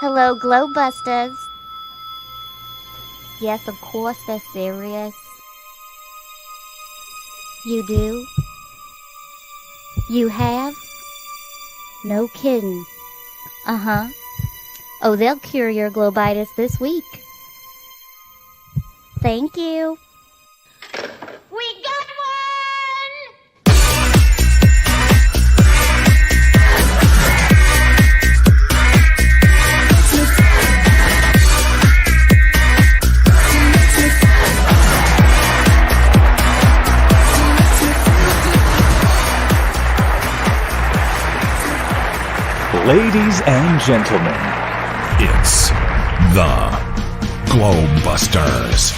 Hello, GLOBEBUSTERS. Yes, of course they're serious. You do? You have? No kidding. Uh-huh. Oh, they'll cure your globitis this week. Thank you. We got one! Ladies and gentlemen, it's the GLOBEBUSTERS.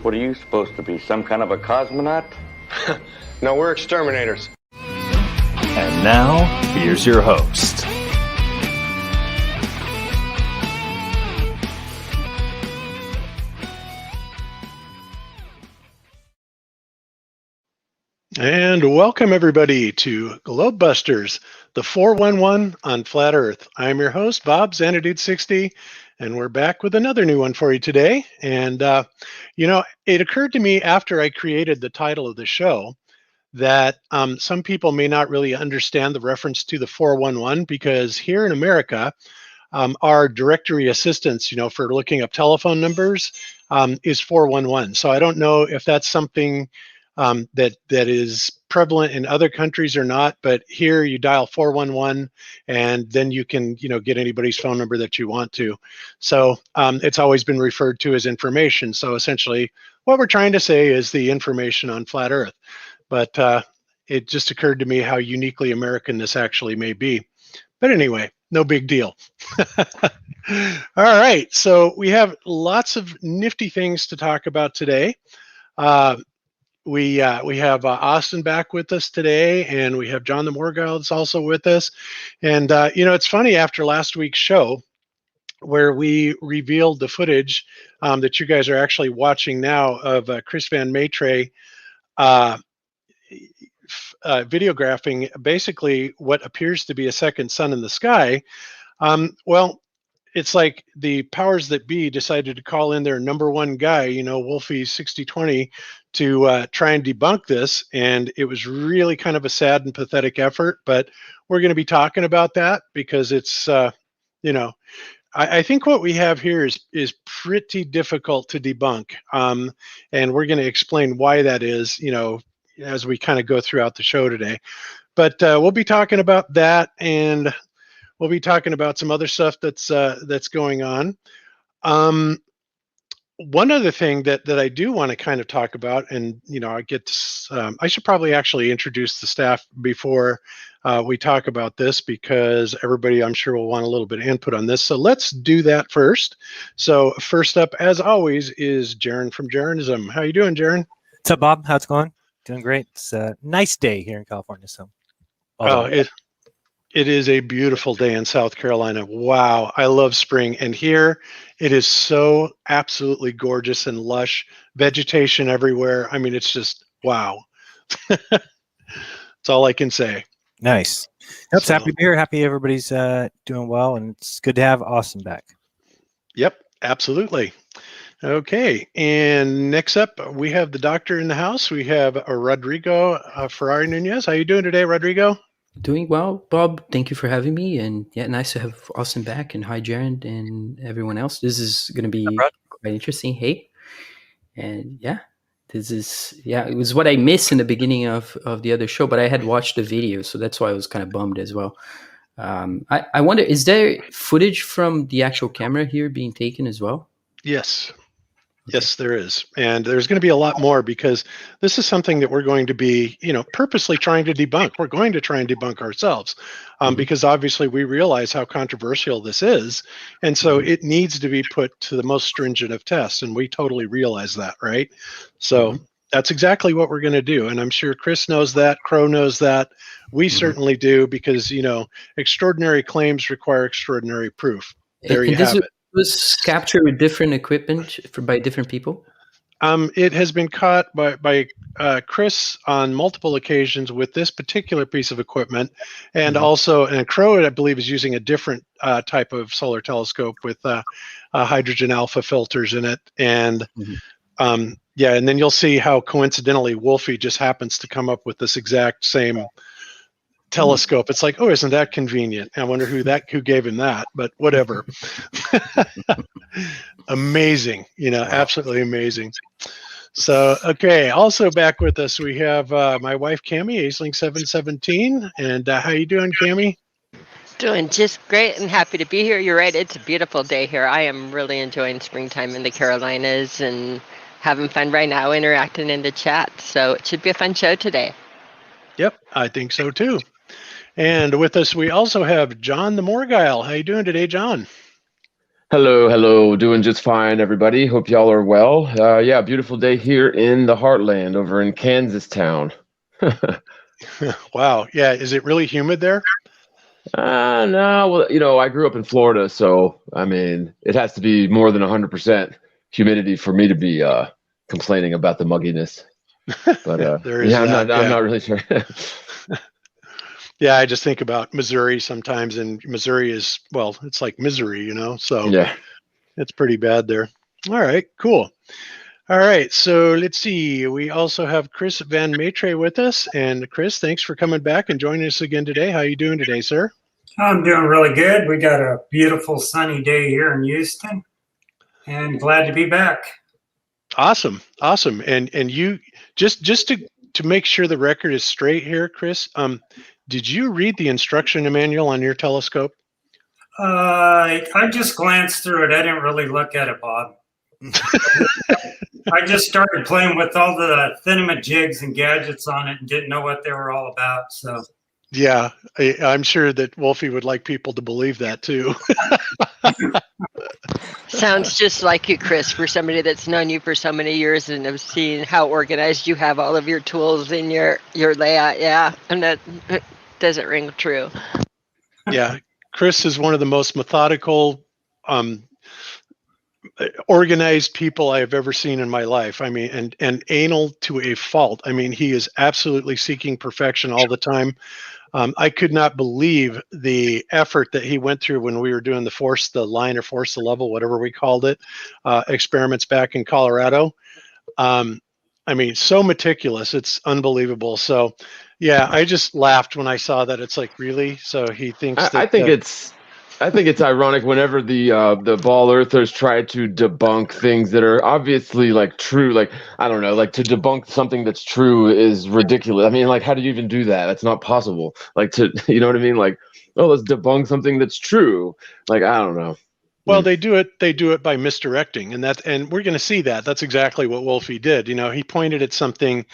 What are you supposed to be, some kind of a cosmonaut? No, we're exterminators. And now, here's your host. And welcome everybody to GLOBEBUSTERS, the 411 on Flat Earth. I'm your host, Bob Xanadude60, and we're back with another new one for you today. And, it occurred to me after I created the title of the show that some people may not really understand the reference to the 411 because here in America, our directory assistance, for looking up telephone numbers is 411. So I don't know if that's something that is prevalent in other countries or not, but here you dial 411 and then you can, get anybody's phone number that you want to. So it's always been referred to as information. So essentially what we're trying to say is the information on Flat Earth. But it just occurred to me how uniquely American this actually may be. But anyway, no big deal. All right, so we have lots of nifty things to talk about today. We have Austin back with us today, and we have John the Morgile that's also with us. And, it's funny, after last week's show, where we revealed the footage that you guys are actually watching now of Chris Van Matre videographing basically what appears to be a second sun in the sky. Well, it's like the powers that be decided to call in their number one guy, Wolfie 6020, to try and debunk this. And it was really kind of a sad and pathetic effort, but we're going to be talking about that because it's, I think what we have here is pretty difficult to debunk. And we're going to explain why that is, as we kind of go throughout the show today. But we'll be talking about that, and we'll be talking about some other stuff that's going on. One other thing that I do want to kind of talk about, and I should probably actually introduce the staff before we talk about this, because everybody, I'm sure, will want a little bit of input on this. So let's do that first. So first up, as always, is Jeran from Jeranism. How you doing, Jeran? What's up, Bob? How's it going? Doing great. It's a nice day here in California. So, it is a beautiful day in South Carolina. Wow, I love spring. And here it is so absolutely gorgeous and lush, vegetation everywhere. I mean, it's just wow. That's all I can say. Nice. That's happy to be here. Happy everybody's doing well, and it's good to have Austin back. Yep, absolutely. Okay, and next up, we have the doctor in the house. We have Rodrigo Ferrari Nunez. How you doing today, Rodrigo? Doing well, Bob. Thank you for having me. And yeah, nice to have Austin back. And hi, Jeran and everyone else. This is going to be quite interesting. Hey. And yeah, it was what I missed in the beginning of the other show, but I had watched the video. So that's why I was kind of bummed as well. I wonder, is there footage from the actual camera here being taken as well? Yes. Yes, there is. And there's going to be a lot more, because this is something that we're going to be, purposely trying to debunk. We're going to try and debunk ourselves because obviously we realize how controversial this is. And so it needs to be put to the most stringent of tests. And we totally realize that, right? So that's exactly what we're going to do. And I'm sure Chris knows that. Crow knows that. We certainly do, because, extraordinary claims require extraordinary proof. there you this have it. was captured with different equipment by different people? It has been caught by Chris on multiple occasions with this particular piece of equipment, and also, and Crow, I believe, is using a different type of solar telescope with hydrogen alpha filters in it, and yeah, and then you'll see how coincidentally Wolfie just happens to come up with this exact same telescope. It's like, oh, isn't that convenient? I wonder who gave him that, but whatever. Amazing, absolutely amazing. So, okay, also back with us, we have my wife, Cami, Aisling 717. And how you doing, Cami? Doing just great and happy to be here. You're right, it's a beautiful day here. I am really enjoying springtime in the Carolinas and having fun right now interacting in the chat. So it should be a fun show today. Yep, I think so too. And with us, we also have John the Morgile. How you doing today, John? Hello. Doing just fine, everybody. Hope y'all are well. Yeah, beautiful day here in the heartland over in Kansas town. Wow. Yeah. Is it really humid there? No. Well, I grew up in Florida, so, I mean, it has to be more than 100% humidity for me to be complaining about the mugginess. But I'm not really sure. Yeah, I just think about Missouri sometimes, and Missouri is, well, it's like misery, so yeah, it's pretty bad there. All right, cool. All right, so let's see. We also have Chris Van Matre with us. And Chris, thanks for coming back and joining us again today. How are you doing today, sir? I'm doing really good. We got a beautiful sunny day here in Houston, and glad to be back. Awesome. And you just to make sure the record is straight here, Chris, did you read the instruction manual on your telescope? I just glanced through it. I didn't really look at it, Bob. I just started playing with all the thingamajigs and gadgets on it and didn't know what they were all about. So yeah, I'm sure that Wolfie would like people to believe that too. Sounds just like you, Chris, for somebody that's known you for so many years and have seen how organized you have all of your tools in your layout. Yeah, and that doesn't ring true. Yeah, Chris is one of the most methodical, organized people I have ever seen in my life. I mean, and anal to a fault. I mean, he is absolutely seeking perfection all the time. I could not believe the effort that he went through when we were doing the force the level, whatever we called it, experiments back in Colorado. I mean, so meticulous. It's unbelievable. So, yeah, I just laughed when I saw that. It's like, really? So he thinks that, I think it's ironic whenever the ball earthers try to debunk things that are obviously like true. Like, I don't know, like to debunk something that's true is ridiculous. I mean, like, how do you even do that? That's not possible. Like you know what I mean? Like, oh, let's debunk something that's true. Like, I don't know. Well, they do it by misdirecting, and we're going to see that. That's exactly what Wolfie did. He pointed at something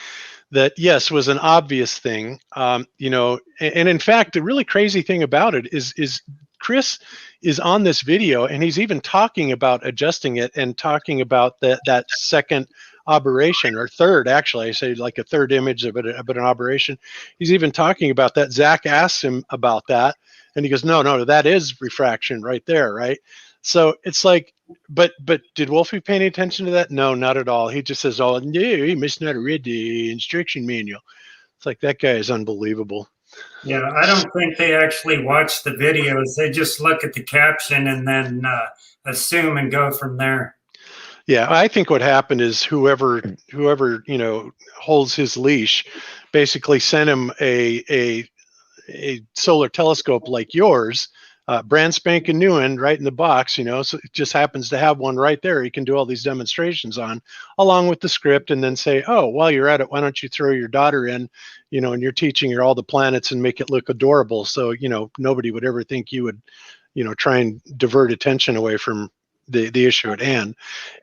that, yes, was an obvious thing. And in fact, the really crazy thing about it is Chris is on this video, and he's even talking about adjusting it and talking about that second aberration, or third, actually. I say like a third image of an aberration. He's even talking about that. Zach asked him about that, and he goes, no, that is refraction right there, right? So it's like, but did Wolfie pay any attention to that? No, not at all. He just says, oh, no, he must not have read the instruction manual. It's like, that guy is unbelievable. Yeah, I don't think they actually watch the videos. They just look at the caption and then assume and go from there. Yeah, I think what happened is whoever holds his leash basically sent him a solar telescope like yours, brand spanking new one, right in the box, so it just happens to have one right there. You can do all these demonstrations on, along with the script, and then say, oh, while you're at it, why don't you throw your daughter in, and you're teaching her all the planets and make it look adorable. So, nobody would ever think you would, try and divert attention away from the issue at hand.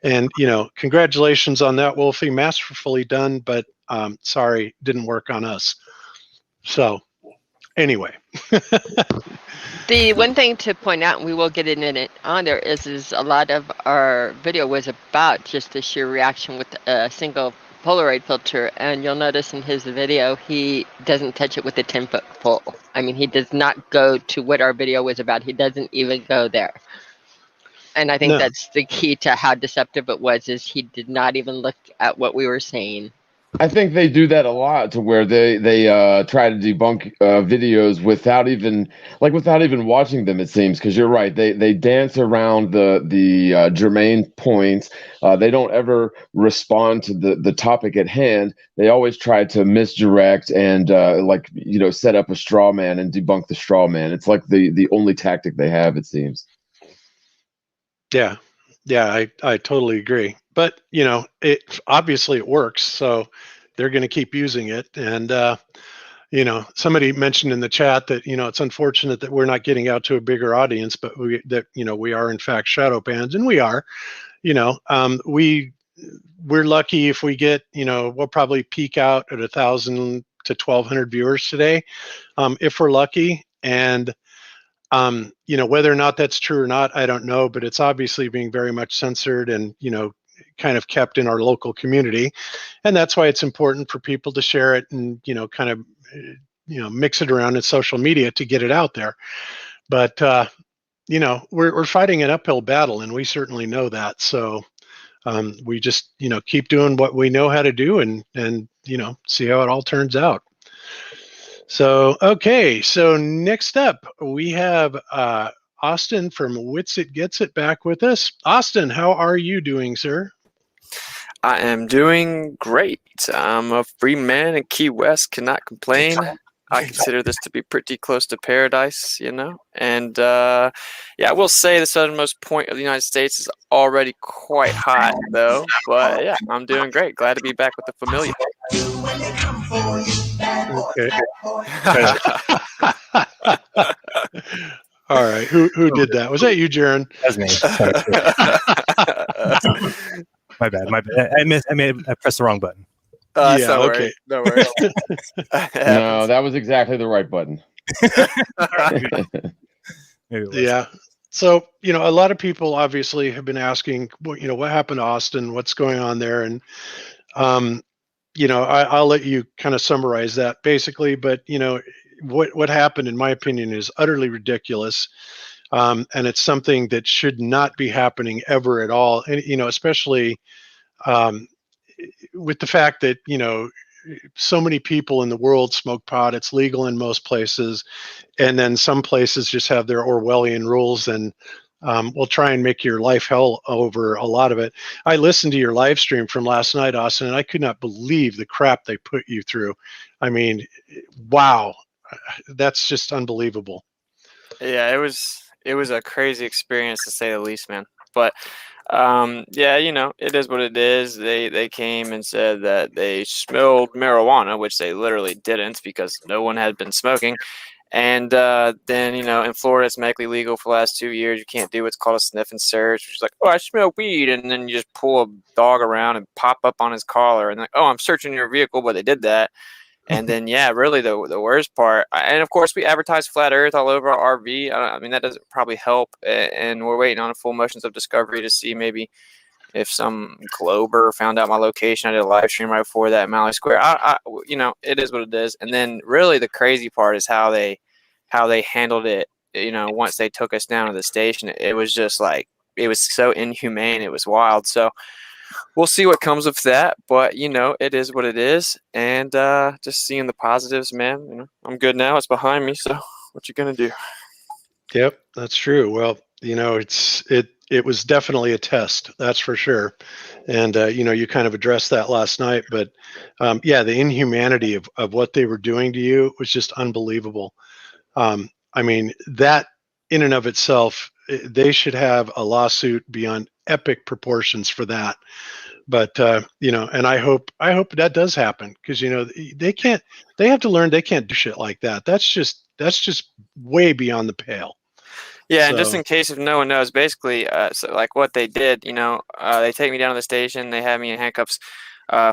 And, congratulations on that, Wolfie. Masterfully done, but sorry, didn't work on us. So anyway. The one thing to point out, and we will get into it on there, is a lot of our video was about just the sheer reaction with a single Polaroid filter. And you'll notice in his video, he doesn't touch it with a 10-foot pole. I mean, he does not go to what our video was about. He doesn't even go there. And I think No. that's the key to how deceptive it was, is he did not even look at what we were saying. I think they do that a lot, to where they try to debunk videos without even watching them. It seems, because you're right. They dance around the germane points. They don't ever respond to the topic at hand. They always try to misdirect and set up a straw man and debunk the straw man. It's like the only tactic they have, it seems. Yeah. Yeah, I totally agree. But, it obviously it works, so they're going to keep using it. And, somebody mentioned in the chat that, it's unfortunate that we're not getting out to a bigger audience, but we are in fact shadow banned, and we are. We're lucky if we get, we'll probably peak out at 1,000 to 1,200 viewers today, if we're lucky. And whether or not that's true or not, I don't know, but it's obviously being very much censored and, kind of kept in our local community. And that's why it's important for people to share it and, kind of, mix it around in social media to get it out there. But, we're fighting an uphill battle, and we certainly know that. So we just, keep doing what we know how to do and, see how it all turns out. So, okay. So next up, we have Austin from Witsit Gets It back with us. Austin, how are you doing, sir? I am doing great. I'm a free man in Key West, cannot complain. I consider this to be pretty close to paradise, And I will say the southernmost point of the United States is already quite hot, though. But yeah, I'm doing great. Glad to be back with the familiar. Okay. All right. Who did that? Was that you, Jeran? That's me. My bad. I pressed the wrong button. Yeah, okay. No worries. No, that was exactly the right button. Yeah. So, a lot of people obviously have been asking, what happened to Austin? What's going on there? And, I'll let you kind of summarize that basically. But, what happened, in my opinion, is utterly ridiculous. And it's something that should not be happening ever at all. And, especially with the fact that, so many people in the world smoke pot. It's legal in most places. And then some places just have their Orwellian rules and will try and make your life hell over a lot of it. I listened to your live stream from last night, Austin, and I could not believe the crap they put you through. I mean, wow. That's just unbelievable. Yeah, it was a crazy experience, to say the least, man. But it is what it is. They came and said that they smelled marijuana, which they literally didn't, because no one had been smoking. And then, in Florida, it's medically legal for the last 2 years. You can't do what's called a sniff and search, which is like, oh, I smell weed. And then you just pull a dog around and pop up on his collar and like, oh, I'm searching your vehicle. But they did that. And then, really the worst part, and of course, we advertise flat Earth all over our RV. I mean, that doesn't probably help. And we're waiting on a full motions of discovery to see maybe if some Glober found out my location. I did a live stream right before that, Mally Square. It is what it is. And then, really, the crazy part is how they handled it. Once they took us down to the station, it was just like, it was so inhumane. It was wild. So we'll see what comes of that, but it is what it is, and just seeing the positives, man. I'm good now. It's behind me, so what you gonna do? Yep, that's true. Well, it was definitely a test, that's for sure, and you kind of addressed that last night. But the inhumanity of what they were doing to you was just unbelievable. I mean, that in and of itself, they should have a lawsuit beyond epic proportions for that. But and I hope that does happen, because they have to learn they can't do shit like that. That's just way beyond the pale. Yeah, so, and just in case if no one knows, basically, so like what they did, they take me down to the station. They have me in handcuffs.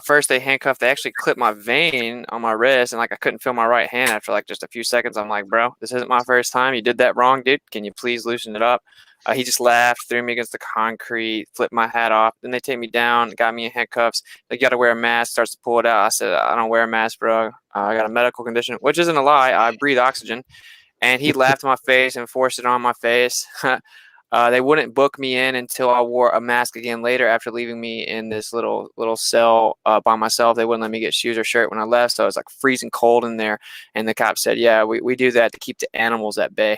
First they actually clipped my vein on my wrist, and like I couldn't feel my right hand after like just a few seconds. I'm like, bro, this isn't my first time. You did that wrong, dude. Can you please loosen it up? He just laughed, threw me against the concrete, flipped my hat off. Then they take me down, got me in handcuffs. They got to wear a mask, starts to pull it out. I said, I don't wear a mask, bro. I got a medical condition, which isn't a lie. I breathe oxygen. And he laughed in my face and forced it on my face. They wouldn't book me in until I wore a mask again later after leaving me in this little cell by myself. They wouldn't let me get shoes or shirt when I left, so I was like freezing cold in there. And the cop said, yeah, we do that to keep the animals at bay.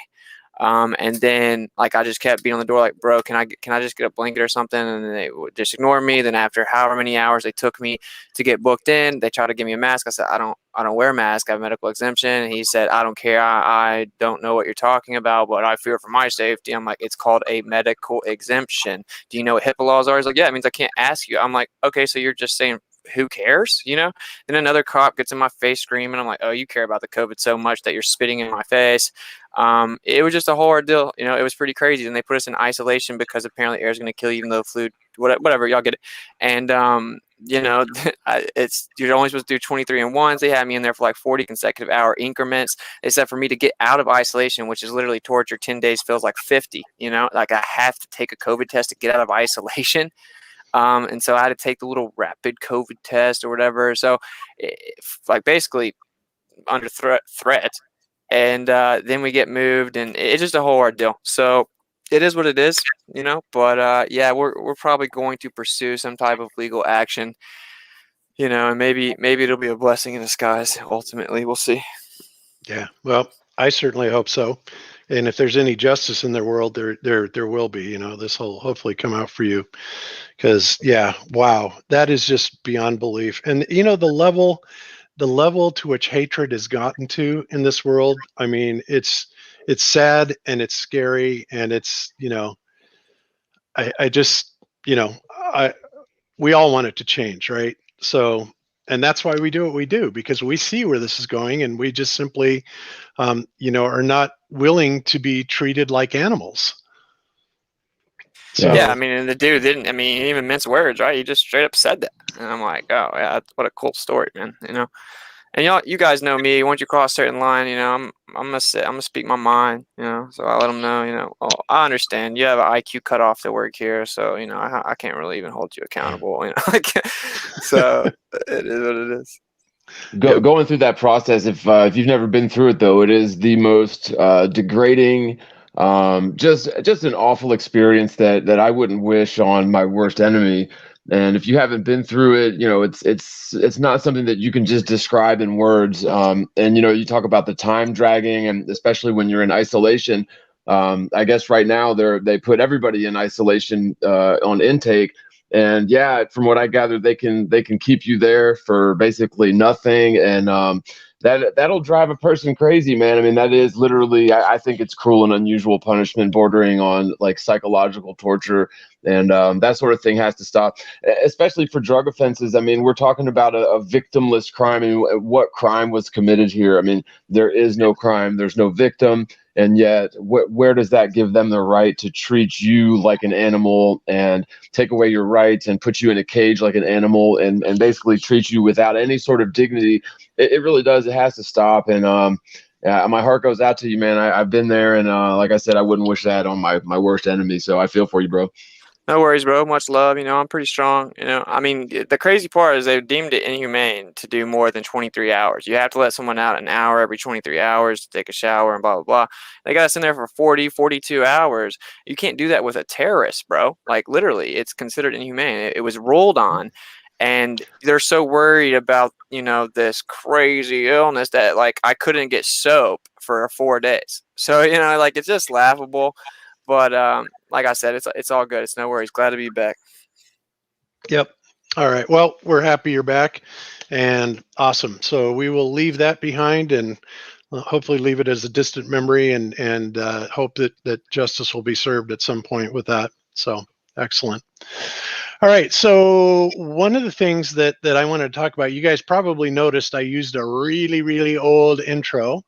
And then like I just kept being on the door like, bro, can I just get a blanket or something? And then they would just ignore me. Then after however many hours they took me to get booked in, they tried to give me a mask. I said, I don't wear a mask. I have a medical exemption. And he said, I don't care. I don't know what you're talking about, but I fear for my safety. I'm like, it's called a medical exemption. Do you know what HIPAA laws are? He's like, yeah, it means I can't ask you. I'm like, okay, so you're just saying, who cares? You know? Then another cop gets in my face screaming. I'm like, oh, you care about the COVID so much that you're spitting in my face. It was just a whole ordeal. You know, it was pretty crazy. And they put us in isolation because apparently air is going to kill you, even though flu, whatever, y'all get it. And, you know, you're only supposed to do 23 and ones. They had me in there for like 40 consecutive hour increments. They said for me to get out of isolation, which is literally torture, 10 days feels like 50, you know, like I have to take a COVID test to get out of isolation. And so I had to take the little rapid COVID test or whatever. So like basically under threat. And then we get moved, and it's just a whole ordeal. So it is what it is, you know. But yeah, we're probably going to pursue some type of legal action, you know, and maybe it'll be a blessing in disguise. Ultimately, we'll see. Yeah, well, I certainly hope so. And if there's any justice in the world, there will be. You know, this will hopefully come out for you, because yeah, wow, that is just beyond belief. And you know, the level to which hatred has gotten to in this world, I mean, it's sad and it's scary, and it's, you know, I just, you know, we all want it to change, right? So, and that's why we do what we do, because we see where this is going, and we just simply, you know, are not willing to be treated like animals. So, yeah, I mean, and the dude didn't. I mean, he didn't even mince words, right? He just straight up said that, and I'm like, oh yeah, what a cool story, man. You know, and you guys know me. Once you cross a certain line, you know, I'm gonna speak my mind. You know, so I let them know. You know, oh, I understand. You have an IQ cutoff to work here, so you know, I can't really even hold you accountable. You know, so it is what it is. Going through that process, if you've never been through it, though, it is the most degrading. Just an awful experience that I wouldn't wish on my worst enemy. And if you haven't been through it, you know, it's not something that you can just describe in words. And you know, you talk about the time dragging, and especially when you're in isolation. I guess right now they put everybody in isolation on intake. And yeah, from what I gather, they can keep you there for basically nothing. And that'll drive a person crazy, man. I mean, that is literally, I think it's cruel and unusual punishment bordering on like psychological torture. And that sort of thing has to stop, especially for drug offenses. I mean, we're talking about a victimless crime. I mean, what crime was committed here? I mean, there is no crime. There's no victim. And yet, where does that give them the right to treat you like an animal and take away your rights and put you in a cage like an animal and basically treat you without any sort of dignity? It really does. It has to stop. And yeah, my heart goes out to you, man. I've been there. And like I said, I wouldn't wish that on my worst enemy. So I feel for you, bro. No worries, bro. Much love. You know, I'm pretty strong. You know, I mean, the crazy part is they've deemed it inhumane to do more than 23 hours. You have to let someone out an hour every 23 hours to take a shower and blah, blah, blah. They got us in there for 40, 42 hours. You can't do that with a terrorist, bro. Like, literally, it's considered inhumane. It was ruled on. And they're so worried about, you know, this crazy illness that, like, I couldn't get soap for 4 days. So, you know, like, it's just laughable. But like I said, it's all good. It's no worries. Glad to be back. Yep. All right. Well, we're happy you're back, and awesome. So we will leave that behind, and hopefully leave it as a distant memory, and hope that justice will be served at some point with that. So excellent. All right. So one of the things that I want to talk about, you guys probably noticed I used a really, really old intro.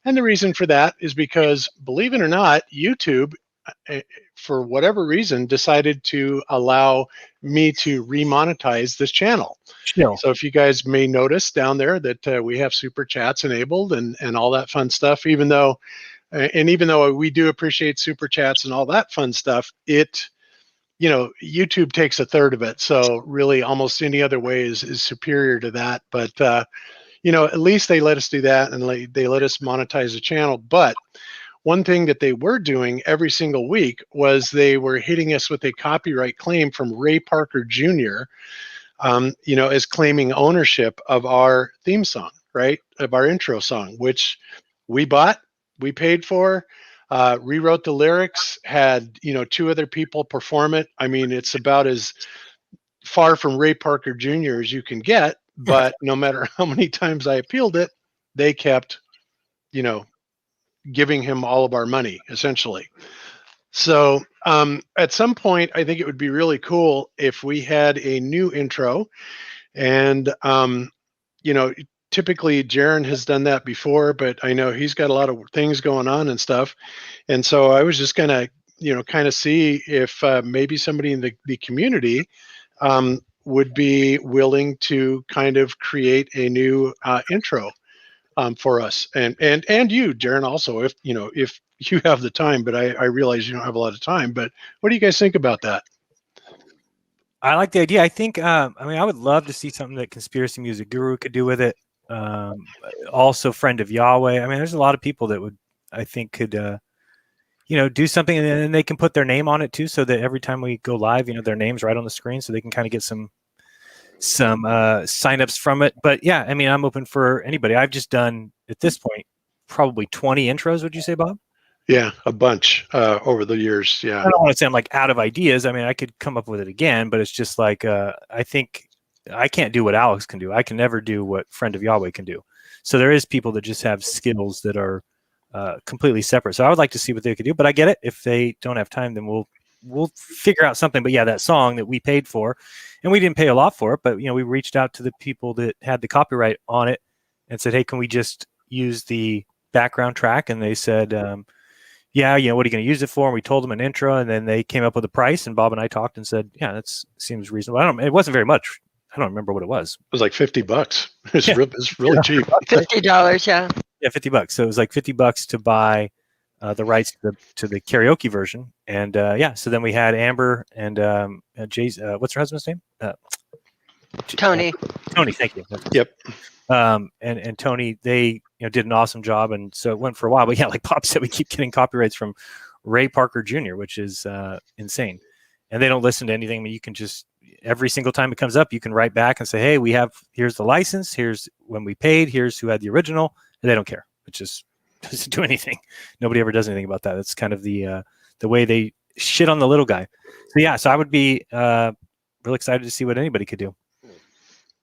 And the reason for that is because, believe it or not, YouTube, for whatever reason, decided to allow me to remonetize this channel. Sure. So if you guys may notice down there that we have super chats enabled and all that fun stuff, even though we do appreciate super chats and all that fun stuff, you know, YouTube takes a third of it. So really almost any other way is superior to that. But, you know, at least they let us do that, and they let us monetize the channel. But one thing that they were doing every single week was they were hitting us with a copyright claim from Ray Parker Jr., as claiming ownership of our theme song, right? Of our intro song, which we bought, we paid for, rewrote the lyrics, had, 2 other people perform it. I mean, it's about as far from Ray Parker Jr. as you can get, but no matter how many times I appealed it, they kept, giving him all of our money, essentially. So at some point, I think it would be really cool if we had a new intro. And, typically Jeran has done that before, but I know he's got a lot of things going on and stuff. And so I was just going to, kind of see if maybe somebody in the community would be willing to kind of create a new intro for us. And you, Jeran, also, if you have the time, but I realize you don't have a lot of time, but what do you guys think about that? I like the idea. I think, I would love to see something that Conspiracy Music Guru could do with it. Also Friend of Yahweh. There's a lot of people that would, I think, could, do something, and then they can put their name on it too, so that every time we go live, their name's right on the screen, so they can kind of get some signups from it. But yeah, I'm open for anybody. I've just done, at this point, probably 20 intros. Would you say, Bob? Yeah, a bunch over the years. Yeah. I don't want to say I'm like out of ideas. I could come up with it again, but it's just like, I think I can't do what Alex can do. I can never do what Friend of Yahweh can do. So there is people that just have skills that are completely separate. So I would like to see what they could do, but I get it. If they don't have time, then we'll figure out something. But yeah, that song that we paid for, and we didn't pay a lot for it, but we reached out to the people that had the copyright on it and said, hey, can we just use the background track? And they said, yeah, what are you going to use it for? And we told them an intro, and then they came up with a price, and Bob and I talked and said, yeah, that seems reasonable. It wasn't very much. I don't remember what it was. It was like $50. It's really cheap. $50, yeah. Yeah, $50. So it was like $50 to buy the rights to the karaoke version. And so then we had Amber and Jay's, what's her husband's name? Tony. Tony, thank you. Yep. And Tony, they did an awesome job, and so it went for a while. But yeah, like Bob said, we keep getting copyrights from Ray Parker Jr., which is insane. And they don't listen to anything. You can just, every single time it comes up, you can write back and say, hey, here's the license, here's when we paid, here's who had the original, and they don't care. It just doesn't do anything. Nobody ever does anything about that. That's kind of the way they shit on the little guy. So yeah, so I would be really excited to see what anybody could do.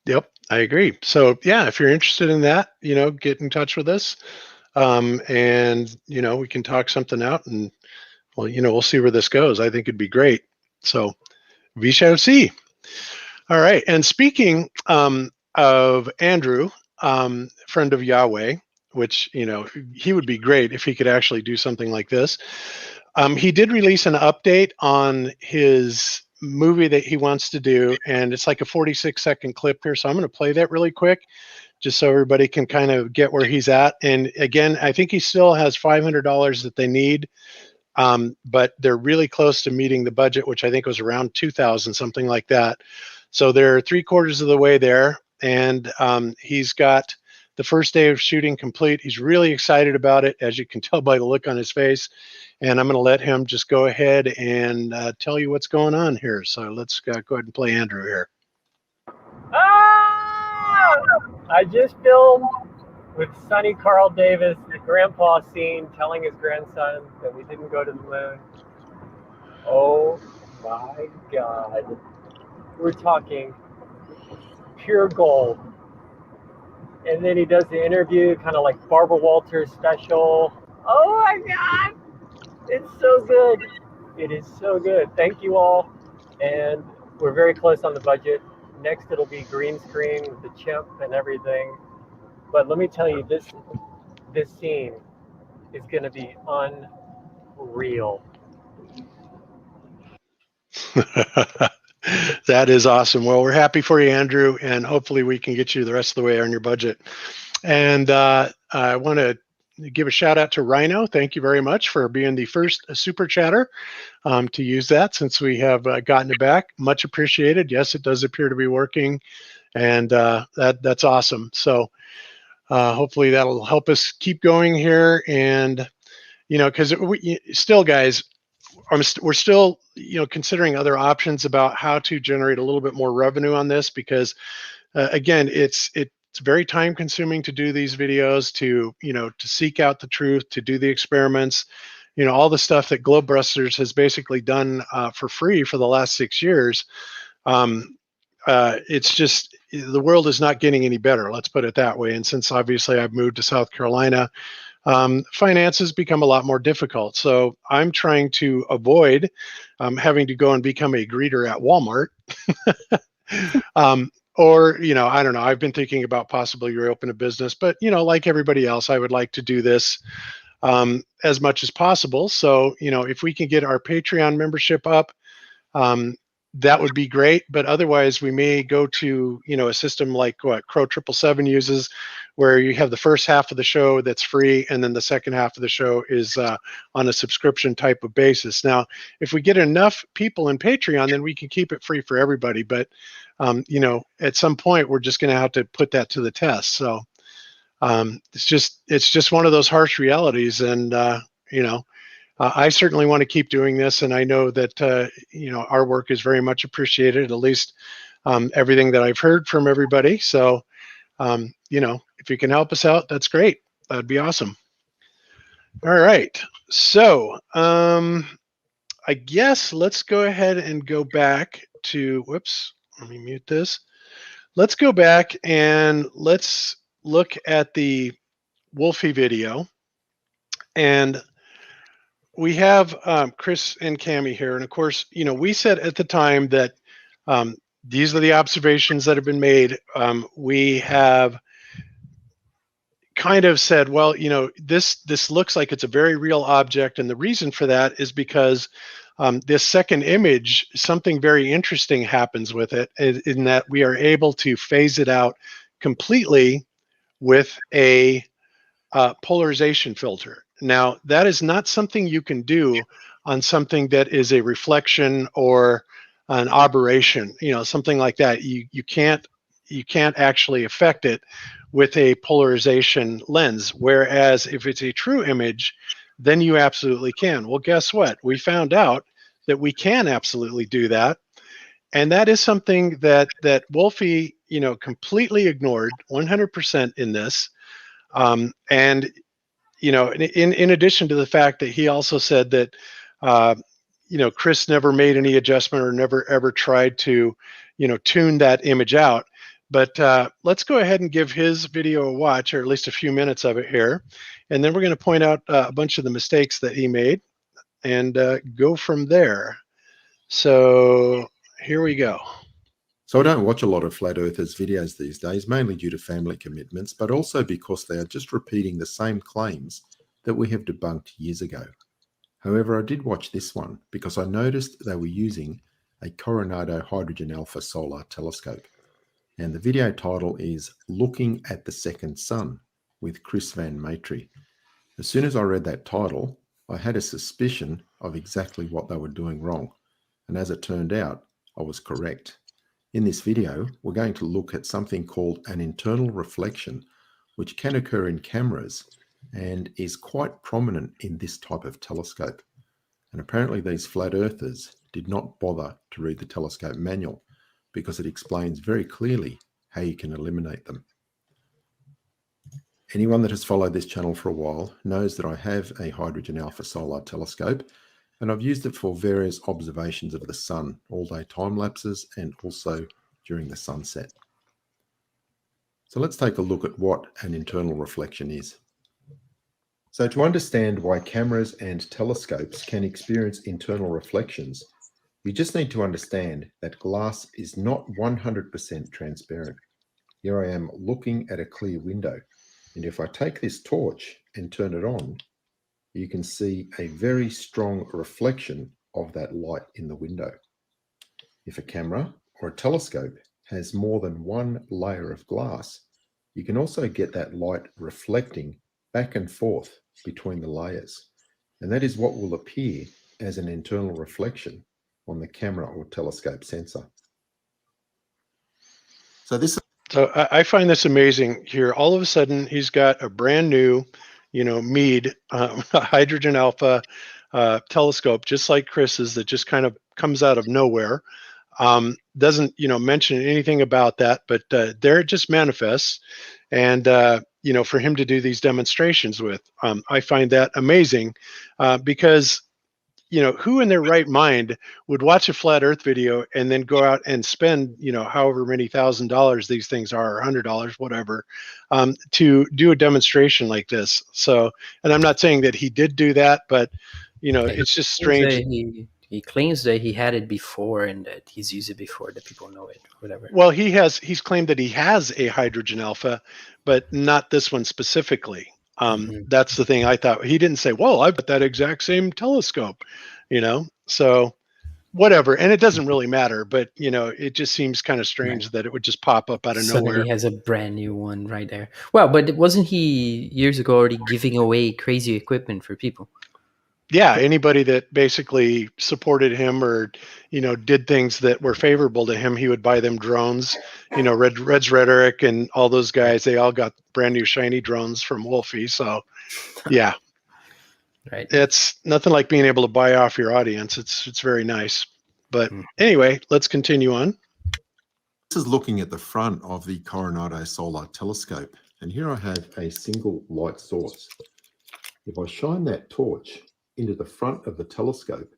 Yep, I agree. So yeah, if you're interested in that, get in touch with us, and we can talk something out, and we'll see where this goes. I think it'd be great. So we shall see. All right. And speaking of Andrew, Friend of Yahweh, which he would be great if he could actually do something like this. He did release an update on his movie that he wants to do, and it's like a 46-second clip here, so I'm going to play that really quick just so everybody can kind of get where he's at. And again, I think he still has $500 that they need, but they're really close to meeting the budget, which I think was around $2,000, something like that. So they're 3/4 of the way there, and he's got the first day of shooting complete. He's really excited about it, as you can tell by the look on his face. And I'm going to let him just go ahead and tell you what's going on here. So let's go ahead and play Andrew here. I just filmed with Sonny Carl Davis the grandpa scene telling his grandson that we didn't go to the moon. Oh my God. We're talking pure gold. And then he does the interview, kind of like Barbara Walters special. Oh my God. It's so good. It is so good. Thank you all. And we're very close on the budget. Next, it'll be green screen with the chimp and everything. But let me tell you, this scene is going to be unreal. That is awesome. Well, we're happy for you, Andrew, and hopefully we can get you the rest of the way on your budget. And I want to give a shout out to Rhino. Thank you very much for being the first super chatter to use that, since we have gotten it back. Much appreciated. Yes, it does appear to be working, and that's awesome. So hopefully that'll help us keep going here. And because still, guys, we're still, considering other options about how to generate a little bit more revenue on this, because again, it's very time consuming to do these videos, to seek out the truth, to do the experiments, all the stuff that GLOBEBUSTERS has basically done for free for the last 6 years. It's just, the world is not getting any better, let's put it that way. And since obviously I've moved to South Carolina, finances become a lot more difficult. So I'm trying to avoid having to go and become a greeter at Walmart. Or, I don't know, I've been thinking about possibly reopen a business, but, like everybody else, I would like to do this as much as possible. So, if we can get our Patreon membership up, that would be great. But otherwise, we may go to, a system like what Crow 777 uses, where you have the first half of the show that's free, and then the second half of the show is on a subscription type of basis. Now, if we get enough people in Patreon, then we can keep it free for everybody. But, at some point, we're just going to have to put that to the test. So it's just one of those harsh realities. And, I certainly want to keep doing this, and I know that our work is very much appreciated, at least everything that I've heard from everybody. So, if you can help us out, that's great. That'd be awesome. All right. So, I guess let's go ahead and go back to, whoops, let me mute this. Let's go back and let's look at the Wolfie video. And we have Chris and Cami here. And of course, we said at the time that these are the observations that have been made. We have kind of said, well, this looks like it's a very real object. And the reason for that is because this second image, something very interesting happens with it, in that we are able to phase it out completely with a polarization filter. Now, that is not something you can do on something that is a reflection or an aberration, something like that. You can't actually affect it with a polarization lens. Whereas if it's a true image, then you absolutely can. Well, guess what? We found out that we can absolutely do that. And that is something that Wolfie, completely ignored 100% in this. And in addition to the fact that he also said that, Chris never made any adjustment or never ever tried to, tune that image out. But let's go ahead and give his video a watch, or at least a few minutes of it here. And then we're going to point out a bunch of the mistakes that he made and go from there. So here we go. So I don't watch a lot of Flat Earthers videos these days, mainly due to family commitments, but also because they are just repeating the same claims that we have debunked years ago. However, I did watch this one because I noticed they were using a Coronado Hydrogen Alpha Solar Telescope. And the video title is Looking at the Second Sun with Chris Van Matre. As soon as I read that title, I had a suspicion of exactly what they were doing wrong. And as it turned out, I was correct. In this video, we're going to look at something called an internal reflection, which can occur in cameras and is quite prominent in this type of telescope. And apparently these flat earthers did not bother to read the telescope manual because it explains very clearly how you can eliminate them. Anyone that has followed this channel for a while knows that I have a hydrogen alpha solar telescope, and I've used it for various observations of the sun, all-day time lapses, and also during the sunset. So let's take a look at what an internal reflection is. So to understand why cameras and telescopes can experience internal reflections, you just need to understand that glass is not 100% transparent. Here I am looking at a clear window, and if I take this torch and turn it on, you can see a very strong reflection of that light in the window. If a camera or a telescope has more than one layer of glass, you can also get that light reflecting back and forth between the layers. And that is what will appear as an internal reflection on the camera or telescope sensor. So I find this amazing here. All of a sudden, he's got a brand new, Meade, a hydrogen alpha telescope, just like Chris's, that just kind of comes out of nowhere. Doesn't, mention anything about that, but there it just manifests. And, for him to do these demonstrations with, I find that amazing because, who in their right mind would watch a flat earth video and then go out and spend, however many $1,000 these things are, or $100, whatever, to do a demonstration like this. So, and I'm not saying that he did do that, but, it's just strange. He claims that he had it before and that he's used it before, that people know it, or whatever. Well, he's claimed that he has a hydrogen alpha, but not this one specifically. That's the thing. I thought he didn't say, well, I've got that exact same telescope, so whatever. And it doesn't really matter, but it just seems kind of strange that it would just pop up out of Suddenly nowhere. he has a brand new one right there. Well, but wasn't he years ago already giving away crazy equipment for people? Yeah, anybody that basically supported him or, did things that were favorable to him, he would buy them drones. Red's Rhetoric and all those guys, they all got brand new shiny drones from Wolfie. So, yeah. Right. It's nothing like being able to buy off your audience. It's very nice. But anyway, let's continue on. This is looking at the front of the Coronado Solar Telescope. And here I have a single light source. If I shine that torch into the front of the telescope,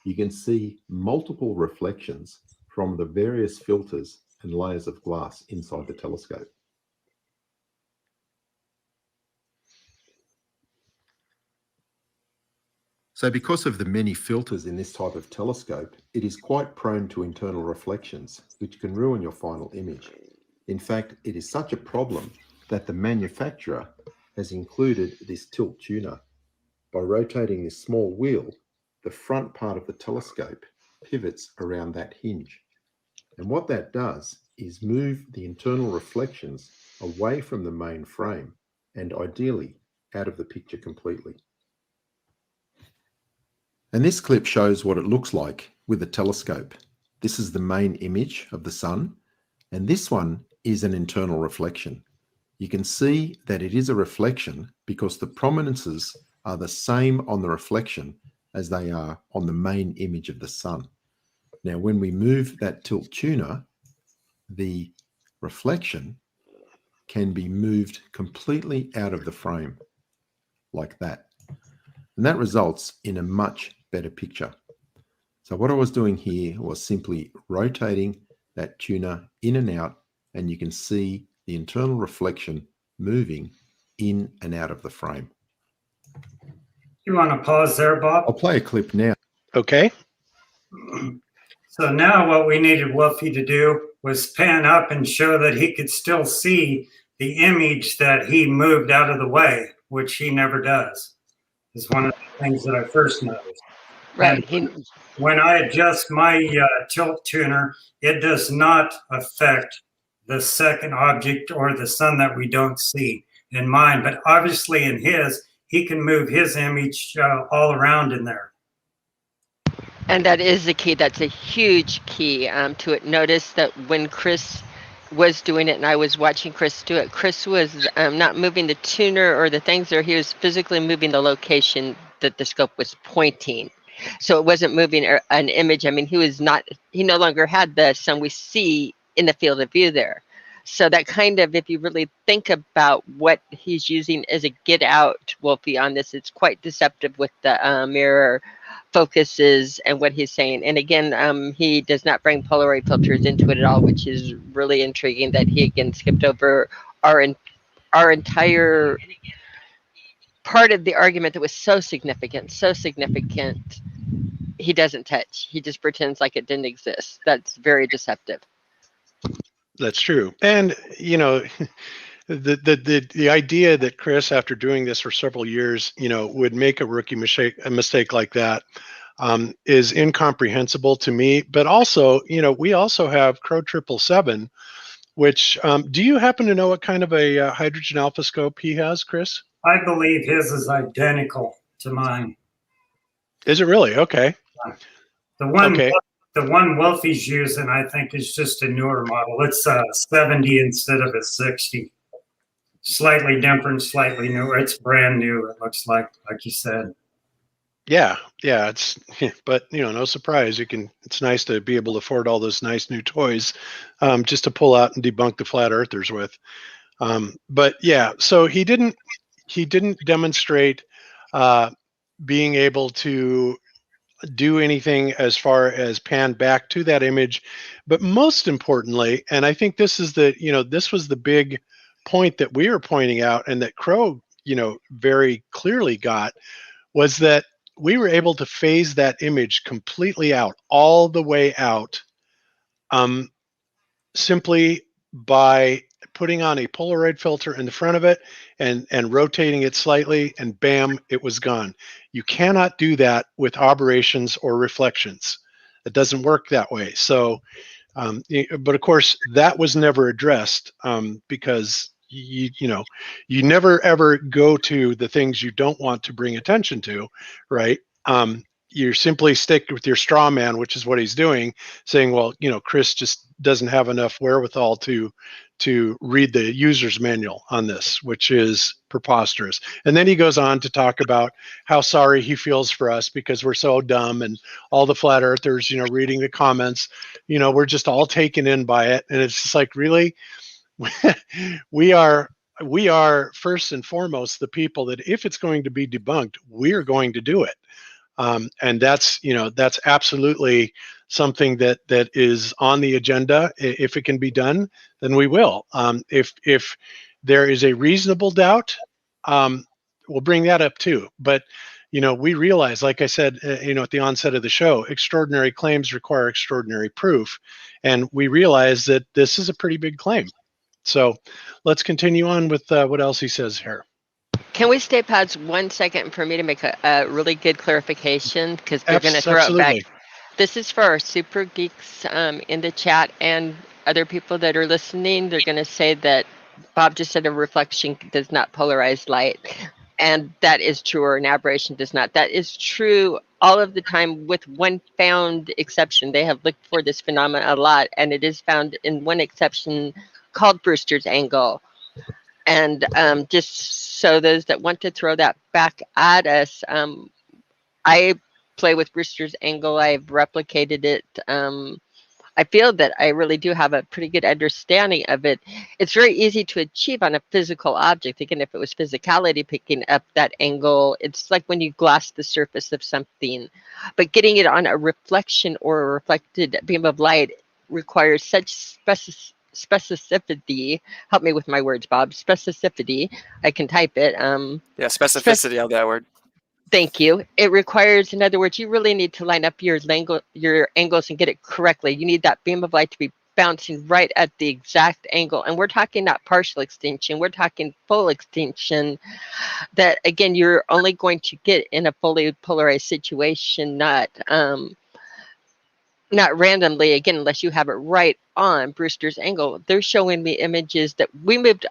you can see multiple reflections from the various filters and layers of glass inside the telescope. So because of the many filters in this type of telescope, it is quite prone to internal reflections, which can ruin your final image. In fact, it is such a problem that the manufacturer has included this tilt tuner. By rotating this small wheel, the front part of the telescope pivots around that hinge. And what that does is move the internal reflections away from the main frame and ideally out of the picture completely. And this clip shows what it looks like with a telescope. This is the main image of the sun, and this one is an internal reflection. You can see that it is a reflection because the prominences are the same on the reflection as they are on the main image of the sun. Now, when we move that tilt tuner, the reflection can be moved completely out of the frame like that. And that results in a much better picture. So what I was doing here was simply rotating that tuner in and out, and you can see the internal reflection moving in and out of the frame. You want to pause there, Bob? I'll play a clip now. Okay. So now what we needed Wolfie to do was pan up and show that he could still see the image that he moved out of the way, which he never does. Is one of the things that I first noticed. Right. When I adjust my tilt tuner, it does not affect the second object or the sun that we don't see in mine. But obviously in his, he can move his image all around in there. And that is the key. That's a huge key to it. Notice that when Chris was doing it and I was watching Chris do it, Chris was not moving the tuner or the things there. He was physically moving the location that the scope was pointing. So it wasn't moving an image. I mean, he no longer had the sun we see in the field of view there. So that kind of, if you really think about what he's using as a get out, Wolfie, on this, it's quite deceptive with the mirror focuses and what he's saying. And again, he does not bring Polaroid filters into it at all, which is really intriguing that he again skipped over our entire part of the argument that was so significant, he doesn't touch. He just pretends like it didn't exist. That's very deceptive. That's true. And, the idea that Chris, after doing this for several years, would make a rookie mistake like that is incomprehensible to me. But also, we also have Crow 777, which, do you happen to know what kind of a hydrogen alpha scope he has, Chris? I believe his is identical to mine. Is it really? Okay. The one Wolfie's using, I think, is just a newer model. It's a 70 instead of a 60. slightly different, slightly newer. It's brand new. It looks like you said. Yeah, it's but no surprise. It's nice to be able to afford all those nice new toys, just to pull out and debunk the flat earthers with. But yeah, so he didn't demonstrate being able to do anything as far as pan back to that image. But most importantly, and I think this is this was the big point that we were pointing out, and that Crow very clearly got, was that we were able to phase that image completely out, all the way out, simply by putting on a Polaroid filter in the front of it and rotating it slightly, and bam, it was gone. You cannot do that with aberrations or reflections. It doesn't work that way. So, but of course, that was never addressed, because you never ever go to the things you don't want to bring attention to, right? You simply stick with your straw man, which is what he's doing, saying, well, Chris just doesn't have enough wherewithal to read the user's manual on this, which is preposterous. And then he goes on to talk about how sorry he feels for us because we're so dumb, and all the flat earthers, reading the comments, we're just all taken in by it. And it's just like, really? we are first and foremost the people that, if it's going to be debunked, we're going to do it. And that's absolutely something that is on the agenda. If it can be done, then we will. If there is a reasonable doubt, we'll bring that up too. But we realize, like I said, at the onset of the show, extraordinary claims require extraordinary proof, and we realize that this is a pretty big claim. So let's continue on with what else he says here. Can we stay pause 1 second for me to make a really good clarification? Because they're going to throw it back. This is for our super geeks in the chat and other people that are listening. They're going to say that Bob just said a reflection does not polarize light. And that is true, or an aberration does not. That is true all of the time, with one found exception. They have looked for this phenomenon a lot, and it is found in one exception called Brewster's angle. And just so those that want to throw that back at us, I play with Brewster's angle. I've replicated it. I feel that I really do have a pretty good understanding of it. It's very easy to achieve on a physical object. Again, if it was physicality picking up that angle, it's like when you gloss the surface of something. But getting it on a reflection or a reflected beam of light requires such specificity. Help me with my words, Bob. Specificity. I can type it. Yeah, specificity of that word. Thank you. It requires, in other words, you really need to line up your angles and get it correctly. You need that beam of light to be bouncing right at the exact angle. And we're talking not partial extinction. We're talking full extinction, that, again, you're only going to get in a fully polarized situation, not randomly, again, unless you have it right on Brewster's angle. They're showing me images that we moved.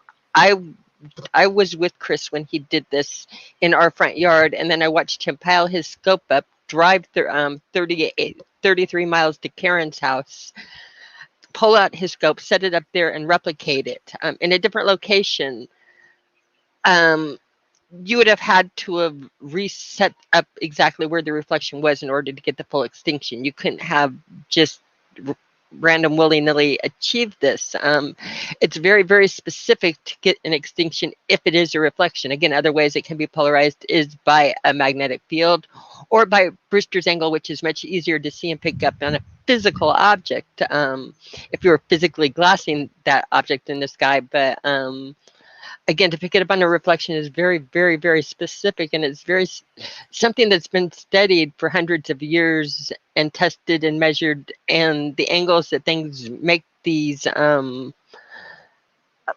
I was with Chris when he did this in our front yard, and then I watched him pile his scope up, drive 33 miles to Karen's house, pull out his scope, set it up there, and replicate it in a different location. You would have had to have reset up exactly where the reflection was in order to get the full extinction. You couldn't have just random willy-nilly achieve this. It's very, very specific to get an extinction if it is a reflection. Again, other ways it can be polarized is by a magnetic field or by Brewster's angle, which is much easier to see and pick up on a physical object if you're physically glassing that object in the sky. But again, to pick it up on a reflection is very, very, very specific, and it's very something that's been studied for hundreds of years and tested and measured. And the angles that things make these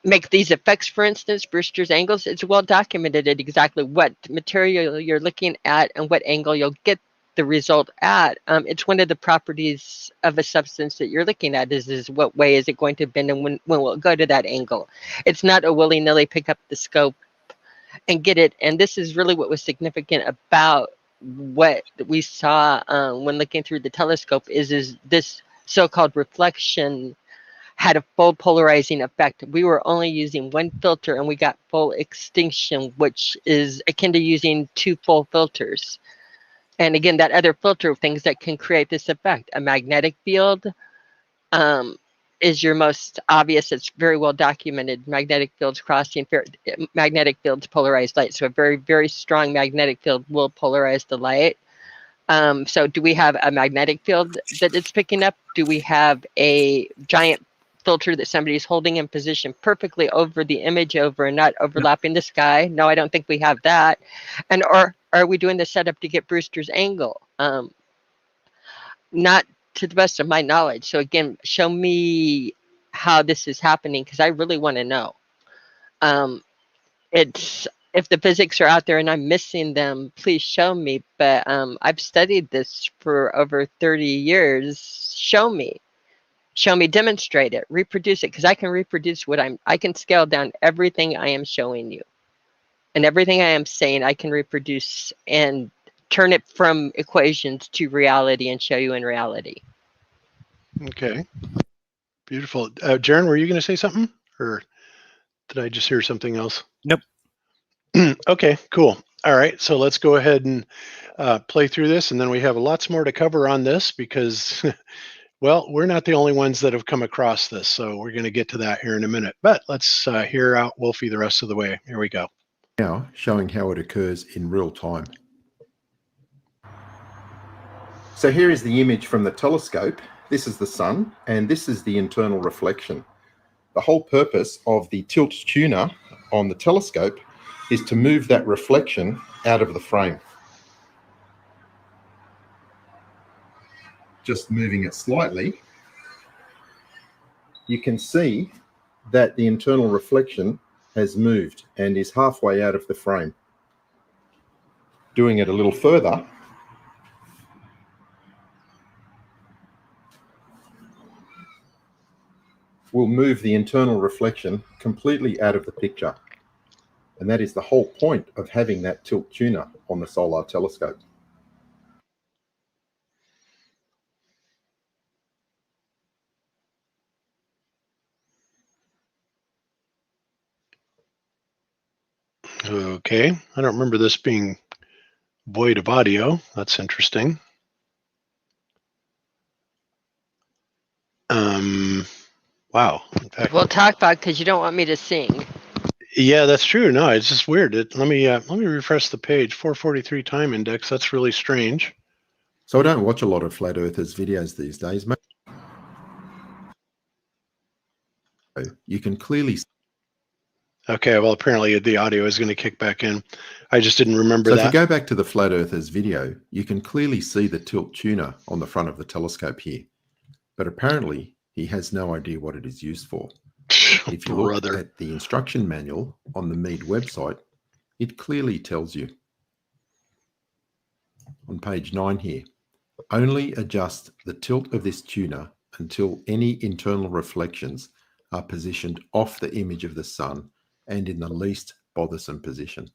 effects, for instance, Brewster's angles, it's well documented at exactly what material you're looking at and what angle you'll get the result at. It's one of the properties of a substance that you're looking at is what way is it going to bend and when will it go to that angle. It's not a willy-nilly pick up the scope and get it. And this is really what was significant about what we saw when looking through the telescope is this so-called reflection had a full polarizing effect. We were only using one filter and we got full extinction, which is akin to using 2 full filters. And again, that other filter of things that can create this effect. A magnetic field is your most obvious. It's very well documented. Magnetic fields crossing, magnetic fields polarize light. So a very, very strong magnetic field will polarize the light. So do we have a magnetic field that it's picking up? Do we have a giant filter that somebody's holding in position perfectly over the image and not overlapping the sky? No, I don't think we have that. And or are we doing the setup to get Brewster's angle? Not to the best of my knowledge. So again, show me how this is happening, because I really want to know. It's if the physics are out there and I'm missing them, please show me. But I've studied this for over 30 years. Show me, demonstrate it, reproduce it, because I can reproduce I can scale down everything I am showing you. And everything I am saying, I can reproduce and turn it from equations to reality and show you in reality. Okay. Beautiful. Jeran, were you going to say something? Or did I just hear something else? Nope. Okay, cool. All right. So let's go ahead and play through this. And then we have lots more to cover on this because, well, we're not the only ones that have come across this. So we're going to get to that here in a minute. But let's hear out Wolfie the rest of the way. Here we go. Now showing how it occurs in real time. So here is the image from the telescope. This is the sun, and this is the internal reflection. The whole purpose of the tilt tuner on the telescope is to move that reflection out of the frame. Just moving it slightly, you can see that the internal reflection has moved and is halfway out of the frame. Doing it a little further, will move the internal reflection completely out of the picture. And that is the whole point of having that tilt tuner on the solar telescope. Okay. I don't remember this being void of audio. That's interesting. Wow. In fact, We'll talk about because you don't want me to sing. Yeah, that's true. No, it's just weird. Let me refresh the page. 443 time index. That's really strange. So I don't watch a lot of flat earthers videos these days, mate. You can clearly see. Okay, well, apparently the audio is going to kick back in. I just didn't remember So that. if you go back to the flat earthers video, you can clearly see the tilt tuner on the front of the telescope here. But apparently he has no idea what it is used for. If you look at the instruction manual on the Mead website, it clearly tells you. On page 9 here, only adjust the tilt of this tuner until any internal reflections are positioned off the image of the sun and in the least bothersome position.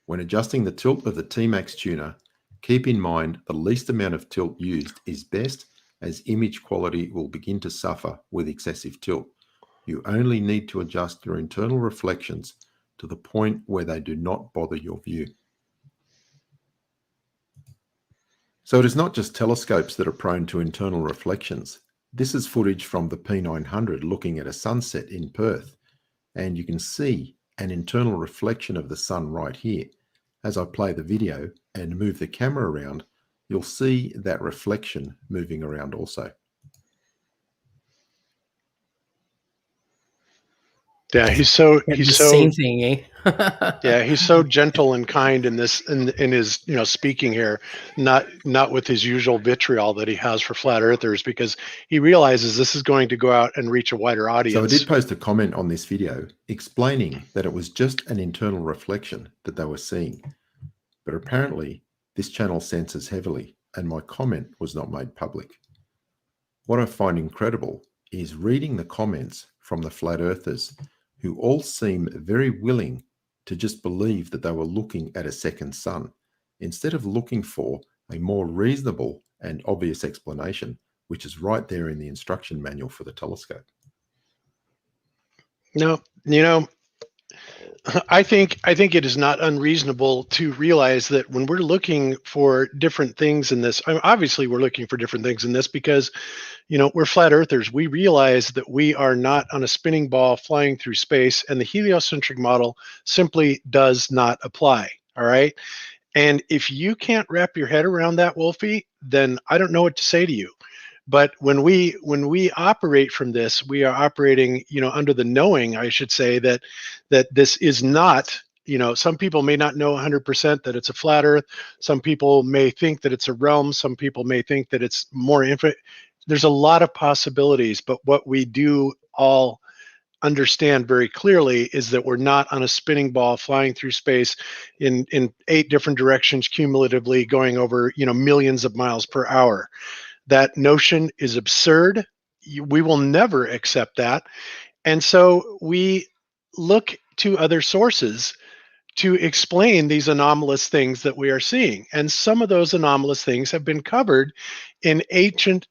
When adjusting the tilt of the T-Max tuner, keep in mind the least amount of tilt used is best, as image quality will begin to suffer with excessive tilt. You only need to adjust your internal reflections to the point where they do not bother your view. So it is not just telescopes that are prone to internal reflections. This is footage from the P900 looking at a sunset in Perth, and you can see an internal reflection of the sun right here. As I play the video and move the camera around, you'll see that reflection moving around also. Yeah, he's so same thing, eh? Yeah, he's so gentle and kind in this in his speaking here, not with his usual vitriol that he has for flat earthers, because he realizes this is going to go out and reach a wider audience. So I did post a comment on this video explaining that it was just an internal reflection that they were seeing, but apparently this channel censors heavily and my comment was not made public. What I find incredible is reading the comments from the flat earthers, who all seem very willing to just believe that they were looking at a second sun. Instead of looking for a more reasonable and obvious explanation, which is right there in the instruction manual for the telescope. No, I think it is not unreasonable to realize that when we're looking for different things in this, obviously we're looking for different things in this because, we're flat earthers. We realize that we are not on a spinning ball flying through space, and the heliocentric model simply does not apply. All right. And if you can't wrap your head around that, Wolfie, then I don't know what to say to you. But when we operate from this, we are operating, under the knowing, I should say, that this is not, some people may not know 100% that it's a flat Earth. Some people may think that it's a realm. Some people may think that it's more infinite. There's a lot of possibilities, but what we do all understand very clearly is that we're not on a spinning ball flying through space in 8 different directions cumulatively, going over, millions of miles per hour. That notion is absurd. We will never accept that. And so we look to other sources to explain these anomalous things that we are seeing. And some of those anomalous things have been covered in ancient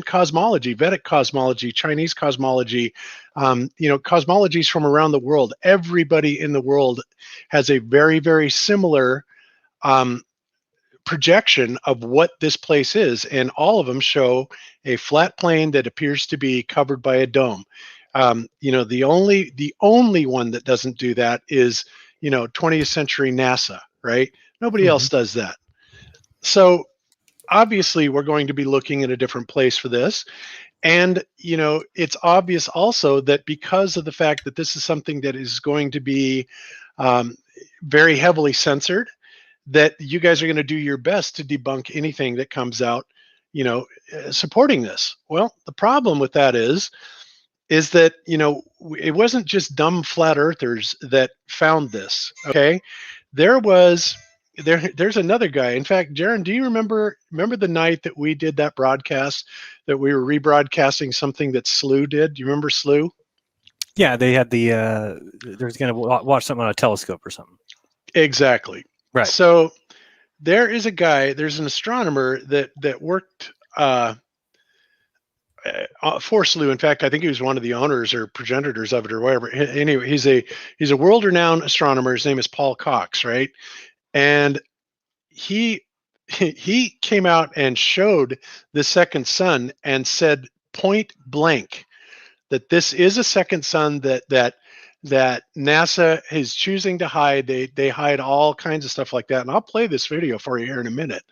cosmology, Vedic cosmology, Chinese cosmology, cosmologies from around the world. Everybody in the world has a very, very similar projection of what this place is, and all of them show a flat plane that appears to be covered by a dome. The only one that doesn't do that is 20th century NASA, right? Nobody else does that. So obviously we're going to be looking at a different place for this. And it's obvious also that because of the fact that this is something that is going to be very heavily censored, that you guys are going to do your best to debunk anything that comes out, supporting this. Well, the problem with that is that, it wasn't just dumb flat earthers that found this. Okay. There's another guy. In fact, Jeran, do you remember the night that we did that broadcast that we were rebroadcasting something that SLU did? Do you remember SLU? Yeah. They had there's going to watch something on a telescope or something. Exactly. Right. So there's an astronomer that worked for SLU. In fact, I think he was one of the owners or progenitors of it or whatever. Anyway, he's a world-renowned astronomer. His name is Paul Cox, right? And he came out and showed the second sun and said point blank that this is a second sun that NASA is choosing to hide. They hide all kinds of stuff like that. And I'll play this video for you here in a minute.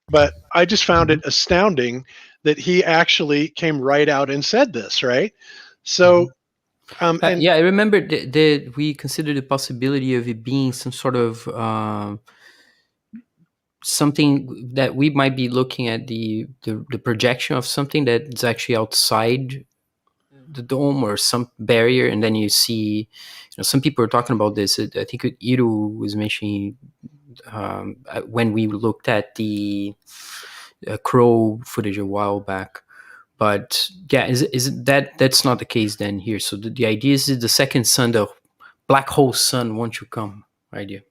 But I just found it astounding that he actually came right out and said this, right? So, I remember that we considered the possibility of it being some sort of something that we might be looking at the projection of something that's actually outside the dome or some barrier, and then you see, some people are talking about this. I think Iru was mentioning when we looked at the crow footage a while back. But yeah, is that's not the case then here? So the idea is the second sun, the black hole sun, won't you come idea?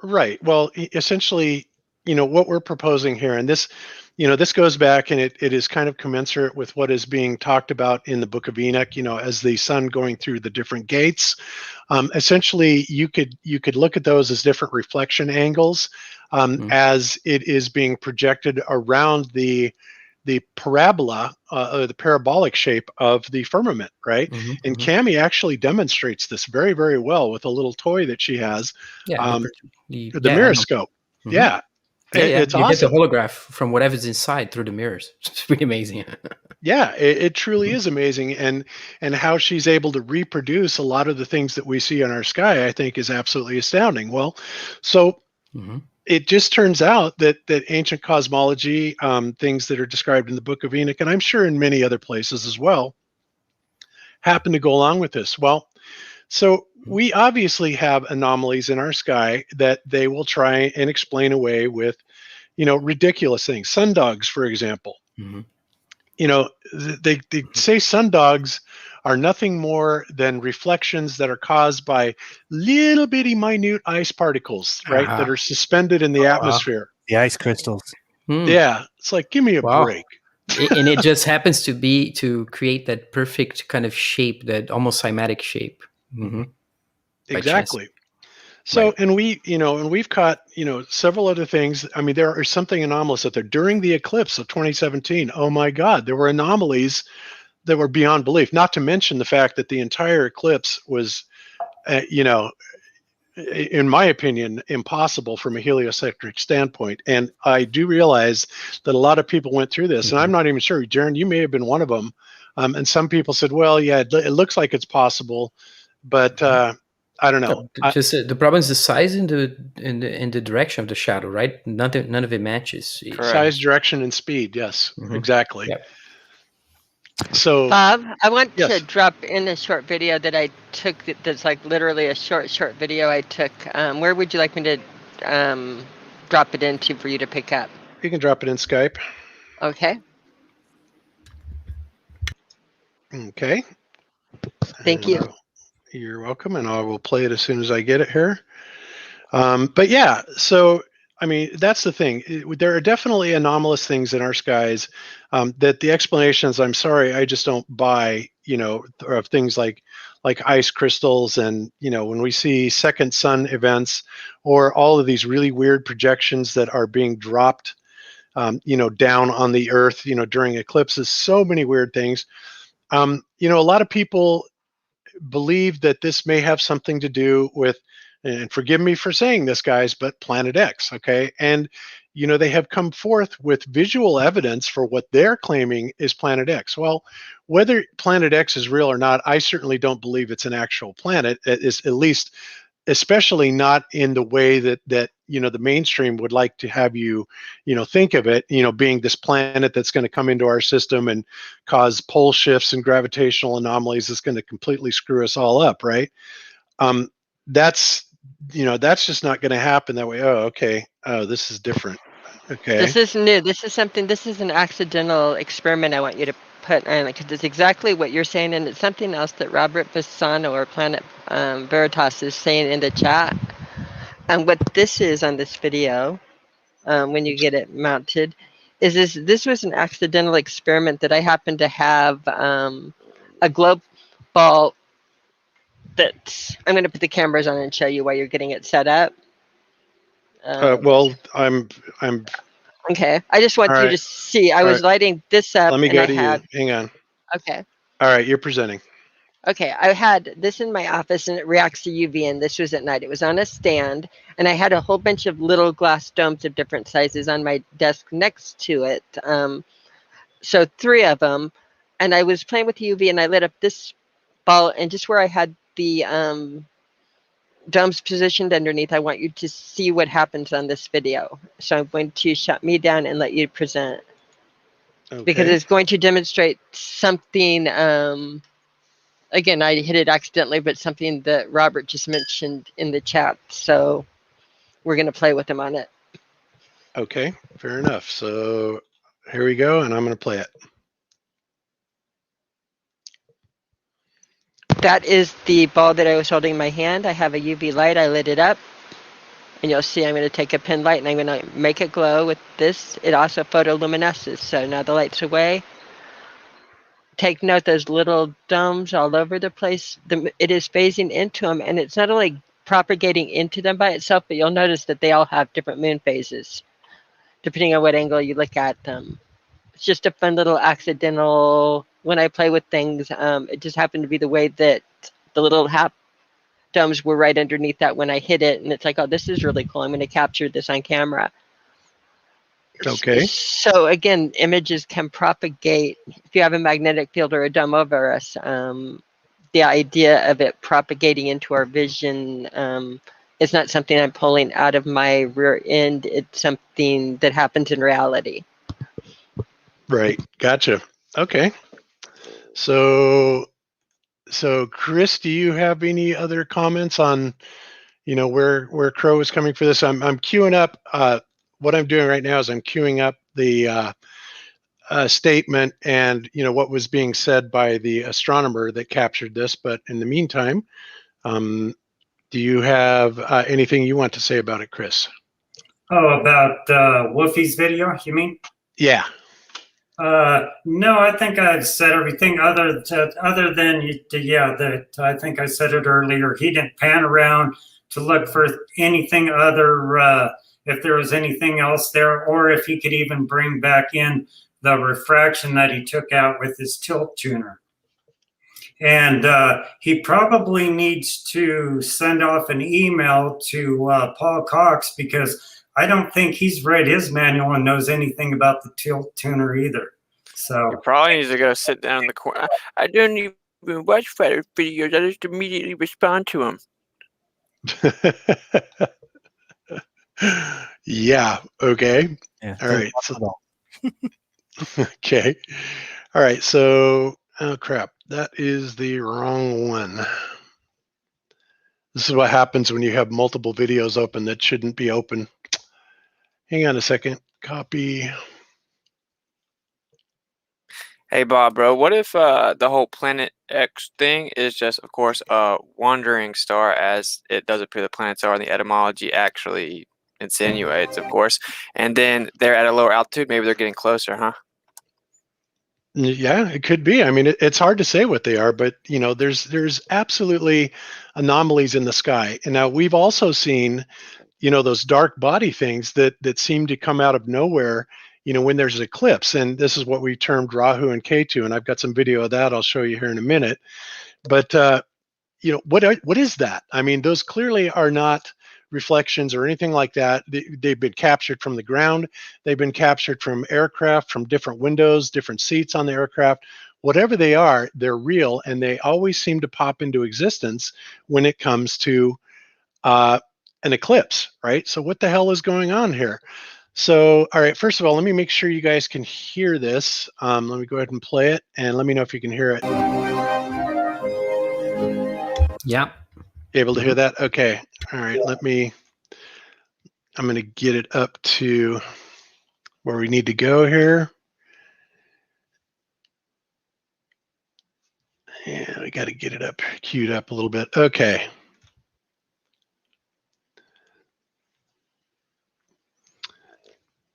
Right. Well, essentially, what we're proposing here, and this, this goes back, and it is kind of commensurate with what is being talked about in the Book of Enoch, as the sun going through the different gates. Essentially, you could look at those as different reflection angles as it is being projected around the parabola, or the parabolic shape of the firmament, right? And Cami actually demonstrates this very, very well with a little toy that she has, the miroscope. Yeah. It's you awesome. get the holograph from whatever's inside through the mirrors. It's pretty amazing. Yeah, it truly is amazing, and how she's able to reproduce a lot of the things that we see in our sky, I think, is absolutely astounding. Well, so it just turns out that ancient cosmology, things that are described in the Book of Enoch, and I'm sure in many other places as well, happen to go along with this. Well, so we obviously have anomalies in our sky that they will try and explain away with, ridiculous things. Sundogs, for example. They say sundogs are nothing more than reflections that are caused by little bitty minute ice particles, right? That are suspended in the atmosphere. The ice crystals. Yeah. It's like, give me a break. And it just happens to create that perfect kind of shape, that almost cymatic shape. Mm-hmm. Exactly. So, Right. and we've caught, several other things. I mean, there is something anomalous out there during the eclipse of 2017. Oh my God, there were anomalies that were beyond belief. Not to mention the fact that the entire eclipse was, in my opinion, impossible from a heliocentric standpoint. And I do realize that a lot of people went through this, and I'm not even sure, Jeran, you may have been one of them. And some people said, well, yeah, it looks like it's possible, but I don't know. Just the problem is the size and the direction of the shadow, right? None of it matches. Size, direction, and speed. Yes, exactly. Yep. So, Bob, I want yes. to drop in a short video that I took. That's like literally a short video I took. Where would you like me to drop it into for you to pick up? You can drop it in Skype. Okay. Okay. Thank you. You're welcome, and I will play it as soon as I get it here. But yeah, so I mean, that's the thing. There are definitely anomalous things in our skies that the explanations, I'm sorry, I just don't buy, of things like ice crystals, and, when we see second sun events, or all of these really weird projections that are being dropped, down on the Earth, during eclipses, so many weird things. A lot of people believe that this may have something to do with, and forgive me for saying this, guys, but Planet X, okay? And, they have come forth with visual evidence for what they're claiming is Planet X. Well, whether Planet X is real or not, I certainly don't believe it's an actual planet, at least, especially not in the way that the mainstream would like to have you, think of it, being this planet that's going to come into our system and cause pole shifts and gravitational anomalies that's going to completely screw us all up, right? That's just not going to happen that way. Oh, okay. Oh, this is different. Okay. This is new. This is an accidental experiment I want you to put on, because it's exactly what you're saying, and it's something else that Robert Bassano or Planet Veritas is saying in the chat. And what this is on this video, when you get it mounted, is this was an accidental experiment that I happened to have a globe ball that I'm going to put the cameras on and show you while you're getting it set up. Well, I'm okay. I just want you to see. I was lighting this up. Let me go to you. Hang on. Okay. All right, you're presenting. Okay, I had this in my office, and it reacts to UV, and this was at night. It was on a stand, and I had a whole bunch of little glass domes of different sizes on my desk next to it. So 3 of them, and I was playing with UV, and I lit up this ball, and just where I had the domes positioned underneath, I want you to see what happens on this video. So I'm going to shut me down and let you present. Okay. Because it's going to demonstrate something, again, I hit it accidentally, but something that Robert just mentioned in the chat. So we're going to play with him on it. Okay, fair enough. So here we go, and I'm going to play it. That is the ball that I was holding in my hand. I have a UV light. I lit it up. And you'll see I'm going to take a pin light and I'm going to make it glow with this. It also photoluminesces. So now the light's away. Take note, those little domes all over the place. It is phasing into them, and it's not only propagating into them by itself, but you'll notice that they all have different moon phases, depending on what angle you look at them. It's just a fun little accidental, when I play with things, it just happened to be the way that the little half domes were right underneath that when I hit it, and it's like, oh, this is really cool. I'm going to capture this on camera. Okay. So again, images can propagate. If you have a magnetic field or a dome over us, the idea of it propagating into our vision is not something I'm pulling out of my rear end. It's something that happens in reality. Right. Gotcha. Okay. So Chris, do you have any other comments on, where Crow is coming for this? I'm queuing up. What I'm doing right now is I'm queuing up the statement and, what was being said by the astronomer that captured this. But in the meantime, do you have anything you want to say about it, Chris? Oh, about Wolfie's video, you mean? Yeah. No, I think I've said everything other than that. I think I said it earlier. He didn't pan around to look for anything other, if there was anything else there, or if he could even bring back in the refraction that he took out with his tilt tuner. And he probably needs to send off an email to Paul Cox, because I don't think he's read his manual and knows anything about the tilt tuner either. So he probably needs to go sit down in the corner. I don't even watch fighter videos. I just immediately respond to them. Yeah. Okay. Yeah, all right. So, okay. All right. So, oh crap, that is the wrong one. This is what happens when you have multiple videos open that shouldn't be open. Hang on a second. Copy. Hey, Bob, bro, what if the whole Planet X thing is just, of course, a wandering star, as it does appear the planets are, and the etymology actually insinuates, of course, and then they're at a lower altitude, maybe they're getting closer, huh? Yeah, it could be. I mean, it's hard to say what they are, but there's absolutely anomalies in the sky. And now we've also seen, those dark body things that seem to come out of nowhere, when there's an eclipse. And this is what we termed Rahu and Ketu. And I've got some video of that I'll show you here in a minute. But what is that? I mean, those clearly are not reflections or anything like that. They've been captured from the ground. They've been captured from aircraft, from different windows, different seats on the aircraft. Whatever they are, they're real, and they always seem to pop into existence when it comes to an eclipse, right? So what the hell is going on here? So, all right, first of all, let me make sure you guys can hear this. Let me go ahead and play it, and let me know if you can hear it. Yeah. Able to hear that? Okay. All right. I'm going to get it up to where we need to go here. Yeah, we got to get it up, queued up a little bit. Okay.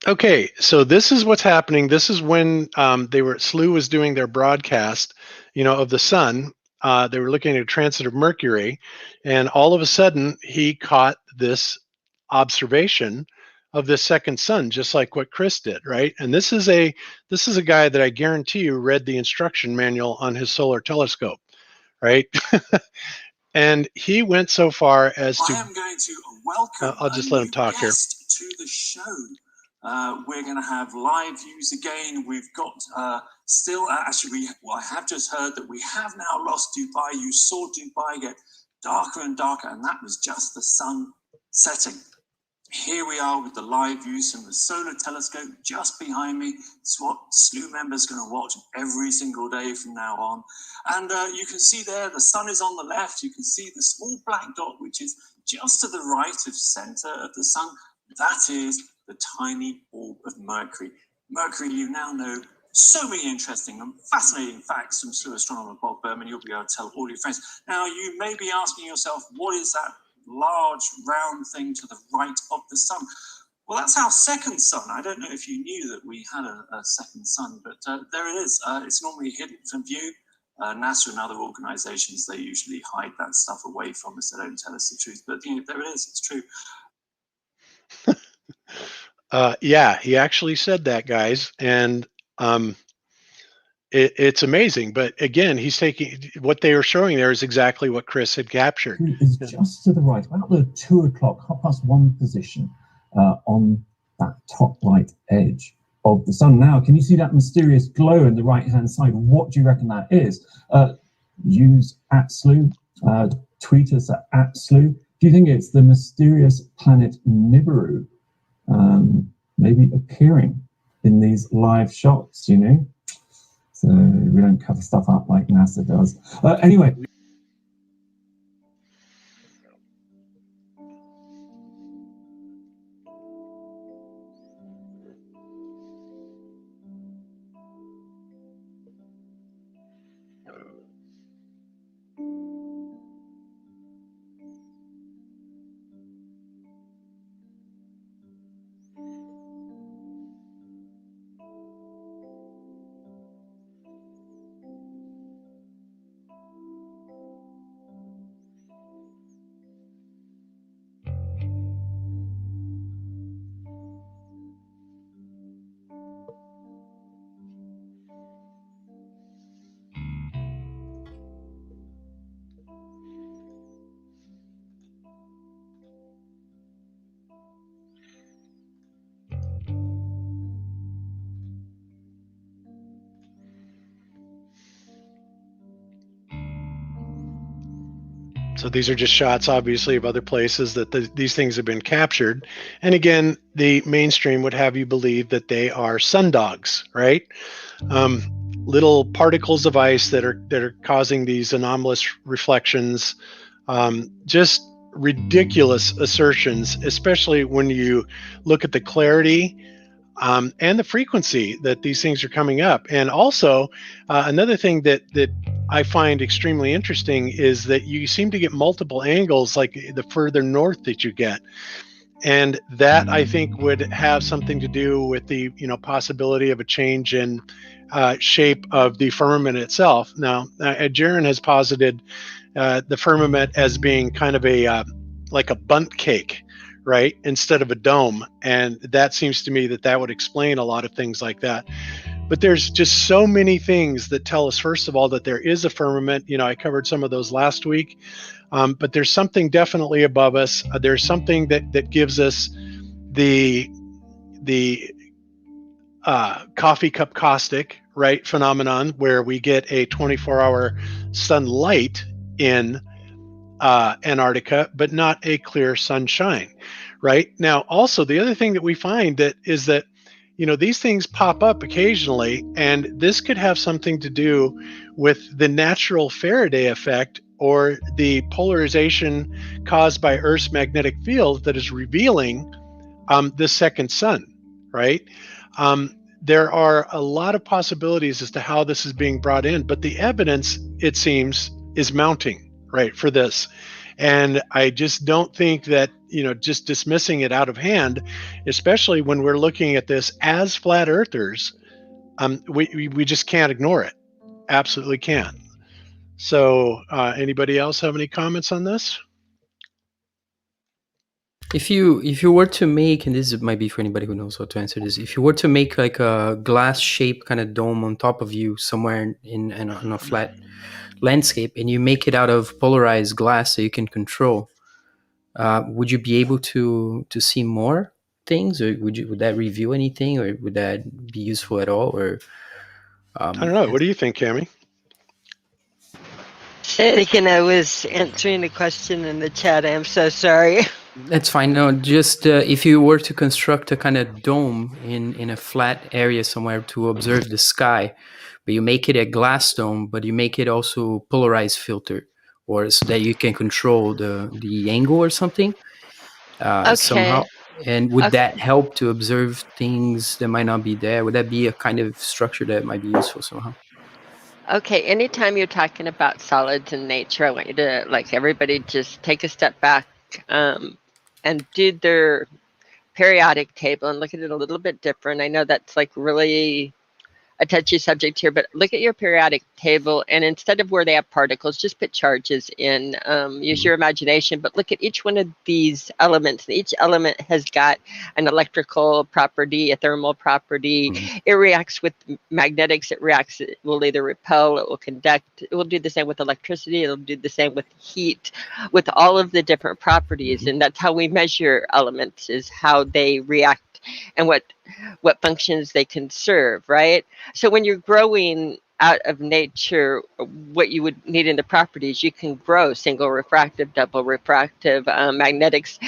Okay, so this is what's happening. This is when SLU was doing their broadcast, of the sun. They were looking at a transit of Mercury, and all of a sudden he caught this observation of this second sun, just like what Chris did, right? And this is a guy that I guarantee you read the instruction manual on his solar telescope, right? And he went so far as to. I am going to welcome. I'll just let him talk here. To the show. We're going to have live views again. We've got still, actually, I have just heard that we have now lost Dubai. You saw Dubai get darker and darker, and that was just the sun setting. Here we are with the live views from the solar telescope just behind me. It's what SLU members are going to watch every single day from now on. And you can see there, the sun is on the left. You can see the small black dot, which is just to the right of center of the sun. That is the tiny orb of Mercury. Mercury, you now know so many interesting and fascinating facts from SLU astronomer Bob Berman. You'll be able to tell all your friends. Now, you may be asking yourself, what is that large round thing to the right of the sun? Well, that's our second sun. I don't know if you knew that we had a second sun, but there it is. It's normally hidden from view. NASA and other organizations, they usually hide that stuff away from us. They don't tell us the truth, but there it is. It's true. Yeah, he actually said that, guys, and it's amazing. But again, he's taking what they were showing there is exactly what Chris had captured. Is just to the right, about the 2 o'clock, 1:30 position on that top right edge of the sun. Now, can you see that mysterious glow in the right-hand side? What do you reckon that is? Use @SLU, tweet us at @SLU. Do you think it's the mysterious planet Nibiru? Maybe appearing in these live shots, So we don't cover stuff up like NASA does. Anyway. So these are just shots, obviously, of other places that these things have been captured. And again, the mainstream would have you believe that they are sundogs, right? Little particles of ice that are causing these anomalous reflections. Just ridiculous assertions, especially when you look at the clarity and the frequency that these things are coming up. And also, another thing that I find extremely interesting is that you seem to get multiple angles, like the further north that you get. And that, I think, would have something to do with the possibility of a change in shape of the firmament itself. Now, Jeran has posited the firmament as being kind of like a bundt cake, right, instead of a dome. And that seems to me that would explain a lot of things like that. But there's just so many things that tell us, first of all, that there is a firmament. I covered some of those last week. But there's something definitely above us. There's something that gives us the coffee cup caustic, right, phenomenon, where we get a 24-hour sunlight in Antarctica, but not a clear sunshine, right? Now, also, the other thing that we find is that these things pop up occasionally, and this could have something to do with the natural Faraday effect, or the polarization caused by Earth's magnetic field that is revealing the second sun, right? There are a lot of possibilities as to how this is being brought in, but the evidence, it seems, is mounting, right, for this. And I just don't think that, just dismissing it out of hand, especially when we're looking at this as flat earthers, we just can't ignore it. Absolutely can't. So anybody else have any comments on this? If you were to make, and this might be for anybody who knows how to answer this, if you were to make like a glass-shaped kind of dome on top of you somewhere in a flat landscape, and you make it out of polarized glass so you can control, would you be able to see more things, or would that reveal anything, or would that be useful at all? Or I don't know. What do you think, Cami? And again, I was answering a question in the chat. I'm so sorry. That's fine. No, just if you were to construct a kind of dome in a flat area somewhere to observe the sky, but you make it a glass dome, but you make it also polarized filter, or so that you can control the angle or something somehow. And would that help to observe things that might not be there? Would that be a kind of structure that might be useful somehow? Okay, anytime you're talking about solids in nature, I want you to, like, everybody just take a step back and do their periodic table and look at it a little bit different. I know that's like really a touchy subject here, but look at your periodic table, and instead of where they have particles, just put charges in. Use your imagination, but look at each one of these elements. Each element has got an electrical property, a thermal property. It reacts with magnetics. It will either repel, it will conduct. It will do the same with electricity. It'll do the same with heat, with all of the different properties. And that's how we measure elements, is how they react and what functions they can serve, right? So when you're growing out of nature, what you would need in the properties, you can grow single refractive, double refractive, magnetics.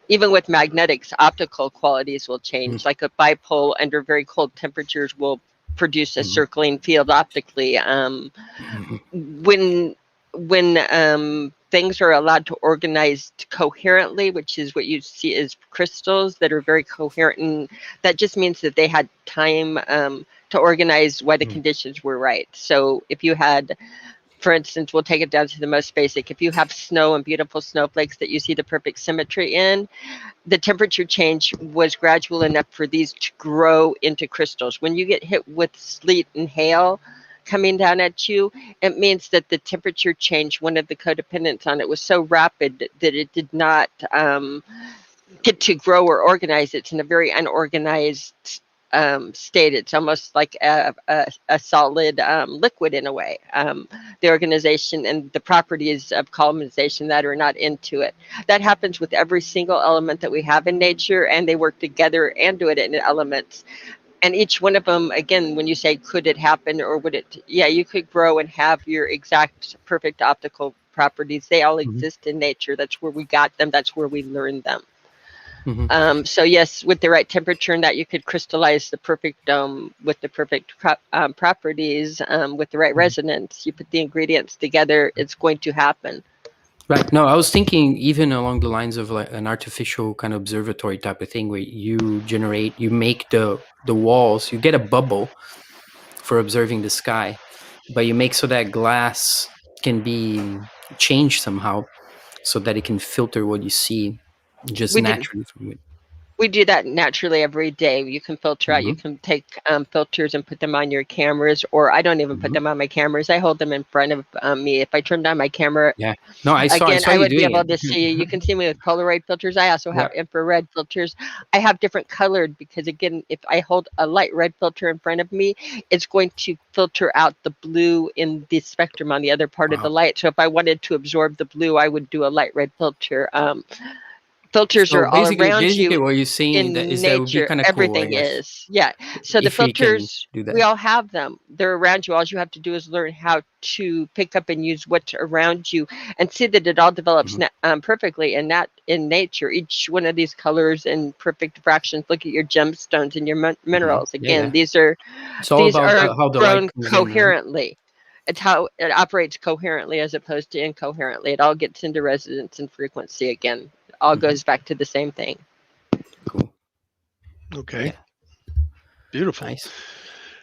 Even with magnetics, optical qualities will change. Like a bipole under very cold temperatures will produce a circling field optically. When things are allowed to organize coherently, which is what you see as crystals that are very coherent, and that just means that they had time to organize why the conditions were right. So if you had, for instance, we'll take it down to the most basic. If you have snow and beautiful snowflakes that you see the perfect symmetry in, the temperature change was gradual enough for these to grow into crystals. When you get hit with sleet and hail coming down at you, it means that the temperature change, one of the codependents on it, was so rapid that it did not get to grow or organize. It's in a very unorganized state. It's almost like a solid liquid in a way. The organization and the properties of colonization that are not into it. That happens with every single element that we have in nature, and they work together and do it in elements. And each one of them, again, when you say, could it happen or would it? Yeah, you could grow and have your exact perfect optical properties. They all exist in nature. That's where we got them. That's where we learned them. So yes, with the right temperature and that, you could crystallize the perfect dome with the perfect properties, with the right resonance. You put the ingredients together, it's going to happen. Right. No, I was thinking even along the lines of like an artificial kind of observatory type of thing where you make the walls, you get a bubble for observing the sky, but you make so that glass can be changed somehow so that it can filter what you see just naturally from it. We do that naturally every day. You can filter out, you can take filters and put them on your cameras, or I don't even put them on my cameras. I hold them in front of me. If I turn down my camera, I would be able to see. You can see me with Polaroid filters. I also have infrared filters. I have different colored because, again, if I hold a light red filter in front of me, it's going to filter out the blue in the spectrum on the other part of the light. So if I wanted to absorb the blue, I would do a light red filter. Filters are all around you. What you're saying is that would be kind of cool, everything is. Yeah. So the filters, we all have them. They're around you. All you have to do is learn how to pick up and use what's around you and see that it all develops perfectly in nature. Each one of these colors in perfect fractions. Look at your gemstones and your minerals. Again, these are how the grown light comes coherently. It's how it operates coherently as opposed to incoherently. It all gets into resonance and frequency again. All goes back to the same thing. Cool. Okay. Yeah. Beautiful. Nice.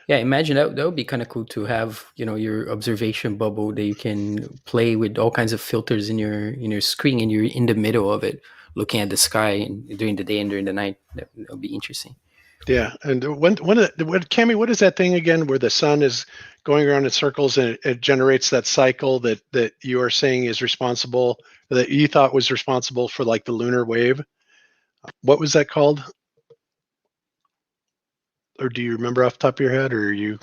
Yeah, imagine that would be kind of cool to have, your observation bubble that you can play with all kinds of filters in your screen, and you're in the middle of it, looking at the sky during the day and during the night. That would be interesting. Yeah, and Cami, what is that thing again where the sun is going around in circles and it generates that cycle that you are saying is responsible, that you thought was responsible for like the lunar wave? What was that called? Or do you remember off the top of your head, or you're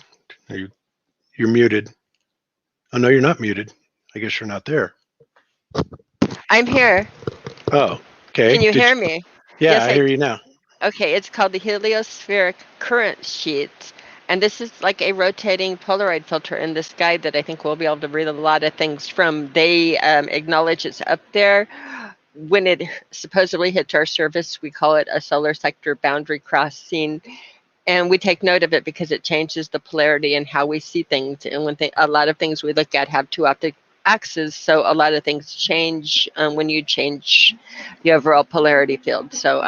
muted? Oh no, you're not muted. I guess you're not there. I'm here. Oh, okay. Can you hear me? Yeah, Yes, I hear you now. Okay, it's called the heliospheric current sheet. And this is like a rotating Polaroid filter in the sky that I think we'll be able to read a lot of things from. They acknowledge it's up there. When it supposedly hits our surface, we call it a solar sector boundary crossing. And we take note of it because it changes the polarity and how we see things. And a lot of things we look at have two optic axes, so a lot of things change when you change the overall polarity field. So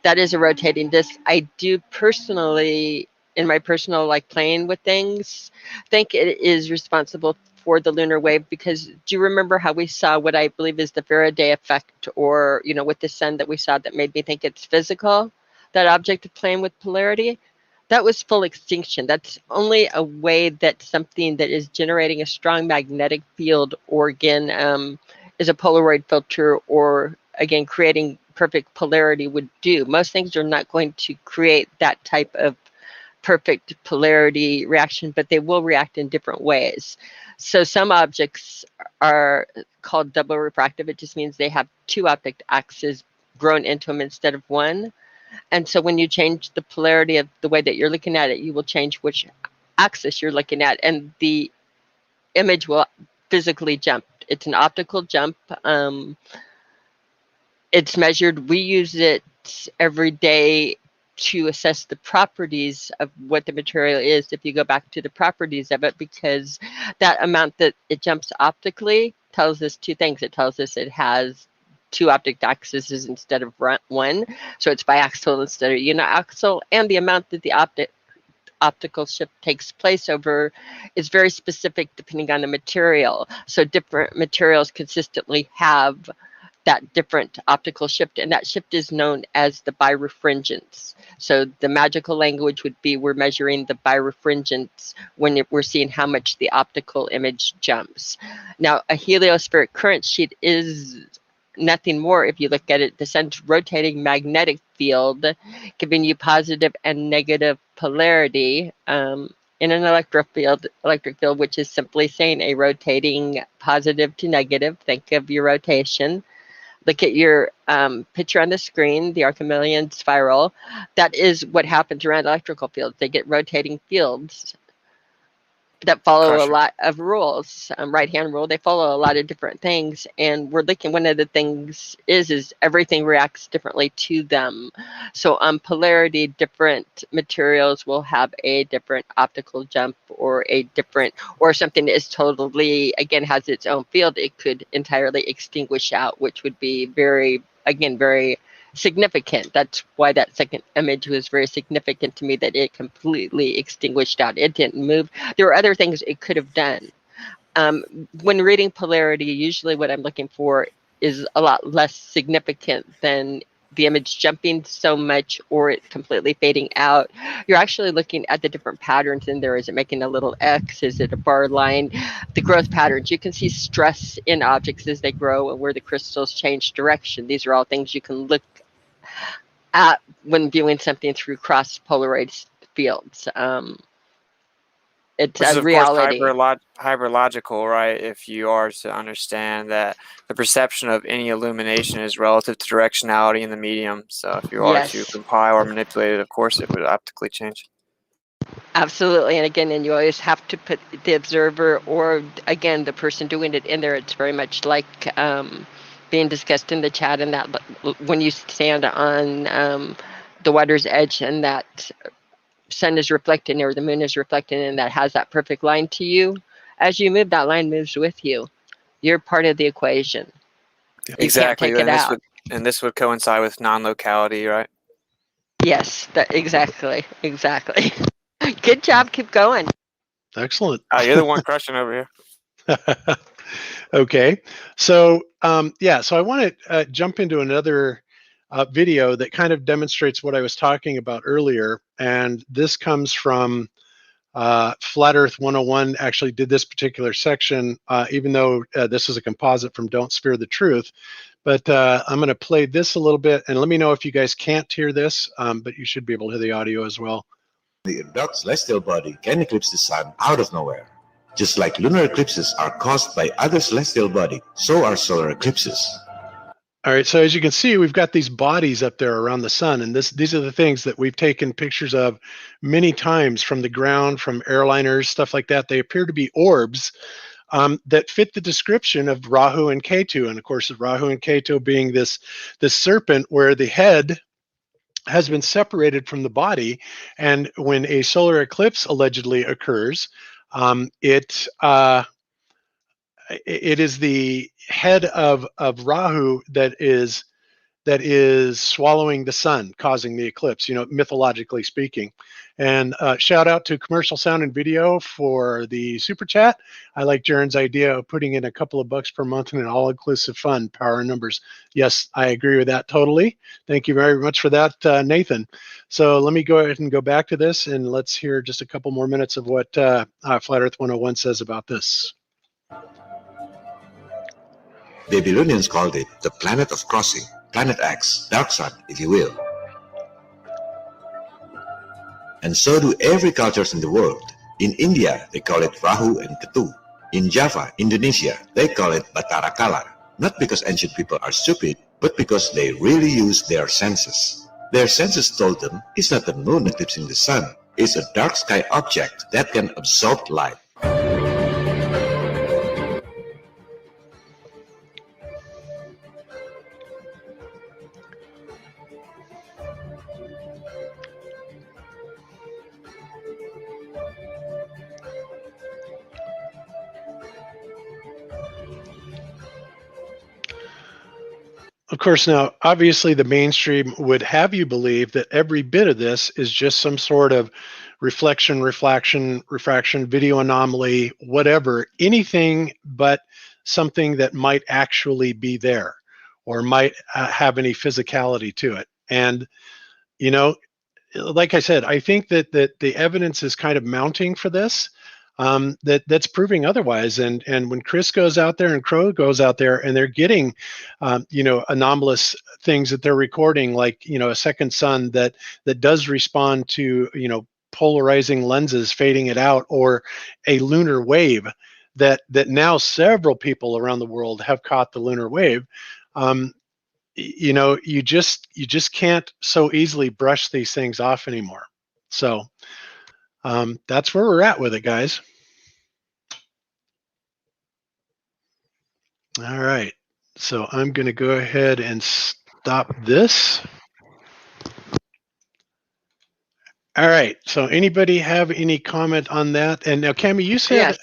that is a rotating disc. I do personally, in my personal playing with things, think it is responsible for the lunar wave, because do you remember how we saw what I believe is the Faraday effect, or with the sun that we saw that made me think it's physical, that object of playing with polarity? That was full extinction. That's only a way that something that is generating a strong magnetic field, or again is a Polaroid filter, or again creating perfect polarity would do. Most things are not going to create that type of perfect polarity reaction, but they will react in different ways. So some objects are called double refractive. It just means they have two optic axes grown into them instead of one. And so when you change the polarity of the way that you're looking at it, you will change which axis you're looking at, and the image will physically jump. It's an optical jump. It's measured. We use it every day to assess the properties of what the material is, if you go back to the properties of it, because that amount that it jumps optically tells us two things. It tells us it has two optic axes instead of one, so it's biaxial instead of uniaxial, and the amount that the optical shift takes place over is very specific depending on the material. So different materials consistently have that different optical shift, and that shift is known as the birefringence. So the magical language would be we're measuring the birefringence when we're seeing how much the optical image jumps. Now, a heliospheric current sheet is nothing more, if you look at it, the sun's rotating magnetic field giving you positive and negative polarity in an electric field, which is simply saying a rotating positive to negative. Think of your rotation. Look at your picture on the screen, the Archimedean spiral. That is what happens around electrical fields. They get rotating fields. that follow a Crushing. lot of rules, right-hand rule. They follow a lot of different things, and we're looking. One of the things is everything reacts differently to them. So on polarity, different materials will have a different optical jump, or a different, or something that is totally, again, has its own field. It could entirely extinguish out, which would be very, again, very significant. That's why that second image was very significant to me, that it completely extinguished out. It didn't move. There were other things it could have done. When reading polarity, usually what I'm looking for is a lot less significant than the image jumping so much or it completely fading out. You're actually looking at the different patterns in there. Is it making a little X? Is it a bar line? The growth patterns. You can see stress in objects as they grow and where the crystals change direction. These are all things you can look at when viewing something through cross-polarized fields. It's Which is, a of course, reality. hyperlogical, right? If you are to understand that the perception of any illumination is relative to directionality in the medium. So if you are to Yes. compile or manipulate it, of course, it would optically change. Absolutely. And again, and you always have to put the observer, or again, the person doing it in there. It's very much like being discussed in the chat, and that when you stand on the water's edge and that sun is reflecting or the moon is reflecting, and that has that perfect line to you, as you move, that line moves with you. You're part of the equation. You Exactly. can't take it out. This would coincide with non-locality, right? Yes, exactly. Good job. Keep going. Excellent. You're the one crushing over here. Okay, so so I want to jump into another video that kind of demonstrates what I was talking about earlier, and this comes from Flat Earth 101. Actually did this particular section, even though this is a composite from Don't Spare the Truth. But I'm going to play this a little bit, and let me know if you guys can't hear this, but you should be able to hear the audio as well. The dark celestial body can eclipse the sun out of nowhere. Just like lunar eclipses are caused by other celestial body, so are solar eclipses. All right, so as you can see, we've got these bodies up there around the sun, and these are the things that we've taken pictures of many times from the ground, from airliners, stuff like that. They appear to be orbs that fit the description of Rahu and Ketu, and of course, Rahu and Ketu being this serpent where the head has been separated from the body, and when a solar eclipse allegedly occurs, it is the head of Rahu that is swallowing the sun, causing the eclipse, mythologically speaking. And shout out to Commercial Sound and Video for the super chat. I like Jeran's idea of putting in a couple of bucks per month in an all-inclusive fund, power and numbers. Yes, I agree with that totally. Thank you very much for that, Nathan. So let me go ahead and go back to this, and let's hear just a couple more minutes of what Flat Earth 101 says about this. Babylonians called it the planet of crossing, planet X, dark sun, if you will. And so do every cultures in the world. In India, they call it Rahu and Ketu. In Java, Indonesia, they call it Batara Kala. Not because ancient people are stupid, but because they really use their senses. Their senses told them it's not the moon eclipsing the sun, it's a dark sky object that can absorb light. Of course, now, obviously, the mainstream would have you believe that every bit of this is just some sort of reflection, refraction, video anomaly, whatever, anything but something that might actually be there or might have any physicality to it. And, like I said, I think that the evidence is kind of mounting for this. That's proving otherwise. And when Chris goes out there and Crow goes out there and they're getting, anomalous things that they're recording, like, a second sun that does respond to, polarizing lenses, fading it out, or a lunar wave that now several people around the world have caught the lunar wave. You just can't so easily brush these things off anymore. So that's where we're at with it, guys. All right. So I'm going to go ahead and stop this. All right. So anybody have any comment on that? And now, Cami, you said, Yes.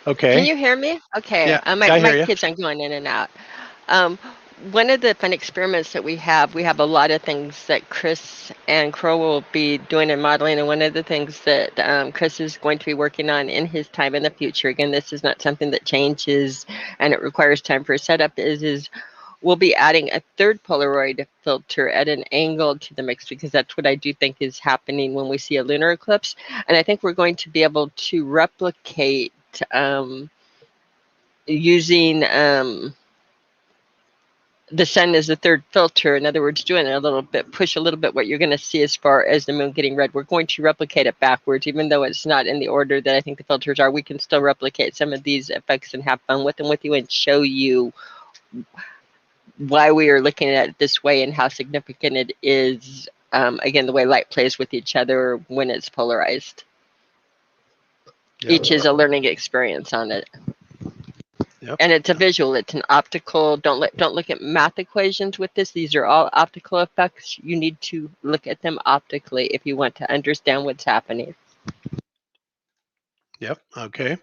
okay. Can you hear me? Okay. Yeah, My I hear you. kids are going in and out. One of the fun experiments that we have a lot of things that Chris and Crow will be doing and modeling. And one of the things that Chris is going to be working on in his time in the future, again, this is not something that changes and it requires time for setup, is we'll be adding a third Polaroid filter at an angle to the mix, because that's what I do think is happening when we see a lunar eclipse. And I think we're going to be able to replicate using the sun as the third filter. In other words, doing a little bit, push a little bit what you're going to see as far as the moon getting red. We're going to replicate it backwards, even though it's not in the order that I think the filters are. We can still replicate some of these effects and have fun with them with you and show you why we are looking at it this way and how significant it is. Again, the way light plays with each other when it's polarized. Yep. Each is a learning experience on it. Yep. And it's a visual, it's an optical. Don't look at math equations with this. These are all optical effects. You need to look at them optically if you want to understand what's happening. Yep. Okay.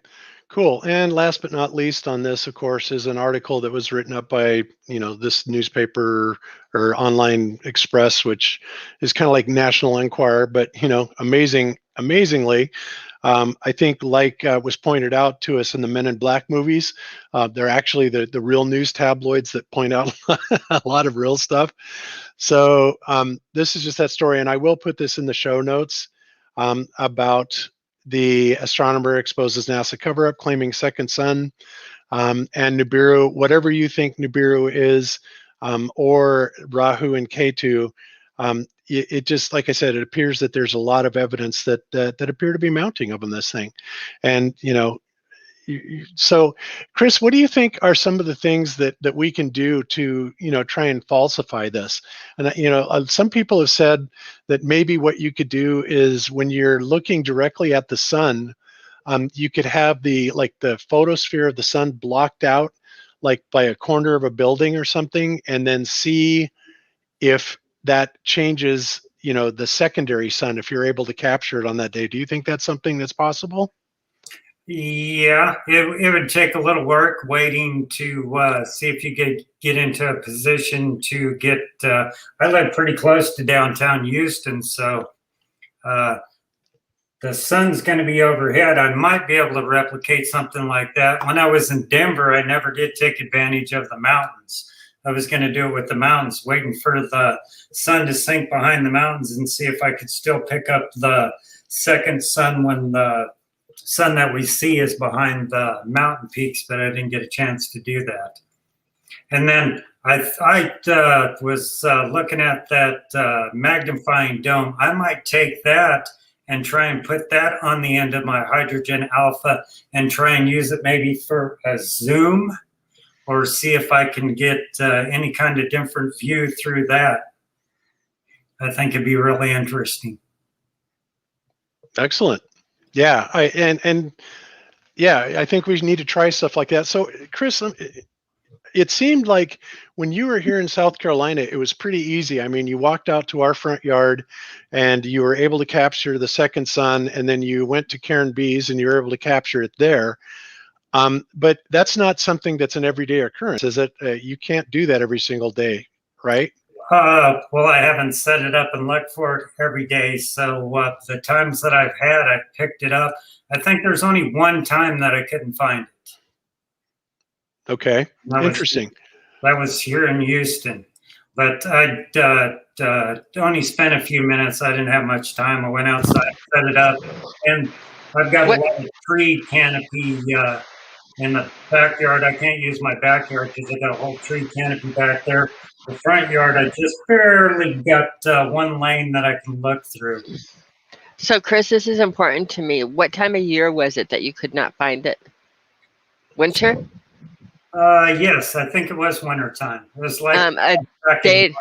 Cool. And last but not least on this, of course, is an article that was written up by, this newspaper or Online Express, which is kind of like National Enquirer, but, amazingly, I think like was pointed out to us in the Men in Black movies, they're actually the real news tabloids that point out a lot of real stuff. So this is just that story. And I will put this in the show notes about the astronomer exposes NASA cover-up claiming second sun, and Nibiru, whatever you think Nibiru is, or Rahu and Ketu, it just, like I said, it appears that there's a lot of evidence that appear to be mounting up on this thing. And, so Chris, what do you think are some of the things that we can do to, try and falsify this? And, some people have said that maybe what you could do is when you're looking directly at the sun, you could have the photosphere of the sun blocked out, like by a corner of a building or something, and then see if that changes, the secondary sun, if you're able to capture it on that day. Do you think that's something that's possible? Yeah, it would take a little work waiting to see if you could get into a position to get. I live pretty close to downtown Houston, so the sun's going to be overhead. I might be able to replicate something like that. When I was in Denver, I never did take advantage of the mountains. I was going to do it with the mountains, waiting for the sun to sink behind the mountains and see if I could still pick up the second sun when the sun that we see is behind the mountain peaks, but I didn't get a chance to do that. And then I was looking at that magnifying dome. I might take that and try and put that on the end of my hydrogen alpha and try and use it maybe for a zoom, or see if I can get any kind of different view through that. I think it'd be really interesting. Excellent. Yeah, I think we need to try stuff like that. So, Chris, it seemed like when you were here in South Carolina, it was pretty easy. I mean, you walked out to our front yard and you were able to capture the second sun, and then you went to Karen B's and you were able to capture it there. But that's not something that's an everyday occurrence, is it? You can't do that every single day, right? Well, I haven't set it up and looked for it every day. So the times that I've had, I've picked it up. I think there's only one time that I couldn't find it. Okay, interesting. That was here in Houston. But I only spent a few minutes. I didn't have much time. I went outside, set it up, and I've got a lot of tree canopy in the backyard. I can't use my backyard because I got a whole tree canopy back there. The front yard, I just barely got one lane that I can look through. So, Chris, this is important to me. What time of year was it that you could not find it? Winter? Yes, I think it was winter time. It was like a day.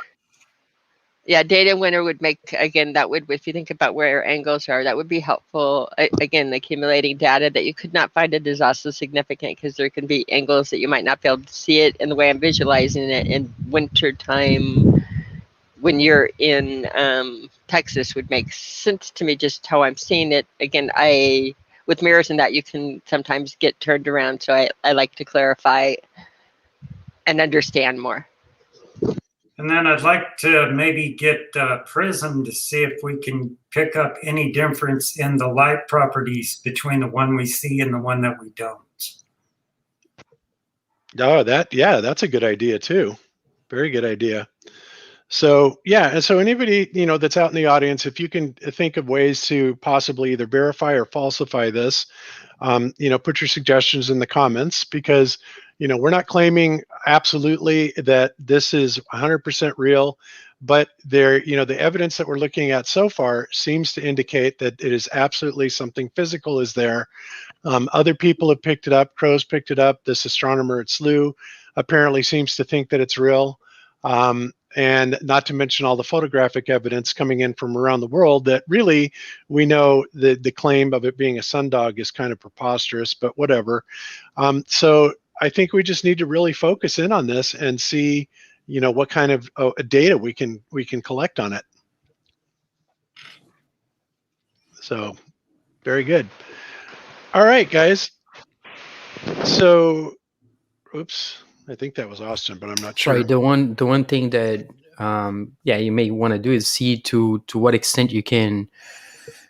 Yeah, data winner would make, again, that would, if you think about where angles are, that would be helpful. Again, accumulating data that you could not find it is also significant because there can be angles that you might not be able to see it in the way I'm visualizing it in winter time. When you're in Texas would make sense to me, just how I'm seeing it. Again, with mirrors and that, you can sometimes get turned around. So I like to clarify and understand more. And then I'd like to maybe get Prism to see if we can pick up any difference in the light properties between the one we see and the one that we don't. Oh, that's a good idea too. Very good idea. So yeah, and so anybody that's out in the audience, if you can think of ways to possibly either verify or falsify this, put your suggestions in the comments, because we're not claiming absolutely that this is 100% real, but the evidence that we're looking at so far seems to indicate that it is absolutely something physical is there. Other people have picked it up. Crows picked it up. This astronomer at SLU apparently seems to think that it's real. And not to mention all the photographic evidence coming in from around the world that really we know the claim of it being a sundog is kind of preposterous, but whatever. So I think we just need to really focus in on this and see, what kind of data we can collect on it. So very good. All right, guys. So, oops. I think that was Austin, but I'm not sure. Sorry, the one thing that you may want to do is see to what extent you can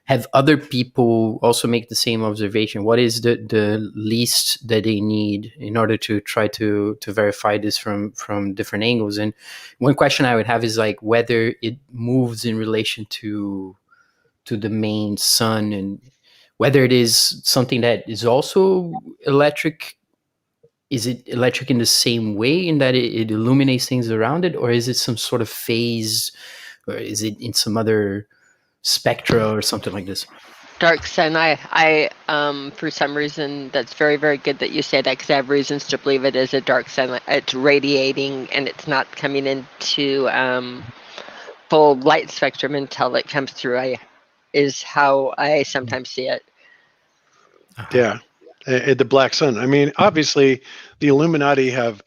have other people also make the same observation. What is the least that they need in order to try to verify this from different angles? And one question I would have is like whether it moves in relation to the main sun, and whether it is something that is also electric. Is it electric in the same way in that it illuminates things around it, or is it some sort of phase, or is it in some other spectra or something like this? Dark sun. I for some reason, that's very, very good that you say that, because I have reasons to believe it is a dark sun. It's radiating and it's not coming into full light spectrum until it comes through. Is how I sometimes see it. Yeah. The black sun. I mean, obviously, the Illuminati have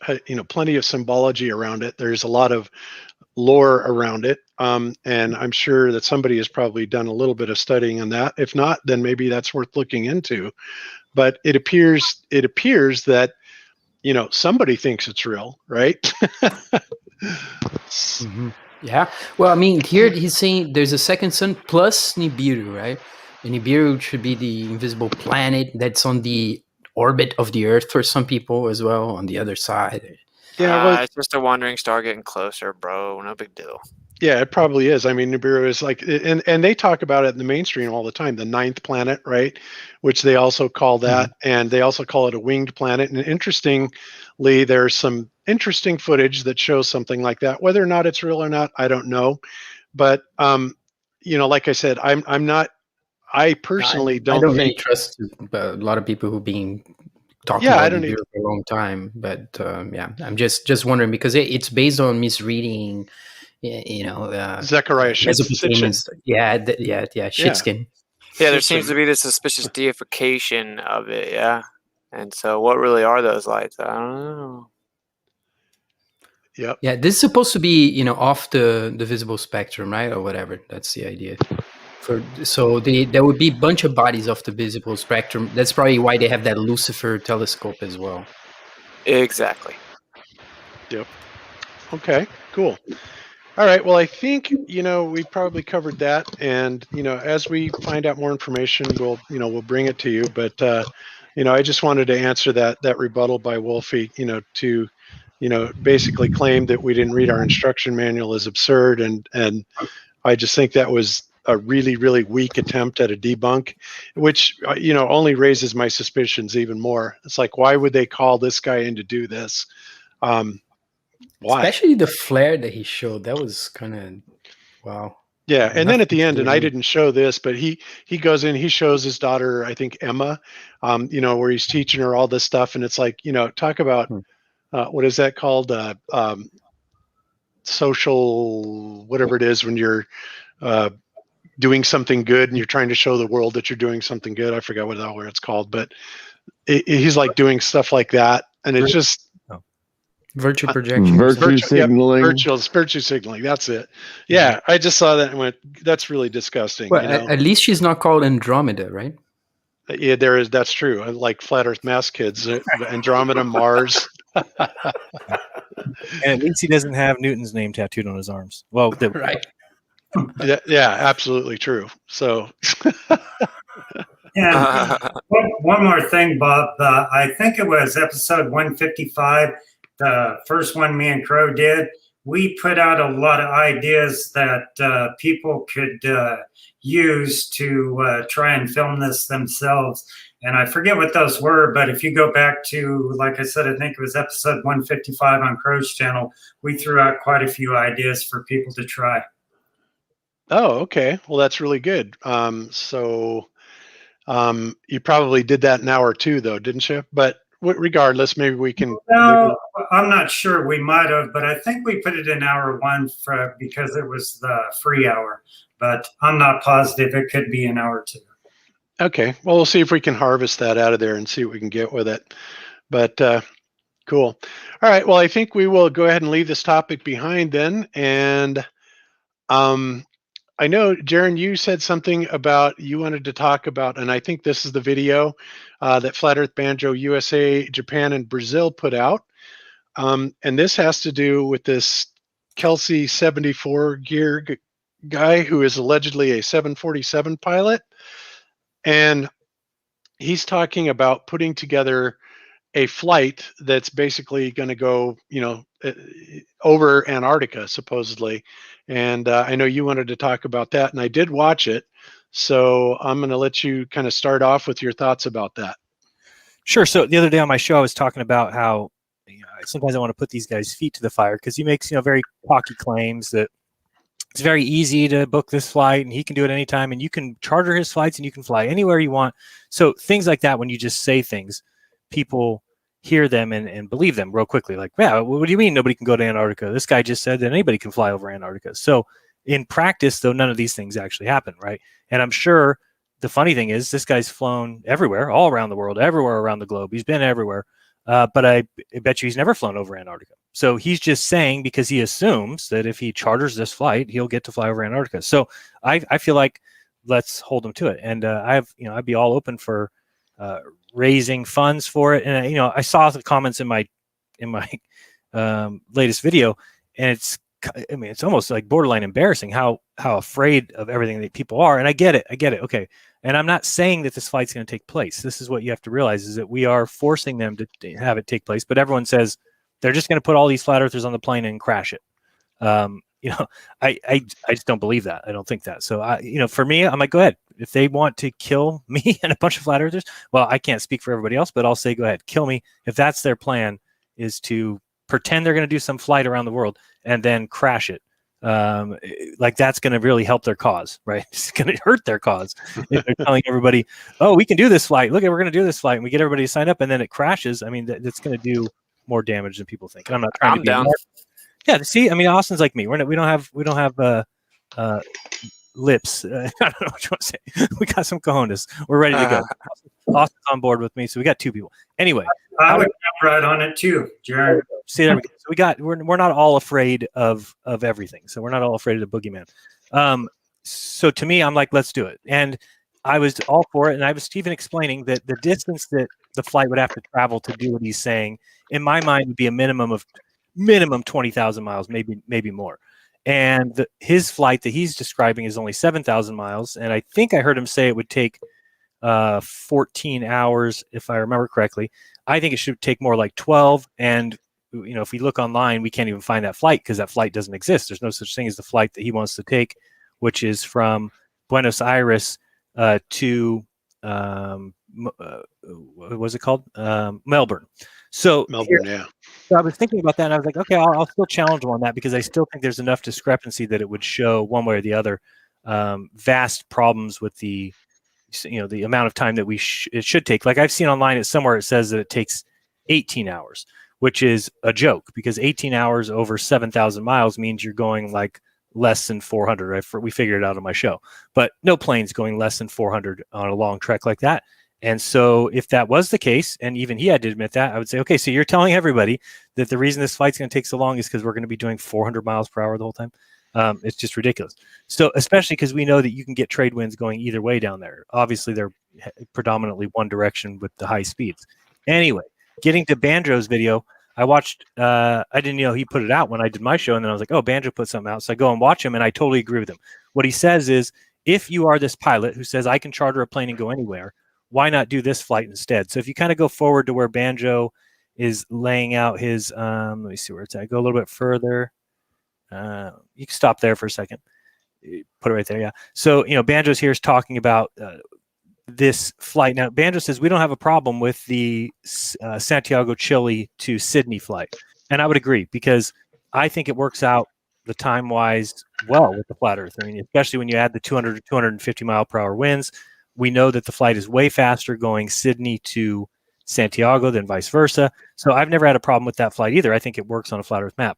plenty of symbology around it. There's a lot of lore around it, and I'm sure that somebody has probably done a little bit of studying on that. If not, then maybe that's worth looking into. But it appears that somebody thinks it's real, right? Mm-hmm. Yeah. Well, I mean, here he's saying there's a second sun plus Nibiru, right? And Nibiru should be the invisible planet that's on the orbit of the Earth for some people as well on the other side. Yeah, it's just a wandering star getting closer, bro. No big deal. Yeah, it probably is. I mean, Nibiru is like, and they talk about it in the mainstream all the time, the ninth planet, right? Which they also call that, and they also call it a winged planet. And interestingly, there's some interesting footage that shows something like that. Whether or not it's real or not, I don't know. But like I said, I'm not. I personally don't really think trust a lot of people who've been talking I about don't Nibiru for a long time. But I'm just wondering because it's based on misreading. Zechariah Sitchin. Shitskin. Yeah, there seems to be this suspicious deification of it. Yeah, and so what really are those lights? I don't know. Yep. Yeah, this is supposed to be off the visible spectrum, right, or whatever. That's the idea. So there would be a bunch of bodies off the visible spectrum. That's probably why they have that Lucifer telescope as well. Exactly. Yep. Okay. Cool. All right. Well, I think we probably covered that, and as we find out more information, we'll bring it to you. But I just wanted to answer that rebuttal by Wolfie. To basically claim that we didn't read our instruction manual is absurd, and I just think that was a really, really weak attempt at a debunk, which only raises my suspicions even more. It's like, why would they call this guy in to do this? Why? Especially the flare that he showed. That was kind of wow. Yeah, and then at the end, and I didn't show this, but he goes in, he shows his daughter, I think Emma, where he's teaching her all this stuff, and it's like, talk about what is that called? social, whatever it is, when you're doing something good and you're trying to show the world that you're doing something good. I forgot what the hell where it's called, but he's like doing stuff like that, and it's just virtue projection, virtue signaling. Virtue signaling. That's it. Yeah, I just saw that and went, "That's really disgusting." Well, you know? at least she's not called Andromeda, right? Yeah, there is. That's true. I like flat Earth mass kids, Andromeda, Mars. And at least he doesn't have Newton's name tattooed on his arms. Well, right. Yeah, absolutely true. So, and one more thing, Bob. I think it was episode 155, the first one me and Crow did. We put out a lot of ideas that people could use to try and film this themselves. And I forget what those were, but if you go back to, like I said, I think it was episode 155 on Crow's channel, we threw out quite a few ideas for people to try. oh, okay. Well, that's really good. So you probably did that an hour or two, though, didn't you? But regardless, maybe we can. No, I'm not sure. We might have, but I think we put it in hour one because it was the free hour. But I'm not positive. It could be an hour two. Okay. Well, we'll see if we can harvest that out of there and see what we can get with it. But cool. All right. Well, I think we will go ahead and leave this topic behind then. And I know, Jeran, you said something about you wanted to talk about, and I think this is the video that Flat Earth Banjo USA, Japan, and Brazil put out. And this has to do with this Kelsey 74 gear guy who is allegedly a 747 pilot. And he's talking about putting together a flight that's basically going to go, over Antarctica, supposedly. And I know you wanted to talk about that, and I did watch it. So I'm going to let you kind of start off with your thoughts about that. Sure. So the other day on my show, I was talking about how sometimes I want to put these guys' feet to the fire because he makes very cocky claims that it's very easy to book this flight and he can do it anytime, and you can charter his flights and you can fly anywhere you want. So things like that, when you just say things, people hear them and believe them real quickly. Like, yeah, what do you mean nobody can go to Antarctica? This guy just said that anybody can fly over Antarctica. So in practice, though, none of these things actually happen, right? And I'm sure the funny thing is this guy's flown everywhere, all around the world, everywhere around the globe. He's been everywhere. But I bet you he's never flown over Antarctica. So he's just saying, because he assumes that if he charters this flight, he'll get to fly over Antarctica. So I feel like let's hold him to it. And I'd be all open for raising funds for it. And I saw the comments in my latest video, and it's almost like borderline embarrassing how afraid of everything that people are. And I get it. Okay. And I'm not saying that this flight's going to take place. This is what you have to realize, is that we are forcing them to have it take place. But everyone says they're just going to put all these flat earthers on the plane and crash it. I just don't believe that. I don't think that. So for me, I'm like, go ahead. If they want to kill me and a bunch of flat earthers, well, I can't speak for everybody else, but I'll say, go ahead, kill me. If that's their plan, is to pretend they're going to do some flight around the world and then crash it. Like that's going to really help their cause, right? It's going to hurt their cause if they're telling everybody, oh, we can do this flight. Look, we're going to do this flight, and we get everybody to sign up, and then it crashes. I mean, that's going to do more damage than people think. And I'm not trying to be down. Yeah, see, I mean, Austin's like me. We don't have lips. I don't know what you want to say. We got some cojones. We're ready to go. Austin's on board with me, so we got two people. Anyway, I would jump right on it too, Jeran. See, there we go. So we're not all afraid of everything. So we're not all afraid of the boogeyman. So to me, I'm like, let's do it. And I was all for it. And I was even explaining that the distance that the flight would have to travel to do what he's saying, in my mind, would be a minimum 20,000 miles, maybe more. And his flight that he's describing is only 7,000 miles. And I think I heard him say it would take 14 hours, if I remember correctly. I think it should take more like 12. And if we look online, we can't even find that flight because that flight doesn't exist. There's no such thing as the flight that he wants to take, which is from Buenos Aires to what was it called? Melbourne. So Melbourne, yeah. So I was thinking about that, and I was like, okay, I'll still challenge him on that, because I still think there's enough discrepancy that it would show one way or the other vast problems with the amount of time that it should take. Like I've seen online, somewhere it says that it takes 18 hours. which is a joke because 18 hours over 7,000 miles means you're going like less than 400. Right? We figured it out on my show, but no plane's going less than 400 on a long trek like that. And so if that was the case, and even he had to admit that, I would say, okay, so you're telling everybody that the reason this flight's going to take so long is because we're going to be doing 400 miles per hour the whole time. It's just ridiculous. So especially because we know that you can get trade winds going either way down there. Obviously, they're predominantly one direction with the high speeds. Anyway, getting to Banjo's video, I watched, I didn't know he put it out when I did my show, and then I was like, oh, Banjo put something out. So I go and watch him, and I totally agree with him. What he says is, if you are this pilot who says, I can charter a plane and go anywhere, why not do this flight instead? So if you kind of go forward to where Banjo is laying out his, let me see where it's at. Go a little bit further. You can stop there for a second. Put it right there, yeah. So, Banjo's here is talking about this flight. Now, Banjo says, we don't have a problem with the Santiago, Chile to Sydney flight. And I would agree, because I think it works out the time-wise well with the flat Earth. I mean, especially when you add the 200 to 250 mile per hour winds. We know that the flight is way faster going Sydney to Santiago than vice versa. So I've never had a problem with that flight either. I think it works on a flat Earth map.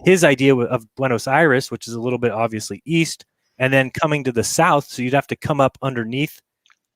His idea of Buenos Aires, which is a little bit obviously east, and then coming to the south, so you'd have to come up underneath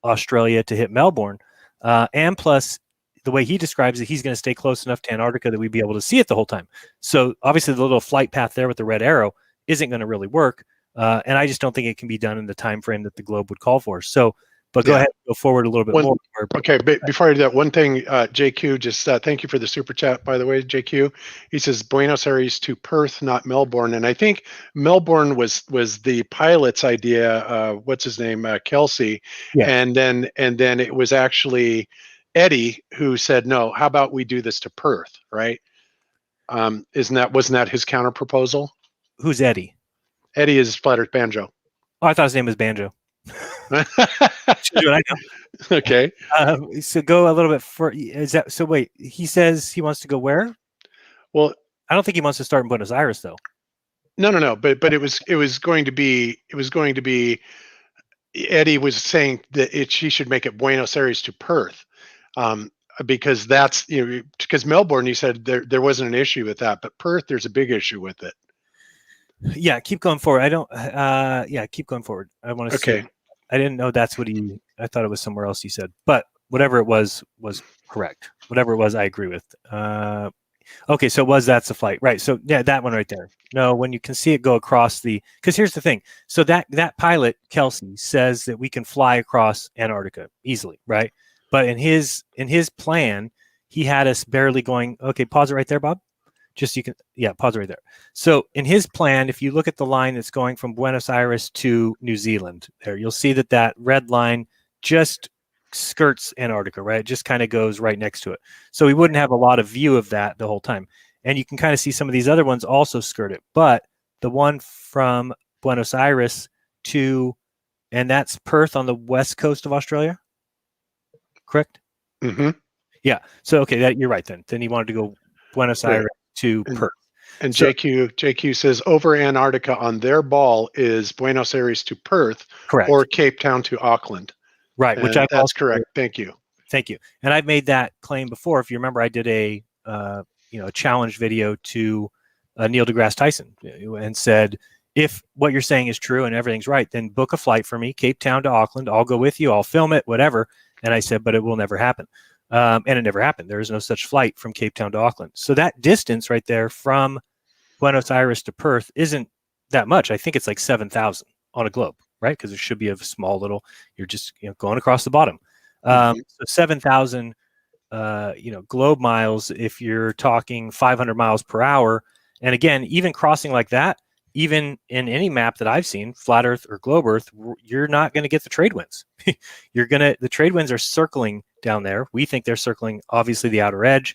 Australia to hit Melbourne. And plus, the way he describes it, he's going to stay close enough to Antarctica that we'd be able to see it the whole time. So obviously the little flight path there with the red arrow isn't going to really work. And I just don't think it can be done in the time frame that the globe would call for. So, but go ahead, go forward a little bit more. Okay, before I do that, one thing, JQ, just thank you for the super chat, by the way, JQ. He says Buenos Aires to Perth, not Melbourne, and I think Melbourne was the pilot's idea. What's his name, Kelsey, and then it was actually Eddie who said, no, how about we do this to Perth, right? Wasn't that his counter proposal? Who's Eddie? Eddie is Flat Earth Banjo. Oh, I thought his name was Banjo. I know. Okay. So go a little bit for is that so? Wait, he says he wants to go where? Well, I don't think he wants to start in Buenos Aires though. No. But it was going to be Eddie was saying that she should make it Buenos Aires to Perth, because that's because Melbourne, you said there wasn't an issue with that, but Perth there's a big issue with it. Yeah, keep going forward. I don't. Yeah, keep going forward. I want to. Okay. See. I didn't know that's what he. I thought it was somewhere else he said, but whatever it was correct. Whatever it was, I agree with. Okay, so that's the flight, right? So yeah, that one right there. No, when you can see it go across the. Because here's the thing. So that pilot Kelsey says that we can fly across Antarctica easily, right? But in his plan, he had us barely going. Okay, pause it right there, Bob. Just you can, pause it right there. So in his plan, if you look at the line that's going from Buenos Aires to New Zealand, there you'll see that red line just skirts Antarctica, right? It just kind of goes right next to it. So we wouldn't have a lot of view of that the whole time. And you can kind of see some of these other ones also skirt it. But the one from Buenos Aires and that's Perth on the west coast of Australia, correct? Mm-hmm. Yeah. So, okay, you're right then. Then he wanted to go Buenos Aires to Perth. And JQ says over Antarctica on their ball is Buenos Aires to Perth, correct, or Cape Town to Auckland. Right, which that's correct. Thank you. Thank you. And I've made that claim before. If you remember, I did a challenge video to Neil deGrasse Tyson and said, if what you're saying is true and everything's right, then book a flight for me, Cape Town to Auckland. I'll go with you. I'll film it, whatever. And I said, but it will never happen. And it never happened. There is no such flight from Cape Town to Auckland. So that distance right there from Buenos Aires to Perth isn't that much. I think it's like 7,000 on a globe, right? Because it should be a small little, you're just going across the bottom. So 7,000, globe miles, if you're talking 500 miles per hour. And again, even crossing like that, even in any map that I've seen, flat Earth or globe Earth, you're not going to get the trade winds. The trade winds are circling down there. We think they're circling, obviously, the outer edge.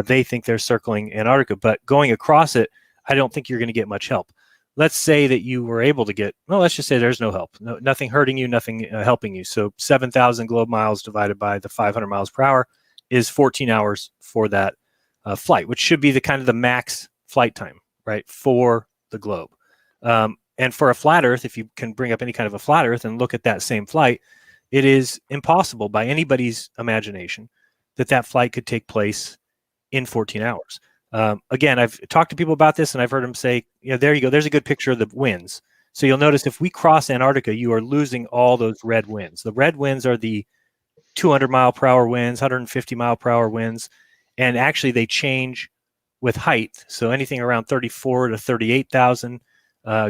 They think they're circling Antarctica, but going across it, I don't think you're going to get much help. Let's say that you were able to get, let's just say there's no help, nothing hurting you, nothing helping you. So 7,000 globe miles divided by the 500 miles per hour is 14 hours for that flight, which should be the kind of the max flight time, right, for the globe. And for a flat Earth, if you can bring up any kind of a flat Earth and look at that same flight, it is impossible by anybody's imagination that flight could take place in 14 hours. Again, I've talked to people about this, and I've heard them say, there you go. There's a good picture of the winds. So you'll notice if we cross Antarctica, you are losing all those red winds. The red winds are the 200-mile-per-hour winds, 150-mile-per-hour winds, and actually they change with height. So anything around 34 to 38,000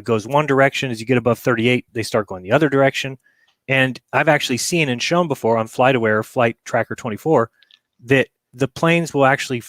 goes one direction. As you get above 38, they start going the other direction. And I've actually seen and shown before on FlightAware, Flight Tracker 24, that the planes will actually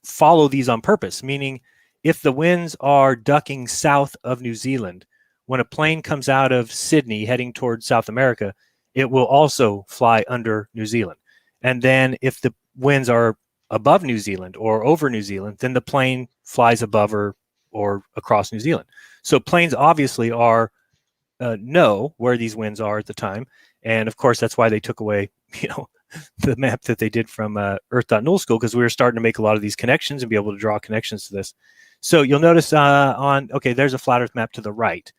follow these on purpose, meaning if the winds are ducking south of New Zealand, when a plane comes out of Sydney heading towards South America, it will also fly under New Zealand. And then if the winds are above New Zealand or over New Zealand, then the plane flies above or across New Zealand. So planes obviously know where these winds are at the time. And of course, that's why they took away, the map that they did from Earth.Null School, because we were starting to make a lot of these connections and be able to draw connections to this. So you'll notice there's a flat Earth map to the right.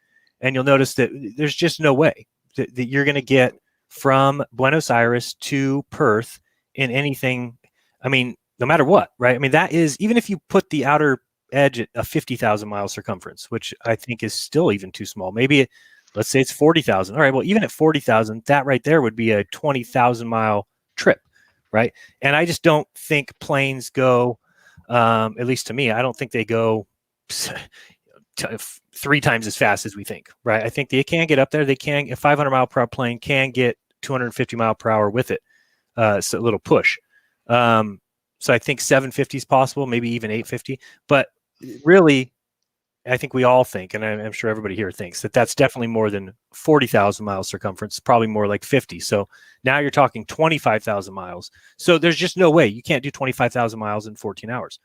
And you'll notice that there's just no way that you're going to get from Buenos Aires to Perth in anything. I mean, no matter what, right? I mean, that is, even if you put the outer edge at a 50,000 mile circumference, which I think is still even too small. Maybe let's say it's 40,000. All right, well, even at 40,000, that right there would be a 20,000 mile trip, right? And I just don't think planes go, at least to me, I don't think they go 3 times as fast as we think, right? I think they can get up there. They can, a 500 mile per hour plane can get 250 mile per hour with it. So a little push. So I think 750 is possible, maybe even 850. But really, I think we all think, and I'm sure everybody here thinks, that that's definitely more than 40,000 miles circumference, probably more like 50. So now you're talking 25,000 miles. So there's just no way. You can't do 25,000 miles in 14 hours.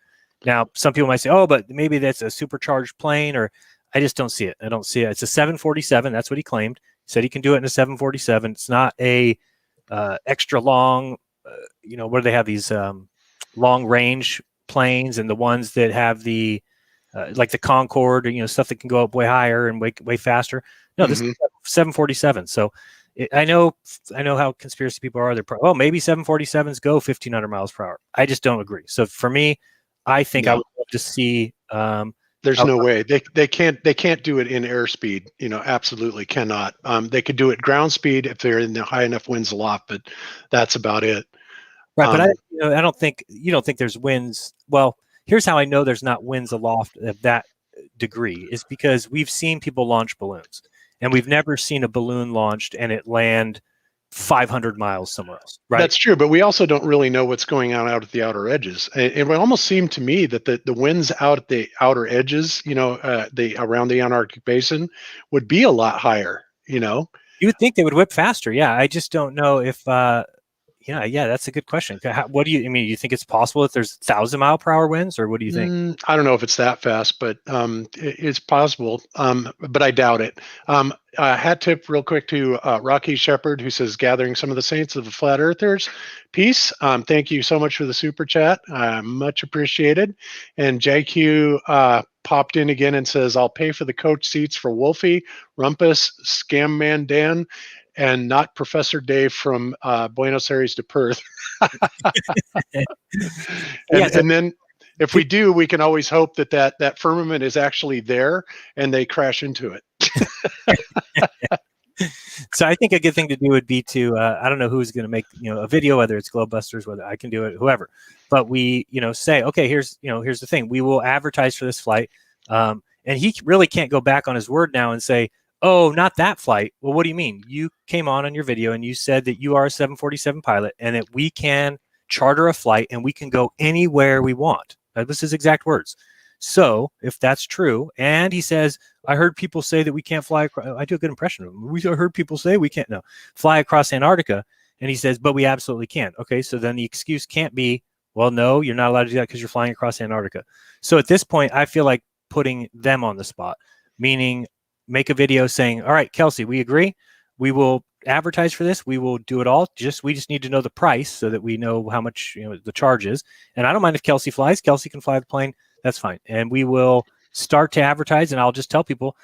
Now, some people might say, oh, but maybe that's a supercharged plane, or I just don't see it. I don't see it. It's a 747. That's what he claimed. He said he can do it in a 747. It's not a extra long, what do they have, these long range planes, and the ones that have the like the Concorde, stuff that can go up way higher and way faster. No, this is 747. So I know how conspiracy people are. They're maybe 747s go 1,500 miles per hour. I just don't agree. So for me, I think I would love to see. There's no way they can't do it in airspeed. Absolutely cannot. They could do it ground speed if they're in the high enough winds aloft, but that's about it. Right, but I don't think you don't think there's winds. Well, here's how I know there's not winds aloft of that degree is because we've seen people launch balloons, and we've never seen a balloon launched and it land 500 miles somewhere else. Right. That's true, but we also don't really know what's going on out at the outer edges. It would almost seem to me that the winds out at the outer edges, around the Antarctic basin, would be a lot higher. You would think they would whip faster. Yeah, I just don't know if. Yeah, that's a good question. What do you? I mean, you think it's possible that there's 1,000 mile per hour winds, or what do you think? I don't know if it's that fast, but it's possible. But I doubt it. Hat tip real quick to Rocky Shepherd, who says, gathering some of the saints of the flat earthers. Peace. Thank you so much for the super chat. Much appreciated. And JQ popped in again and says, I'll pay for the coach seats for Wolfie, Rumpus, Scam Man Dan, and not Professor Dave from Buenos Aires to Perth. And then if we do, we can always hope that firmament is actually there and they crash into it. So I think a good thing to do would be to, I don't know who's going to make, a video, whether it's GLOBEBUSTERS, whether I can do it, whoever, but we, say, okay, here's the thing. We will advertise for this flight. And he really can't go back on his word now and say, oh, not that flight. Well, what do you mean? You came on your video and you said that you are a 747 pilot and that we can charter a flight and we can go anywhere we want. This is his exact words. So if that's true, and he says, I heard people say that we can't fly across, I do a good impression of him. We heard people say we can't fly across Antarctica. And he says, but we absolutely can. Okay, so then the excuse can't be, well, no, you're not allowed to do that because you're flying across Antarctica. So at this point, I feel like putting them on the spot, meaning make a video saying, all right, Kelsey, we agree. We will advertise for this. We will do it all. We just need to know the price so that we know how much the charge is. And I don't mind if Kelsey flies. Kelsey can fly the plane. That's fine. And we will start to advertise. And I'll just tell people,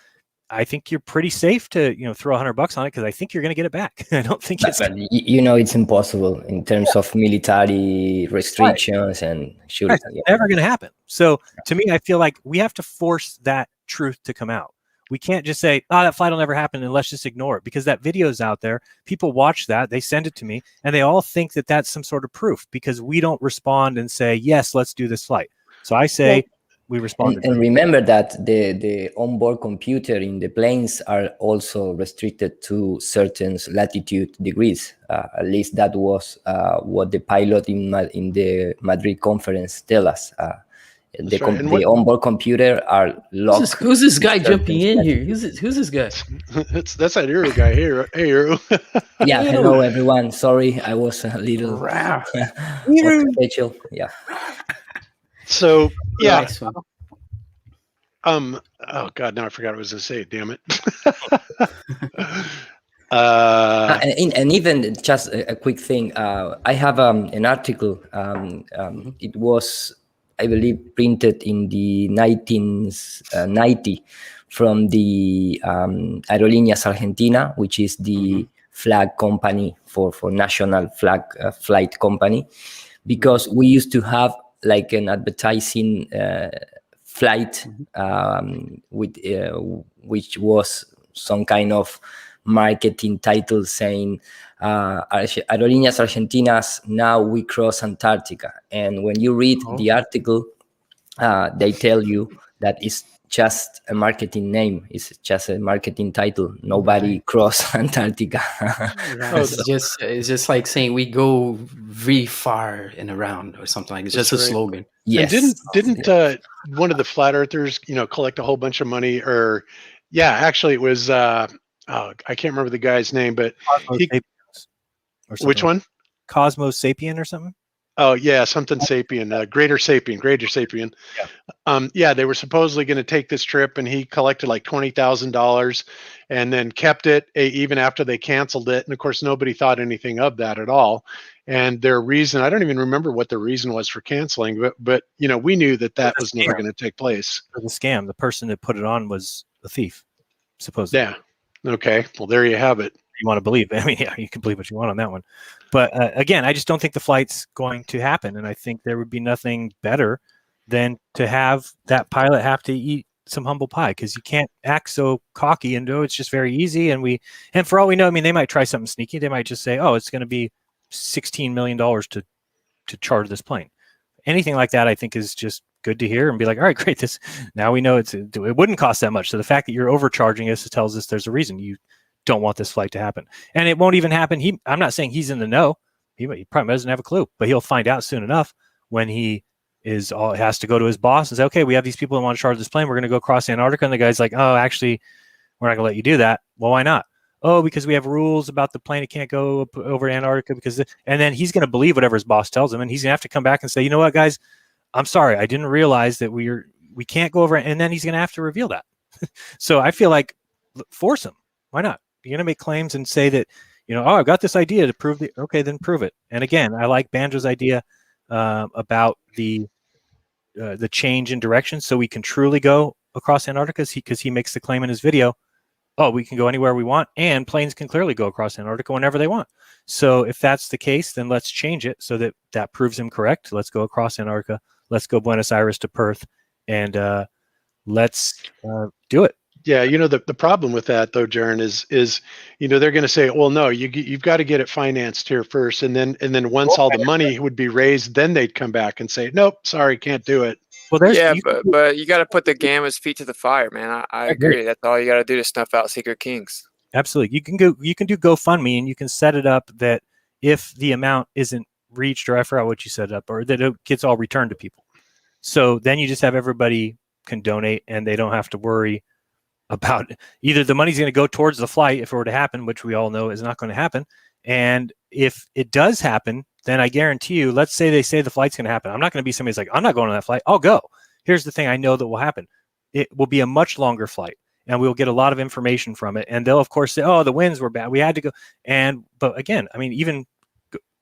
I think you're pretty safe to, throw $100 on it because I think you're going to get it back. I don't think it's. But it's impossible in terms of military restrictions and sure. Right, it's never going to happen. So to me, I feel like we have to force that truth to come out. We can't just say, "Oh, that flight will never happen," and let's just ignore it because that video is out there. People watch that, they send it to me, and they all think that that's some sort of proof because we don't respond and say, "Yes, let's do this flight." So I say. We responded. And remember that the onboard computer in the planes are also restricted to certain latitude degrees. At least that was what the pilot in the Madrid conference tell us. The onboard computer are locked. Who's this guy jumping in here? Who's this guy? that's that Uru guy here. Hey, Uru. Yeah, hello everyone. Sorry, I was a little special. Yeah. So yeah. Nice one. Oh God, now I forgot what I was going to say. Damn it. And even just a quick thing. I have an article. It was, I believe, printed in the 1990 from the Aerolíneas Argentina, which is the flag company for national flag flight company, because we used to have like an advertising flight with which was some kind of marketing title saying Aerolíneas Argentinas, now we cross Antarctica. And when you read the article, they tell you that it's just a marketing name. It's just a marketing title. Nobody crossed Antarctica. It's just like saying we go really far and around or something like that. It's just a slogan. Yes. And didn't one of the flat earthers, collect a whole bunch of money? Or actually it was I can't remember the guy's name, but which one? Cosmos Sapien or something? Oh yeah, something Sapien, Greater Sapien. Yeah. They were supposedly going to take this trip, and he collected like $20,000, and then kept it even after they canceled it. And of course, nobody thought anything of that at all. And their reason, I don't even remember what the reason was for canceling, but we knew that was never going to take place. For the scam, the person that put it on was a thief, supposedly. Yeah. Okay. Well, there you have it. You want to believe? I mean, yeah, you can believe what you want on that one. But again, I just don't think the flight's going to happen, and I think there would be nothing better than to have that pilot have to eat some humble pie, because you can't act so cocky and it's just very easy. And for all we know, I mean, they might try something sneaky. They might just say, "Oh, it's going to be $16 million to charter this plane." Anything like that, I think, is just good to hear and be like, all right, great. Now we know it wouldn't cost that much. So the fact that you're overcharging us tells us there's a reason you don't want this flight to happen, and it won't even happen. I'm not saying he's in the know. He probably doesn't have a clue, but he'll find out soon enough when he has to go to his boss and say, okay, we have these people who want to charter this plane. We're going to go across Antarctica. And the guy's like, oh, actually, we're not going to let you do that. Well, why not? Oh, because we have rules about the plane. It can't go over Antarctica and then he's going to believe whatever his boss tells him. And he's going to have to come back and say, you know what, guys, I'm sorry. I didn't realize that we can't go over. And then he's going to have to reveal that. So I feel like force him. Why not? You're going to make claims and say that, oh, I've got this idea to prove it. Okay, then prove it. And again, I like Banjo's idea about the change in direction, so we can truly go across Antarctica, because he makes the claim in his video, oh, we can go anywhere we want, and planes can clearly go across Antarctica whenever they want. So if that's the case, then let's change it so that proves him correct. Let's go across Antarctica. Let's go Buenos Aires to Perth, and let's do it. Yeah, the problem with that though, Jeran, is they're going to say, well, no, you've got to get it financed here first, and then once all the money would be raised, then they'd come back and say, nope, sorry, can't do it. Well, but you got to put the gamma's feet to the fire, man. I agree. That's all you got to do to snuff out Secret Kings. Absolutely, you can do GoFundMe, and you can set it up that if the amount isn't reached, or I forgot what you set it up, or that it gets all returned to people. So then you just have everybody can donate, and they don't have to worry about either the money's going to go towards the flight if it were to happen, which we all know is not going to happen. And if it does happen, then I guarantee you, let's say they say the flight's going to happen. I'm not going to be somebody's like, I'm not going on that flight. I'll go. Here's the thing I know that will happen. It will be a much longer flight, and we'll get a lot of information from it. And they'll, of course, say, oh, the winds were bad. We had to go. But again, I mean, even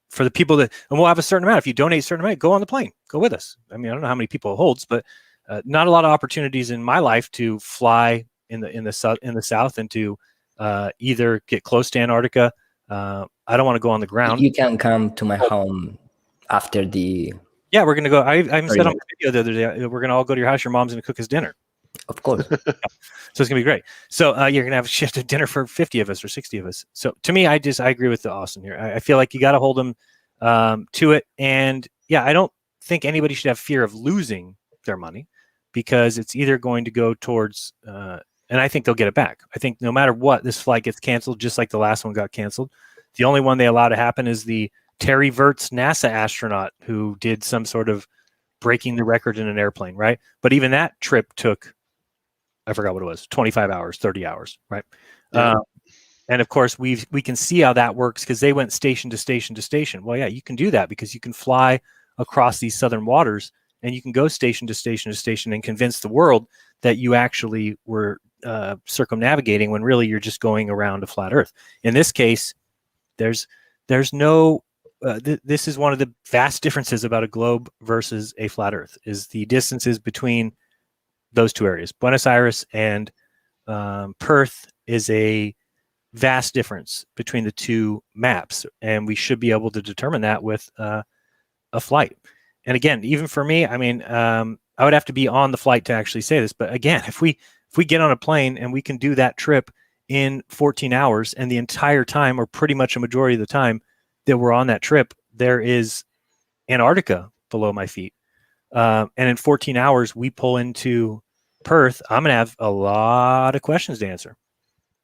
for the people and we'll have a certain amount. If you donate a certain amount, go on the plane. Go with us. I mean, I don't know how many people it holds, but not a lot of opportunities in my life to fly in the south and to either get close to Antarctica. I don't want to go on the ground. You can come to my home after the. Yeah, we're gonna go. I said on my video the other day, we're gonna all go to your house. Your mom's gonna cook us dinner. Of course. Yeah. So it's gonna be great. So you're gonna have a shift of dinner for 50 of us or 60 of us. So to me, I agree with the Austin here. I feel like you got to hold them to it. And yeah, I don't think anybody should have fear of losing their money, because it's either going to go towards, and I think they'll get it back. I think no matter what, this flight gets canceled, just like the last one got canceled. The only one they allow to happen is the Terry Virts NASA astronaut who did some sort of breaking the record in an airplane, right? But even that trip took, I forgot what it was, 25 hours, 30 hours, right? Yeah. And of course, we can see how that works because they went station to station to station. Well, yeah, you can do that because you can fly across these southern waters and you can go station to station to station and convince the world that you actually were circumnavigating when really you're just going around a flat Earth. In this case, there's no. This is one of the vast differences about a globe versus a flat Earth, is the distances between those two areas. Buenos Aires and Perth is a vast difference between the two maps, and we should be able to determine that with a flight. And again, even for me, I mean, I would have to be on the flight to actually say this, but again, if we get on a plane and we can do that trip in 14 hours, and the entire time, or pretty much a majority of the time that we're on that trip, there is Antarctica below my feet. And in 14 hours, we pull into Perth, I'm going to have a lot of questions to answer,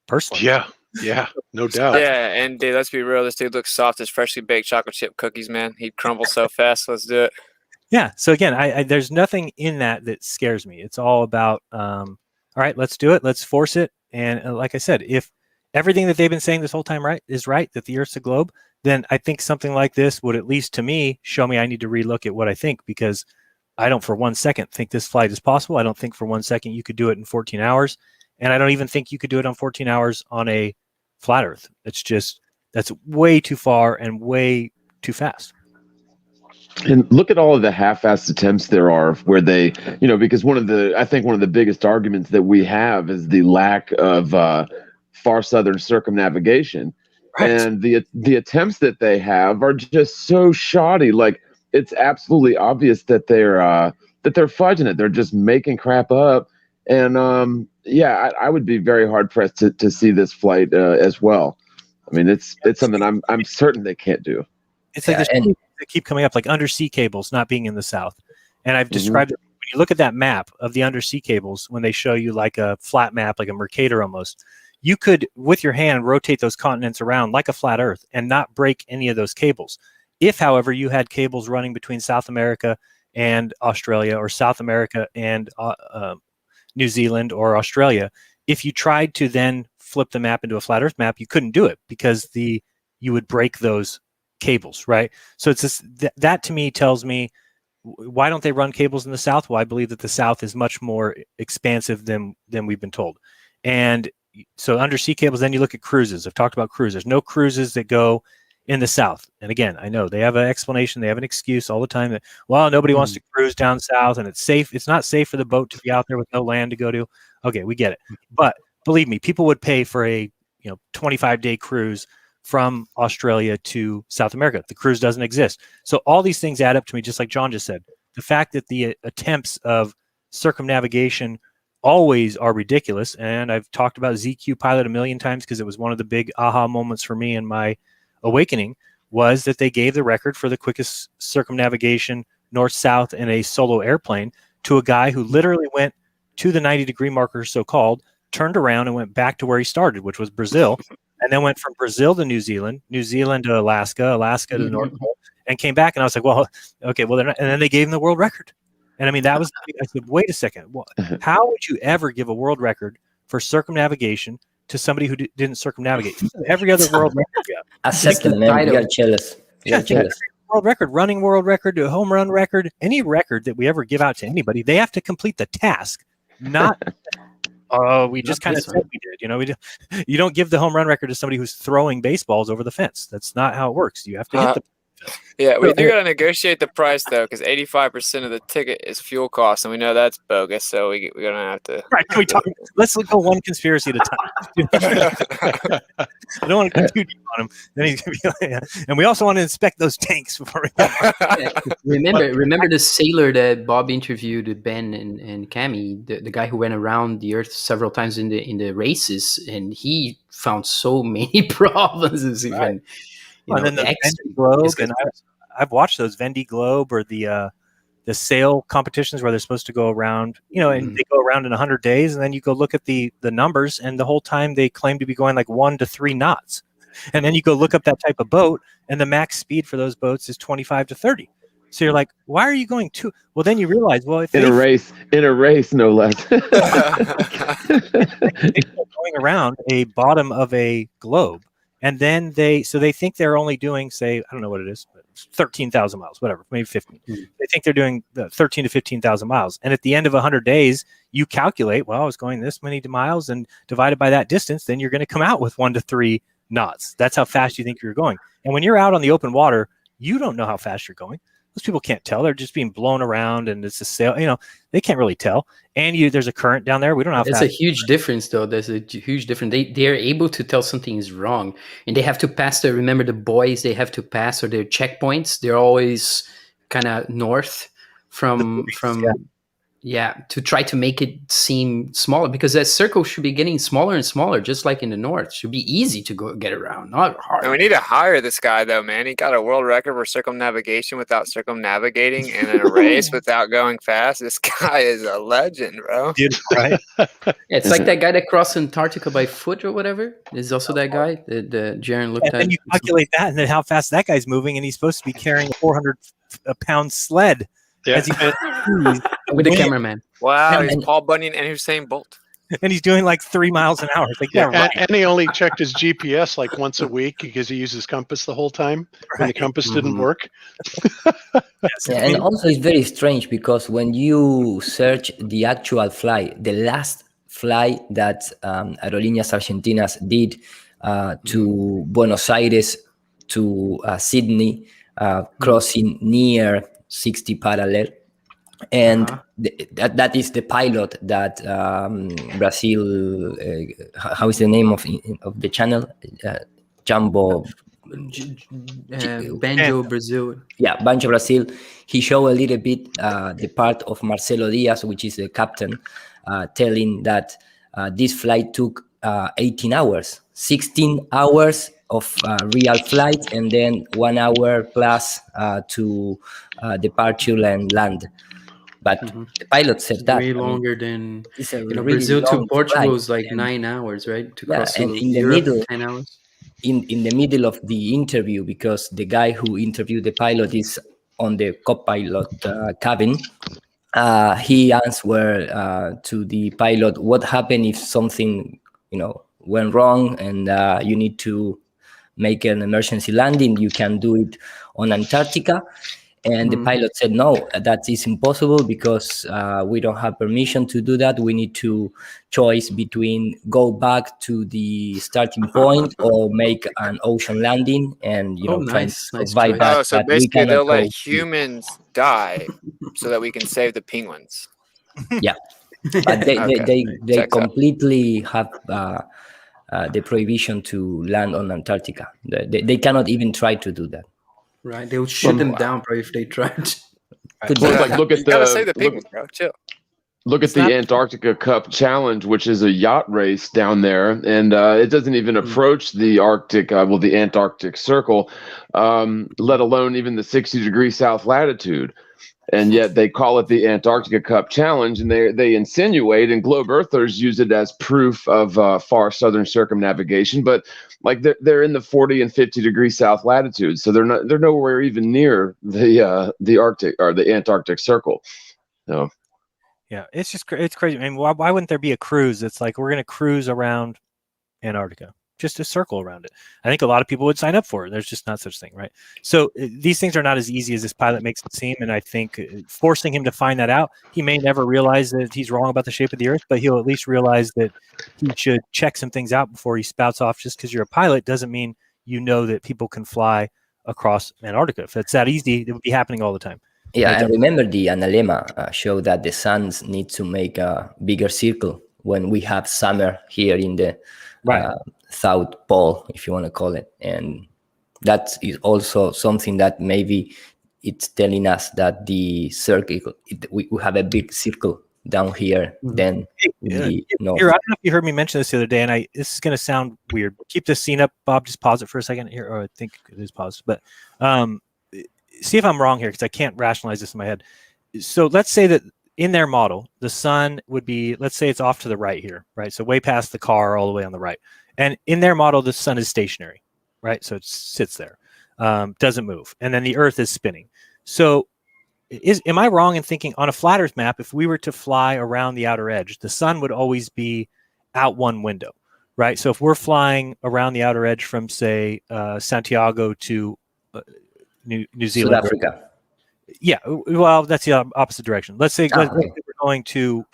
personally. Yeah, no doubt. Yeah, and dude, let's be real. This dude looks soft as freshly baked chocolate chip cookies, man. He'd crumble so fast. Let's do it. Yeah, so again, I there's nothing in that scares me. It's all about, all right, let's do it. Let's force it. And like I said, if everything that they've been saying this whole time is right, that the Earth's a globe, then I think something like this would, at least to me, show me I need to relook at what I think, because I don't for 1 second think this flight is possible. I don't think for 1 second you could do it in 14 hours. And I don't even think you could do it on 14 hours on a flat Earth. It's just, that's way too far and way too fast. And look at all of the half-assed attempts there are where they, because I think one of the biggest arguments that we have is the lack of far southern circumnavigation. Right. And the attempts that they have are just so shoddy. Like, it's absolutely obvious that they're fudging it. They're just making crap up. And I would be very hard pressed to see this flight as well. I mean, it's something I'm certain they can't do. It's like they keep coming up, like undersea cables not being in the south. And I've described it. When you look at that map of the undersea cables, when they show you like a flat map, like a Mercator almost, you could, with your hand, rotate those continents around like a flat Earth and not break any of those cables. If, however, you had cables running between South America and Australia, or South America and New Zealand or Australia, if you tried to then flip the map into a flat Earth map, you couldn't do it because you would break those cables, right? So it's this, that to me tells me, why don't they run cables in the south? Well, I believe that the south is much more expansive than we've been told. And so undersea cables, then you look at cruises. I've talked about cruises. There's no cruises that go in the south. And again, I know they have an explanation, they have an excuse all the time that, well, nobody wants to cruise down south and it's safe. It's not safe for the boat to be out there with no land to go to. Okay, we get it. But believe me, people would pay for a 25-day cruise from Australia to South America. The cruise doesn't exist. So all these things add up to me, just like John just said. The fact that the attempts of circumnavigation always are ridiculous. And I've talked about ZQ Pilot a million times because it was one of the big aha moments for me in my awakening, was that they gave the record for the quickest circumnavigation north-south in a solo airplane to a guy who literally went to the 90-degree marker, so-called, turned around and went back to where he started, which was Brazil, and then went from Brazil to New Zealand, New Zealand to Alaska, Alaska to the North Pole, and came back. And I was like, well, okay, well, they're not. And then they gave him the world record. And I mean, that was, I said, wait a second. How would you ever give a world record for circumnavigation to somebody who didn't circumnavigate? Every other world record. A second, man. You are jealous. You're jealous. World record, running world record, a home run record, any record that we ever give out to anybody, they have to complete the task, not... we just kind of said we did. You don't give the home run record to somebody who's throwing baseballs over the fence. That's not how it works. You have to hit the Yeah, we do gotta negotiate the price though, because 85% of the ticket is fuel costs, and we know that's bogus. So we're gonna have to. Right? Can we talk? Let's go one conspiracy at a time. I don't want to go too deep on him. Then he's gonna be like, and we also want to inspect those tanks before. Remember the sailor that Bob interviewed, Ben and Cami, the guy who went around the Earth several times in the races, and he found so many problems. Even, and then the Vendy Globe, and I've watched those Vendy Globe or the sail competitions where they're supposed to go around, and they go around in 100 days, and then you go look at the numbers, and the whole time they claim to be going like 1 to 3 knots, and then you go look up that type of boat, and the max speed for those boats is 25 to 30. So you're like, why are you going to? Well, then you realize, well, if in a race, no less. They're going around a bottom of a globe, and then they think they're only doing, say, I don't know what it is, 13,000 miles, whatever, maybe 15. They think they're doing 13 to 15,000 miles, and at the end of 100 days, you calculate, well, I was going this many miles, and divided by that distance, then you're going to come out with 1 to 3 knots. That's how fast you think you're going. And when you're out on the open water, you don't know how fast you're going. Those people can't tell. They're just being blown around, and it's a sail. They can't really tell. And there's a current down there. We don't know how fast. It's a huge difference, though. There's a huge difference. They are able to tell something is wrong, and they have to pass remember the buoys they have to pass, or their checkpoints. They're always kind of north from to try to make it seem smaller, because that circle should be getting smaller and smaller, just like in the north. It should be easy to go get around, not hard. And we need to hire this guy though, man. He got a world record for circumnavigation without circumnavigating, and in a race without going fast. This guy is a legend, bro. Dude, right? It's like that guy that crossed Antarctica by foot or whatever. There's also that guy that Jeran looked at. And then you calculate that, and then how fast that guy's moving, and he's supposed to be carrying a 400-pound sled. Yeah. As he with the cameraman. Wow, he's Paul Bunyan and Usain Bolt. And he's doing like 3 miles an hour. It's like, right. And he only checked his GPS like once a week because he used his compass the whole time when the compass didn't work. And also it's very strange because when you search the actual flight, the last flight that Aerolíneas Argentinas did to Buenos Aires to Sydney, crossing near 60 parallel, and that is the pilot that Brazil. How is the name of the channel? Jumbo. Banjo Brazil. Yeah, Banjo Brazil. He showed a little bit the part of Marcelo Diaz, which is the captain, telling that this flight took 18 hours, 16 hours of real flight, and then 1 hour plus to departure and land. But the pilot said that way longer than really Brazil to Portugal flight. is like 9 hours, right? To cross and in Europe, the middle, 10 hours. In the middle of the interview, because the guy who interviewed the pilot is on the co-pilot cabin, he answered to the pilot, what happened if something went wrong and you need to make an emergency landing? You can do it on Antarctica. And the pilot said, no, that is impossible because we don't have permission to do that. We need to choose between go back to the starting point or make an ocean landing and, try to survive that. Oh, so basically they'll let humans die so that we can save the penguins. Yeah. But they completely have the prohibition to land on Antarctica. They cannot even try to do that. Right, they would shoot them down, probably, if they tried. Look at gotta save the penguins, bro. Chill. Look at the Antarctica Cup Challenge, which is a yacht race down there, and it doesn't even approach the Arctic, the Antarctic Circle, let alone even the 60-degree south latitude. And yet they call it the Antarctica Cup Challenge, and they insinuate, and globe earthers use it as proof of far southern circumnavigation. But like they're in the 40 and 50-degree south latitude, so they're nowhere even near the Arctic or the Antarctic Circle. So yeah, it's crazy. I mean, why wouldn't there be a cruise? It's like we're going to cruise around Antarctica. Just a circle around it. I think a lot of people would sign up for it. There's just not such thing, right? So these things are not as easy as this pilot makes it seem. And I think forcing him to find that out, he may never realize that he's wrong about the shape of the Earth, but he'll at least realize that he should check some things out before he spouts off. Just because you're a pilot doesn't mean that people can fly across Antarctica. If it's that easy, it would be happening all the time. Yeah, I remember the analemma showed that the suns need to make a bigger circle when we have summer here in the South Pole, if you want to call it. And that is also something that maybe it's telling us that the circle, we have a big circle down here, then the north. Here, I don't know if you heard me mention this the other day, and this is going to sound weird. Keep this scene up, Bob. Just pause it for a second here, or I think it is paused. But see if I'm wrong here, because I can't rationalize this in my head. So let's say that in their model, the sun would be, let's say it's off to the right here, right? So way past the car, all the way on the right. And in their model, the sun is stationary, right? So it sits there, doesn't move. And then the Earth is spinning. So am I wrong in thinking on a flat Earth map, if we were to fly around the outer edge, the sun would always be out one window, right? So if we're flying around the outer edge from, say, Santiago to New Zealand. South Africa. Yeah, well, that's the opposite direction. Let's say we're going to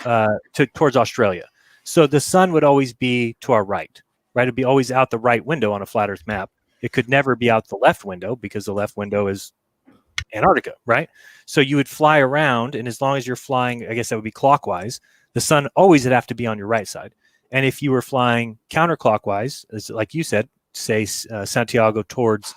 towards Australia. So the sun would always be to our right? It'd be always out the right window on a flat Earth map. It could never be out the left window because the left window is Antarctica, right? So you would fly around, and as long as you're flying, I guess that would be clockwise, the sun always would have to be on your right side. And if you were flying counterclockwise, as like you said, say Santiago towards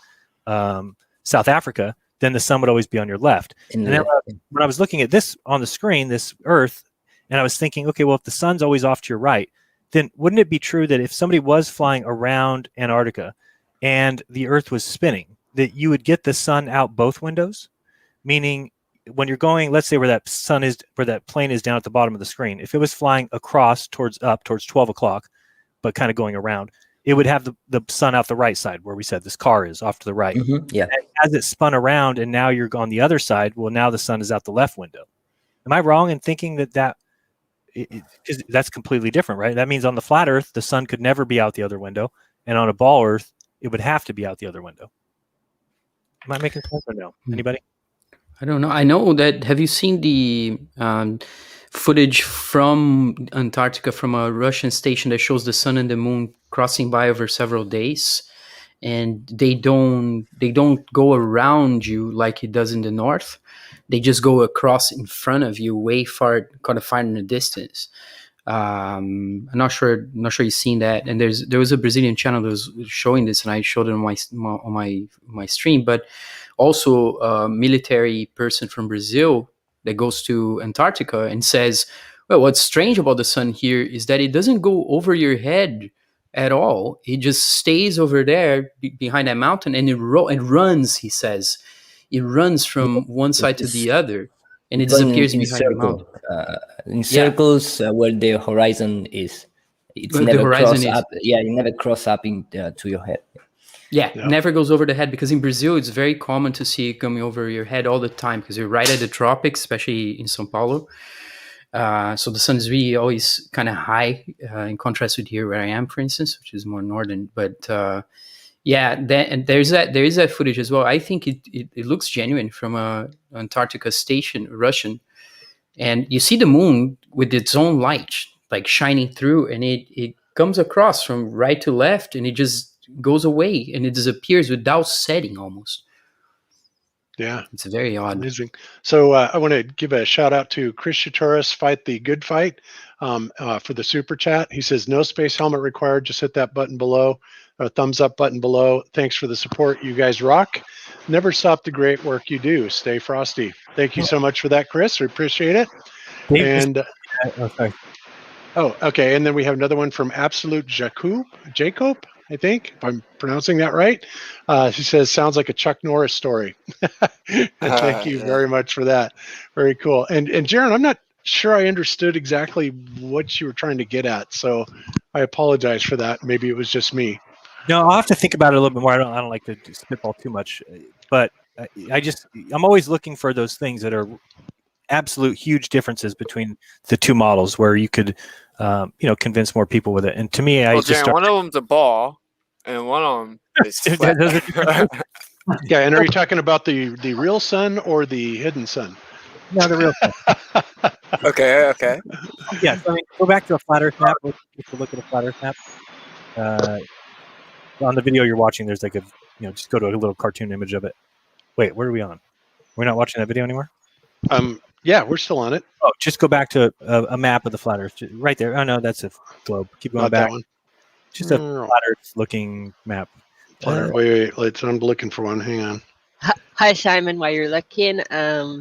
South Africa, then the sun would always be on your left. And then when I was looking at this on the screen, this Earth, and I was thinking, okay, well, if the sun's always off to your right, then wouldn't it be true that if somebody was flying around Antarctica and the Earth was spinning, that you would get the sun out both windows? Meaning when you're going, let's say where that sun is, where that plane is down at the bottom of the screen, if it was flying across towards 12 o'clock, but kind of going around, it would have the sun out the right side where we said this car is off to the right. Yeah. And as it spun around and now you're on the other side, well, now the sun is out the left window. Am I wrong in thinking that that's completely different, right? That means on the flat Earth, the sun could never be out the other window. And on a ball Earth, it would have to be out the other window. Am I making sense or no? Anybody? I don't know. I know that. Have you seen the footage from Antarctica from a Russian station that shows the sun and the moon crossing by over several days, and they don't go around you like it does in the north. They just go across in front of you, way far, kind of far in the distance. I'm not sure you've seen that. And there was a Brazilian channel that was showing this, and I showed it on my stream. But also a military person from Brazil that goes to Antarctica and says, well, what's strange about the sun here is that it doesn't go over your head at all. It just stays over there behind that mountain, and it runs, he says. It runs from one side to the other, and it disappears behind the mountain. In circles where the horizon is. It's never cross up. Yeah, you never cross up to your head. Yeah, never goes over the head, because in Brazil, it's very common to see it coming over your head all the time, because you're right at the tropics, especially in São Paulo. So the sun is really always kind of high in contrast with here where I am, for instance, which is more northern. But and there is that footage as well. I think it looks genuine from a Antarctica station, Russian. And you see the moon with its own light, like shining through, and it comes across from right to left, and it just goes away, and it disappears without setting almost. Yeah. It's very odd. Amazing. So I want to give a shout out to Chris Shatoris, Fight the Good Fight, for the super chat. He says, no space helmet required. Just hit that button below, thumbs up button below. Thanks for the support. You guys rock. Never stop the great work you do. Stay frosty. Thank you so much for that, Chris. We appreciate it. And okay. And then we have another one from Absolute Jacob, I think, if I'm pronouncing that right. She says, sounds like a Chuck Norris story. Thank you very much for that. Very cool. And Jeran, I'm not sure I understood exactly what you were trying to get at, so I apologize for that. Maybe it was just me. No, I'll have to think about it a little bit more. I don't like to spitball too much, but I'm always looking for those things that are absolute huge differences between the two models where you could convince more people with it. And to me, one of them's a ball and one of them is flat. Yeah, and are you talking about the real sun or the hidden sun? No, the real sun. Okay. Yeah, so go back to a flat Earth map. Let's look at a flat Earth map. On the video you're watching, there's like a just go to a little cartoon image of it. Wait, where are we on? We're not watching that video anymore? Yeah, we're still on it. Oh, just go back to a map of the flat Earth. Right there. Oh, no, that's a globe. Keep going Not back. that one. Just a flat Earth looking map. Wait. I'm looking for one. Hang on. Hi, Simon. While you're looking,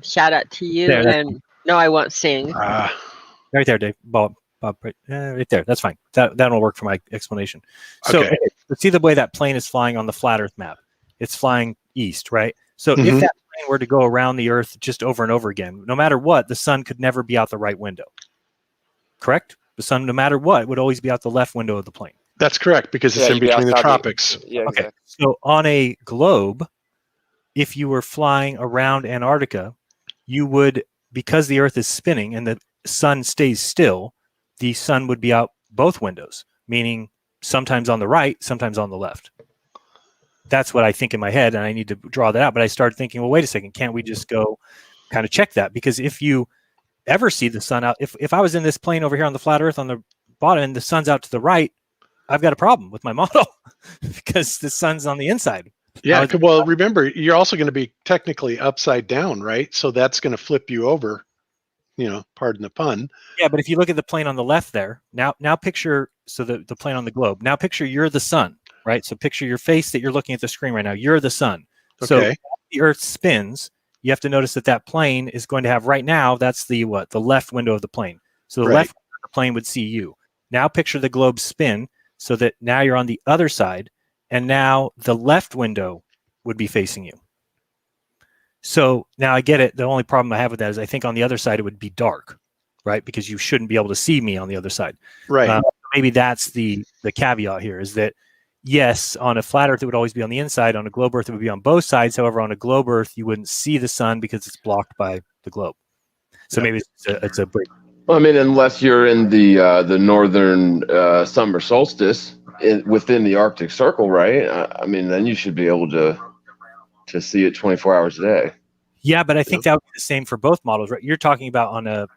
shout out to you. There, And no, I won't sing. Right there, Dave. Bob, right there. That's fine. That'll work for my explanation. So Okay. let's see the way that plane is flying on the flat Earth map. It's flying east, right? So if that plane were to go around the Earth just over and over again, no matter what, the sun could never be out the right window. Correct? The sun, no matter what, would always be out the left window of the plane. That's correct, because it's in between the tropics. Okay. So on a globe, if you were flying around Antarctica, you would, because the Earth is spinning and the sun stays still, the sun would be out both windows, meaning sometimes on the right, sometimes on the left. That's what I think in my head, and I need to draw that out. But I started thinking, well, wait a second, can't we just go kind of check that? Because if you ever see the sun out, if I was in this plane over here on the flat Earth on the bottom and the sun's out to the right, I've got a problem with my model because the sun's on the inside. Yeah, well, remember, you're also going to be technically upside down, right? So that's going to flip you over, pardon the pun. Yeah, but if you look at the plane on the left there, now picture, so the plane on the globe, now picture you're the sun, right? So picture your face that you're looking at the screen right now. You're the sun. Okay. So as the Earth spins, you have to notice that plane is going to have right now, that's the left window of the plane. So the left window of the plane would see you. Now picture the globe spin so that now you're on the other side, and now the left window would be facing you. So now I get it. The only problem I have with that is I think on the other side it would be dark, right? Because you shouldn't be able to see me on the other side. Right. Maybe that's the caveat here, is that yes, on a flat Earth it would always be on the inside. On a globe Earth it would be on both sides. However, on a globe Earth you wouldn't see the sun because it's blocked by the globe. So maybe it's a break. Well, I mean, unless you're in the northern summer solstice within the Arctic Circle, right? I mean, then you should be able to see it 24 hours a day. Yeah, but I think that would be the same for both models, right? You're talking about on a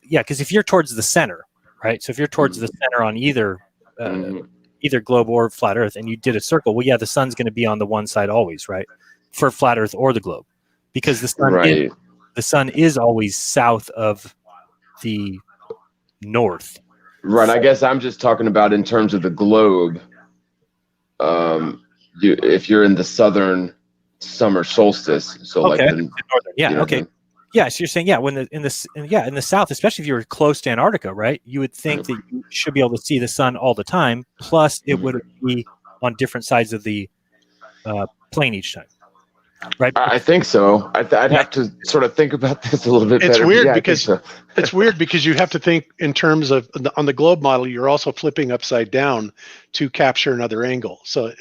because if you're towards the center, right? So if you're towards the center on either globe or flat Earth, and you did a circle, well, yeah, the sun's going to be on the one side always, right? For flat Earth or the globe, because the sun is always south of the north. Right. I guess I'm just talking about in terms of the globe. If you're in the southern summer solstice, so like the northern, okay. Yeah, so you're saying in the south, especially if you were close to Antarctica, right? You would think that you should be able to see the sun all the time. Plus, it would be on different sides of the plane each time, right? I think so. I'd have to sort of think about this a little bit better. It's weird because it's weird because you have to think in terms of on the globe model. You're also flipping upside down to capture another angle. So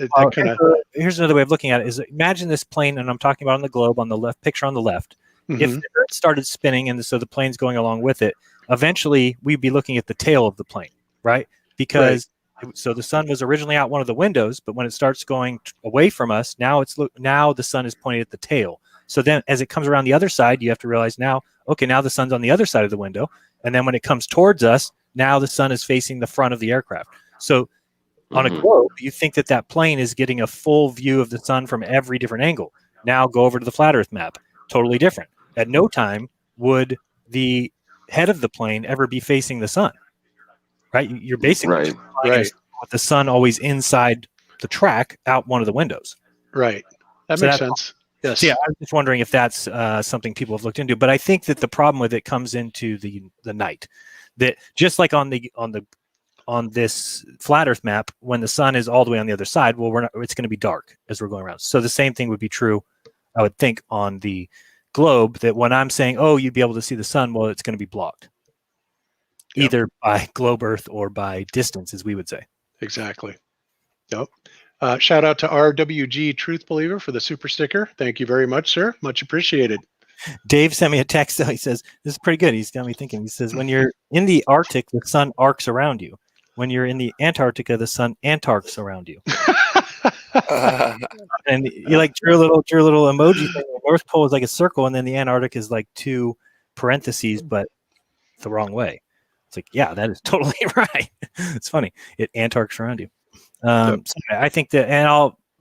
here's another way of looking at it: is imagine this plane, and I'm talking about on the globe on the left picture on the left. If the Earth started spinning and so the plane's going along with it, eventually we'd be looking at the tail of the plane, right? Because so the sun was originally out one of the windows, but when it starts going away from us, now the sun is pointing at the tail. So then as it comes around the other side, you have to realize now the sun's on the other side of the window. And then when it comes towards us, now the sun is facing the front of the aircraft. So on a globe, you think that plane is getting a full view of the sun from every different angle. Now go over to the flat Earth map, totally different. At no time would the head of the plane ever be facing the sun, right? You're basically with the sun always inside the track out one of the windows. Right. That makes sense. Yes. So yeah, I'm just wondering if that's something people have looked into. But I think that the problem with it comes into the night. That just like on this flat Earth map, when the sun is all the way on the other side, well, it's going to be dark as we're going around. So the same thing would be true, I would think, on the globe, that when I'm saying, oh, you'd be able to see the sun, well, it's going to be blocked either by globe Earth or by distance, as we would say. Exactly. Yep. Shout out to RWG Truth Believer for the super sticker. Thank you very much, sir. Much appreciated. Dave sent me a text. He says, this is pretty good. He's got me thinking. He says, when you're in the Arctic, the sun arcs around you. When you're in the Antarctica, the sun antarcts around you. And you drew a little emoji thing. The North Pole is like a circle, and then the Antarctic is like two parentheses, but the wrong way. It's like, yeah, that is totally right. It's funny. It antarcts around you. So I think that, and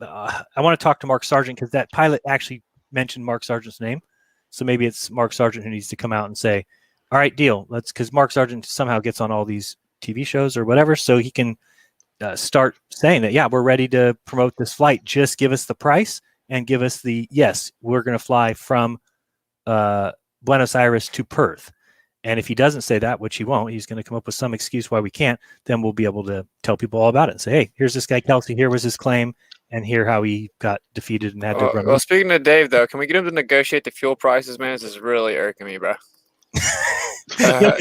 I want to talk to Mark Sargent because that pilot actually mentioned Mark Sargent's name. So maybe it's Mark Sargent who needs to come out and say, all right, deal. Because Mark Sargent somehow gets on all these TV shows or whatever, so he can start saying that, yeah, we're ready to promote this flight. Just give us the price and give us the, yes, we're going to fly from Buenos Aires to Perth. And if he doesn't say that, which he won't, he's going to come up with some excuse why we can't, then we'll be able to tell people all about it and say, hey, here's this guy Kelsey, here was his claim, and here how he got defeated and had to run. Well, speaking of Dave, though, can we get him to negotiate the fuel prices, man? This is really irking me, bro. He'll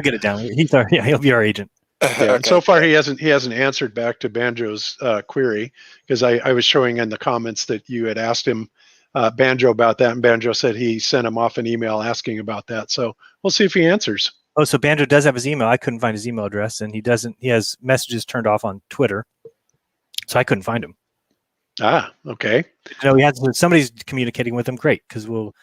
get it down. He'll be our agent. Yeah, and so far he hasn't answered back to Banjo's query, because I was showing in the comments that you had asked him Banjo about that, and Banjo said he sent him off an email asking about that. So we'll see if he answers. Oh, so Banjo does have his email. I couldn't find his email address, and he has messages turned off on Twitter, so I couldn't find him. Ah, okay. No, somebody's communicating with him. Great, because we'll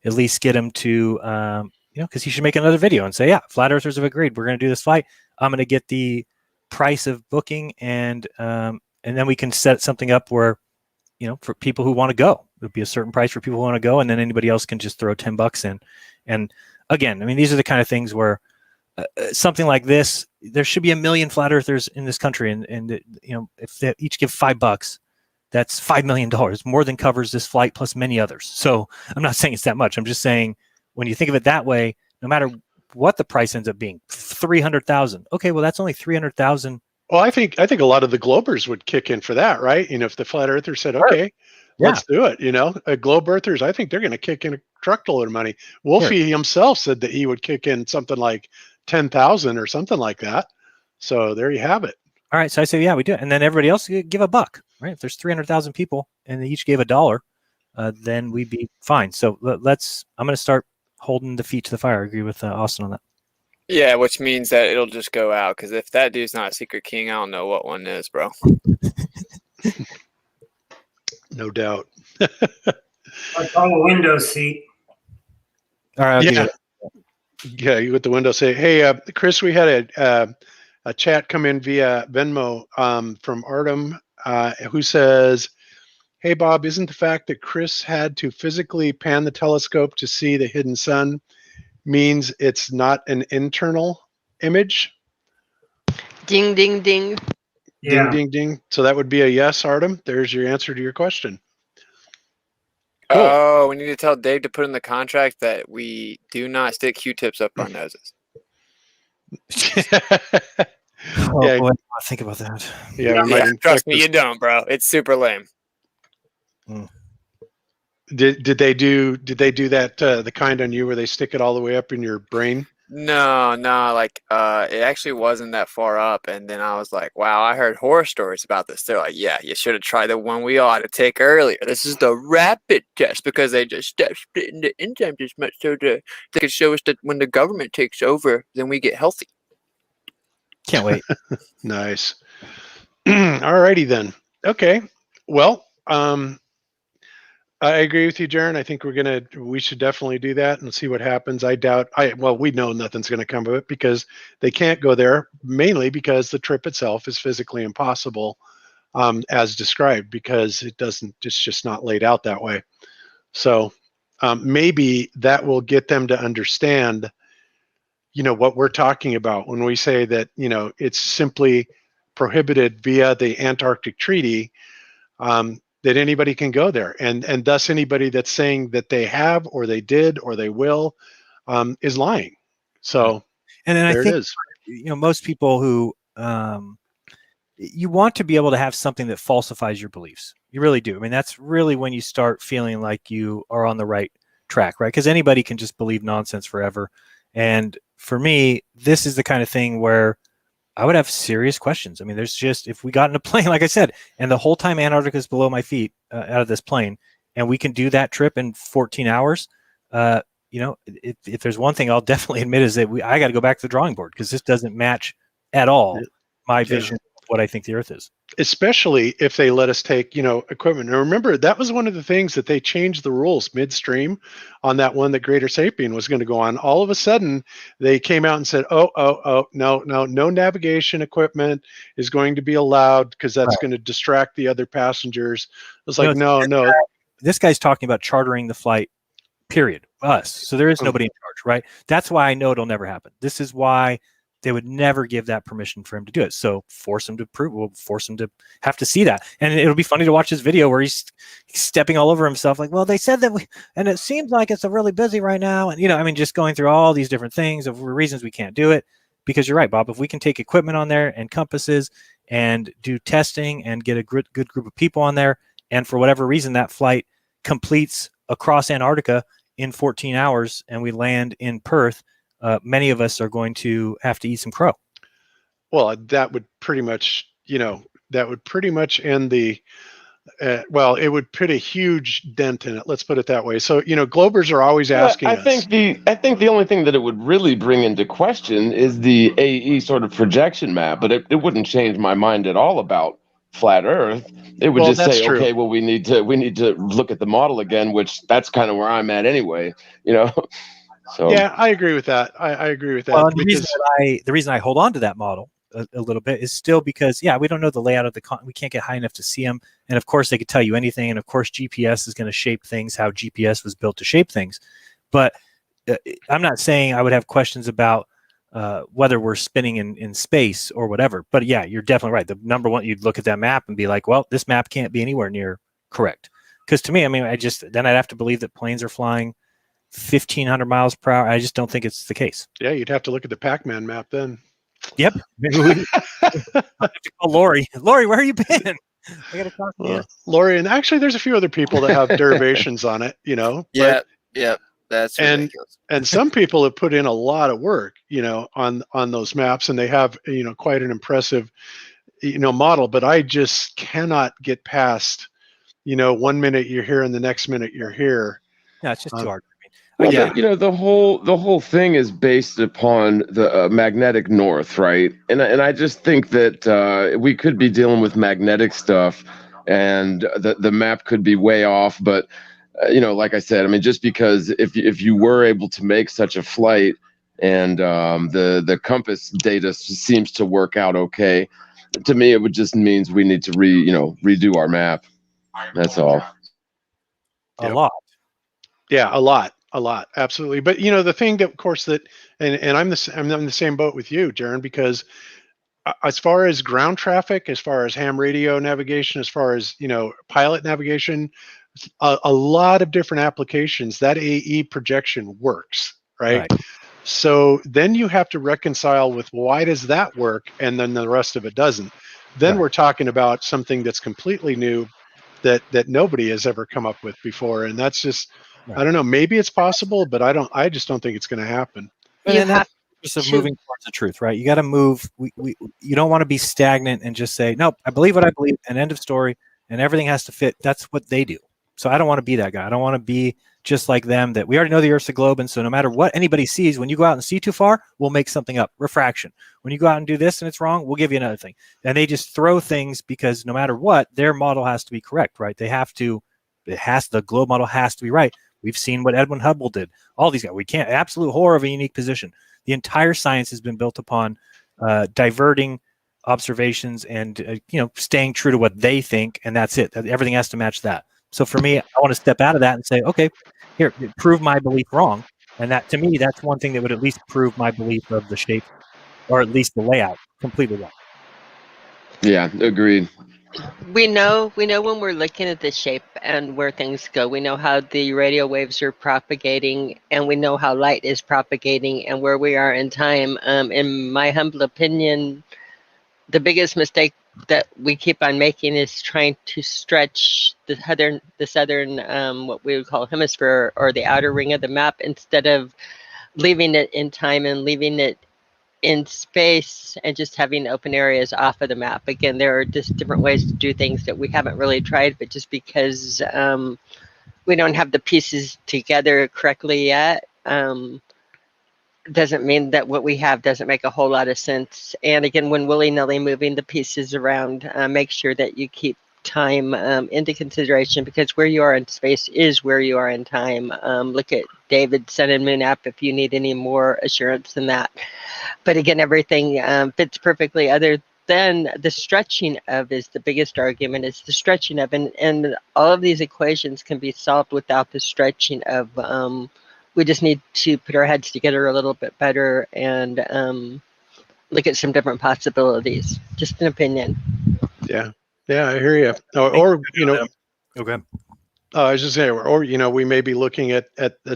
at least get him to because he should make another video and say, yeah, flat earthers have agreed. We're going to do this flight. I'm going to get the price of booking, and then we can set something up where, for people who want to go, it'll be a certain price for people who want to go, and then anybody else can just throw $10 in. And again, I mean, these are the kind of things where something like this, there should be 1 million flat earthers in this country, and if they each give $5, that's $5 million, more than covers this flight plus many others. So I'm not saying it's that much. I'm just saying when you think of it that way, no matter what the price ends up being, 300,000. Okay, well that's only 300,000. Well, I think a lot of the Globers would kick in for that, right? If the flat earthers said, okay, let's do it. Globe earthers, I think they're going to kick in a truckload of money. Wolfie himself said that he would kick in something like 10,000 or something like that. So there you have it. All right, so I say, yeah, we do it, and then everybody else give $1, right? If there's 300,000 people and they each gave $1, then we'd be fine. So I'm going to start holding the feet to the fire. I agree with Austin on that. Yeah, which means that it'll just go out, because if that dude's not a secret king, I don't know what one is, bro. No doubt. I call a window seat. All right. Yeah, you with the window say, hey, Chris, we had a chat come in via Venmo from Artem who says, hey, Bob, isn't the fact that Chris had to physically pan the telescope to see the hidden sun means it's not an internal image? Ding, ding, ding. Ding, ding, ding. So that would be a yes, Artem. There's your answer to your question. Cool. Oh, we need to tell Dave to put in the contract that we do not stick Q-tips up our noses. Boy, I think about that. Yeah, trust me, you don't, bro. It's super lame. Did they do that the kind on you where they stick it all the way up in your brain? No, like it actually wasn't that far up, and then I was like, wow, I heard horror stories about this. They're like, yeah, you should have tried the one we ought to take earlier. This is the rapid test, because they just stop splitting the enzymes as much so they can show us that when the government takes over, then we get healthy. Can't wait. Nice. Alrighty then. Okay. Well, I agree with you, Jeran. I think we should definitely do that and see what happens. We know nothing's going to come of it, because they can't go there, mainly because the trip itself is physically impossible, as described, because it's just not laid out that way. So maybe that will get them to understand, what we're talking about when we say that, it's simply prohibited via the Antarctic Treaty, that anybody can go there, and thus anybody that's saying that they have or they did or they will is lying. So, and then there I think it is. Most people who you want to be able to have something that falsifies your beliefs. You really do. I mean, that's really when you start feeling like you are on the right track, right? Because anybody can just believe nonsense forever. And for me, this is the kind of thing where I would have serious questions. I mean, if we got in a plane, like I said, and the whole time Antarctica is below my feet out of this plane, and we can do that trip in 14 hours, if there's one thing I'll definitely admit is that I got to go back to the drawing board, because this doesn't match at all my vision what I think the Earth is. Especially if they let us take, equipment. And remember, that was one of the things that they changed the rules midstream on that one that Greater Sapien was going to go on. All of a sudden, they came out and said, no navigation equipment is going to be allowed because that's going to distract the other passengers. It was like, no. This guy's talking about chartering the flight, period. Us. So there is nobody in charge, right? That's why I know it'll never happen. This is why they would never give that permission for him to do it. So force him to prove, we'll force him to have to see that. And it'll be funny to watch this video where he's stepping all over himself. Like, well, they said that and it seems like it's really busy right now. And, just going through all these different things of reasons we can't do it, because you're right, Bob, if we can take equipment on there and compasses and do testing and get a good group of people on there. And for whatever reason, that flight completes across Antarctica in 14 hours and we land in Perth, many of us are going to have to eat some crow. Well, that would pretty much, end the, it would put a huge dent in it. Let's put it that way. So, Globers are always asking us. I think the only thing that it would really bring into question is the AE sort of projection map, but it wouldn't change my mind at all about flat Earth. It would just say, okay, well, we need to look at the model again, which that's kind of where I'm at anyway, So yeah, I agree with that. I agree with that. Well, the reason I hold on to that model a little bit is still because, we don't know the layout of we can't get high enough to see them. And of course, they could tell you anything. And of course, GPS is going to shape things how GPS was built to shape things. But I'm not saying I would have questions about whether we're spinning in space or whatever. But yeah, you're definitely right. The number one, you'd look at that map and be like, well, this map can't be anywhere near correct. Because to me, then I'd have to believe that planes are flying 1,500 miles per hour. I just don't think it's the case. Yeah, you'd have to look at the Pac-Man map then. Yep. Maybe we have to call Lori. Lori, where have you been? I got to talk to you. Lori, and actually, there's a few other people that have derivations on it. Yeah. That's ridiculous. And some people have put in a lot of work, on those maps, and they have, quite an impressive, model. But I just cannot get past, 1 minute you're here and the next minute you're here. Yeah, it's just too hard. Well, the whole thing is based upon the magnetic north, right? And I just think that we could be dealing with magnetic stuff, and the map could be way off. But like I said, just because if you were able to make such a flight, and the compass data seems to work out okay, to me it would just means we need to redo our map. That's all. A lot. Yeah, a lot. Absolutely. But the thing that, of course, that, and I'm in the same boat with you, Jeran, because as far as ground traffic, as far as ham radio navigation, as far as, pilot navigation, a lot of different applications, that AE projection works, right? So then you have to reconcile with why does that work and then the rest of it doesn't. Then we're talking about something that's completely new that nobody has ever come up with before. And that's just, I don't know, maybe it's possible, but I just don't think it's going to happen. And that's just moving towards the truth, right? You got to move. You don't want to be stagnant and just say, nope, I believe what I believe, and end of story, and everything has to fit. That's what they do. So I don't want to be that guy. I don't want to be just like them, that we already know the Earth's a globe. And so no matter what anybody sees, when you go out and see too far, we'll make something up. Refraction. When you go out and do this and it's wrong, we'll give you another thing. And they just throw things because no matter what, their model has to be correct, right? The globe model has to be right. We've seen what Edwin Hubble did. All these guys, we can't, absolute horror of a unique position. The entire science has been built upon diverting observations and, staying true to what they think. And that's it. Everything has to match that. So for me, I want to step out of that and say, okay, here, prove my belief wrong. And that, to me, that's one thing that would at least prove my belief of the shape, or at least the layout, completely wrong. Yeah, agreed. We know when we're looking at the shape and where things go. We know how the radio waves are propagating, and we know how light is propagating and where we are in time. In my humble opinion, the biggest mistake that we keep on making is trying to stretch the southern what we would call hemisphere, or the outer ring of the map, instead of leaving it in time and leaving it in space and just having open areas off of the map. Again, there are just different ways to do things that we haven't really tried, but just because we don't have the pieces together correctly yet, doesn't mean that what we have doesn't make a whole lot of sense. And again, when willy-nilly moving the pieces around, make sure that you keep time into consideration, because where you are in space is where you are in time. Look at David's Sun and Moon app if you need any more assurance than that. But again, everything fits perfectly, other than the stretching of is the biggest argument, is the stretching of, and all of these equations can be solved without the stretching of. We just need to put our heads together a little bit better and look at some different possibilities. Just an opinion. Yeah, I hear you. Or you know, okay. I was just saying, or you know, we may be looking at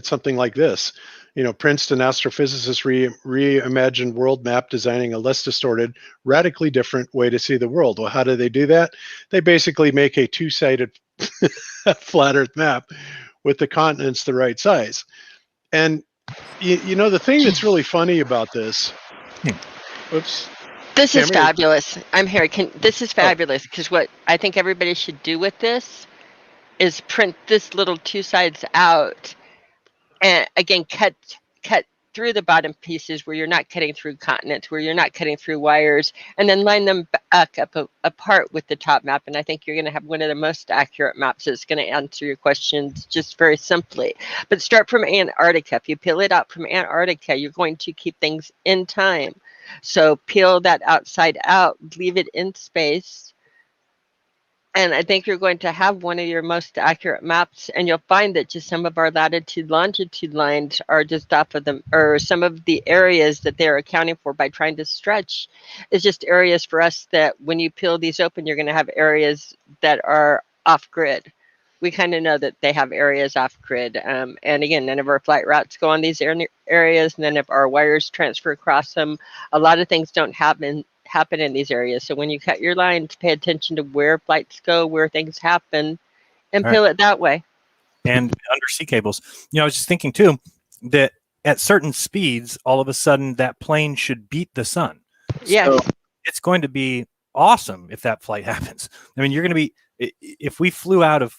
something like this. You know, Princeton astrophysicists reimagined world map, designing a less distorted, radically different way to see the world. Well, how do they do that? They basically make a two-sided flat Earth map with the continents the right size. And you know, the thing that's really funny about this, oops. This is fabulous. I'm here. This is fabulous, because what I think everybody should do with this is print this little two sides out, and again, cut through the bottom pieces where you're not cutting through continents, where you're not cutting through wires, and then line them back up apart with the top map. And I think you're going to have one of the most accurate maps that's going to answer your questions just very simply. But start from Antarctica. If you peel it out from Antarctica, you're going to keep things in time. So peel that outside out, leave it in space, and I think you're going to have one of your most accurate maps, and you'll find that just some of our latitude, longitude lines are just off of them, or some of the areas that they're accounting for by trying to stretch is just areas for us that when you peel these open, you're going to have areas that are off grid. We kind of know that they have areas off grid. And again, none of our flight routes go on these areas, none of our wires transfer across them. A lot of things don't happen in these areas. So when you cut your lines, pay attention to where flights go, where things happen, and peel it that way. And undersea cables. You know, I was just thinking too that at certain speeds, all of a sudden that plane should beat the sun. Yes. So it's going to be awesome if that flight happens. I mean, you're going to be, if we flew out of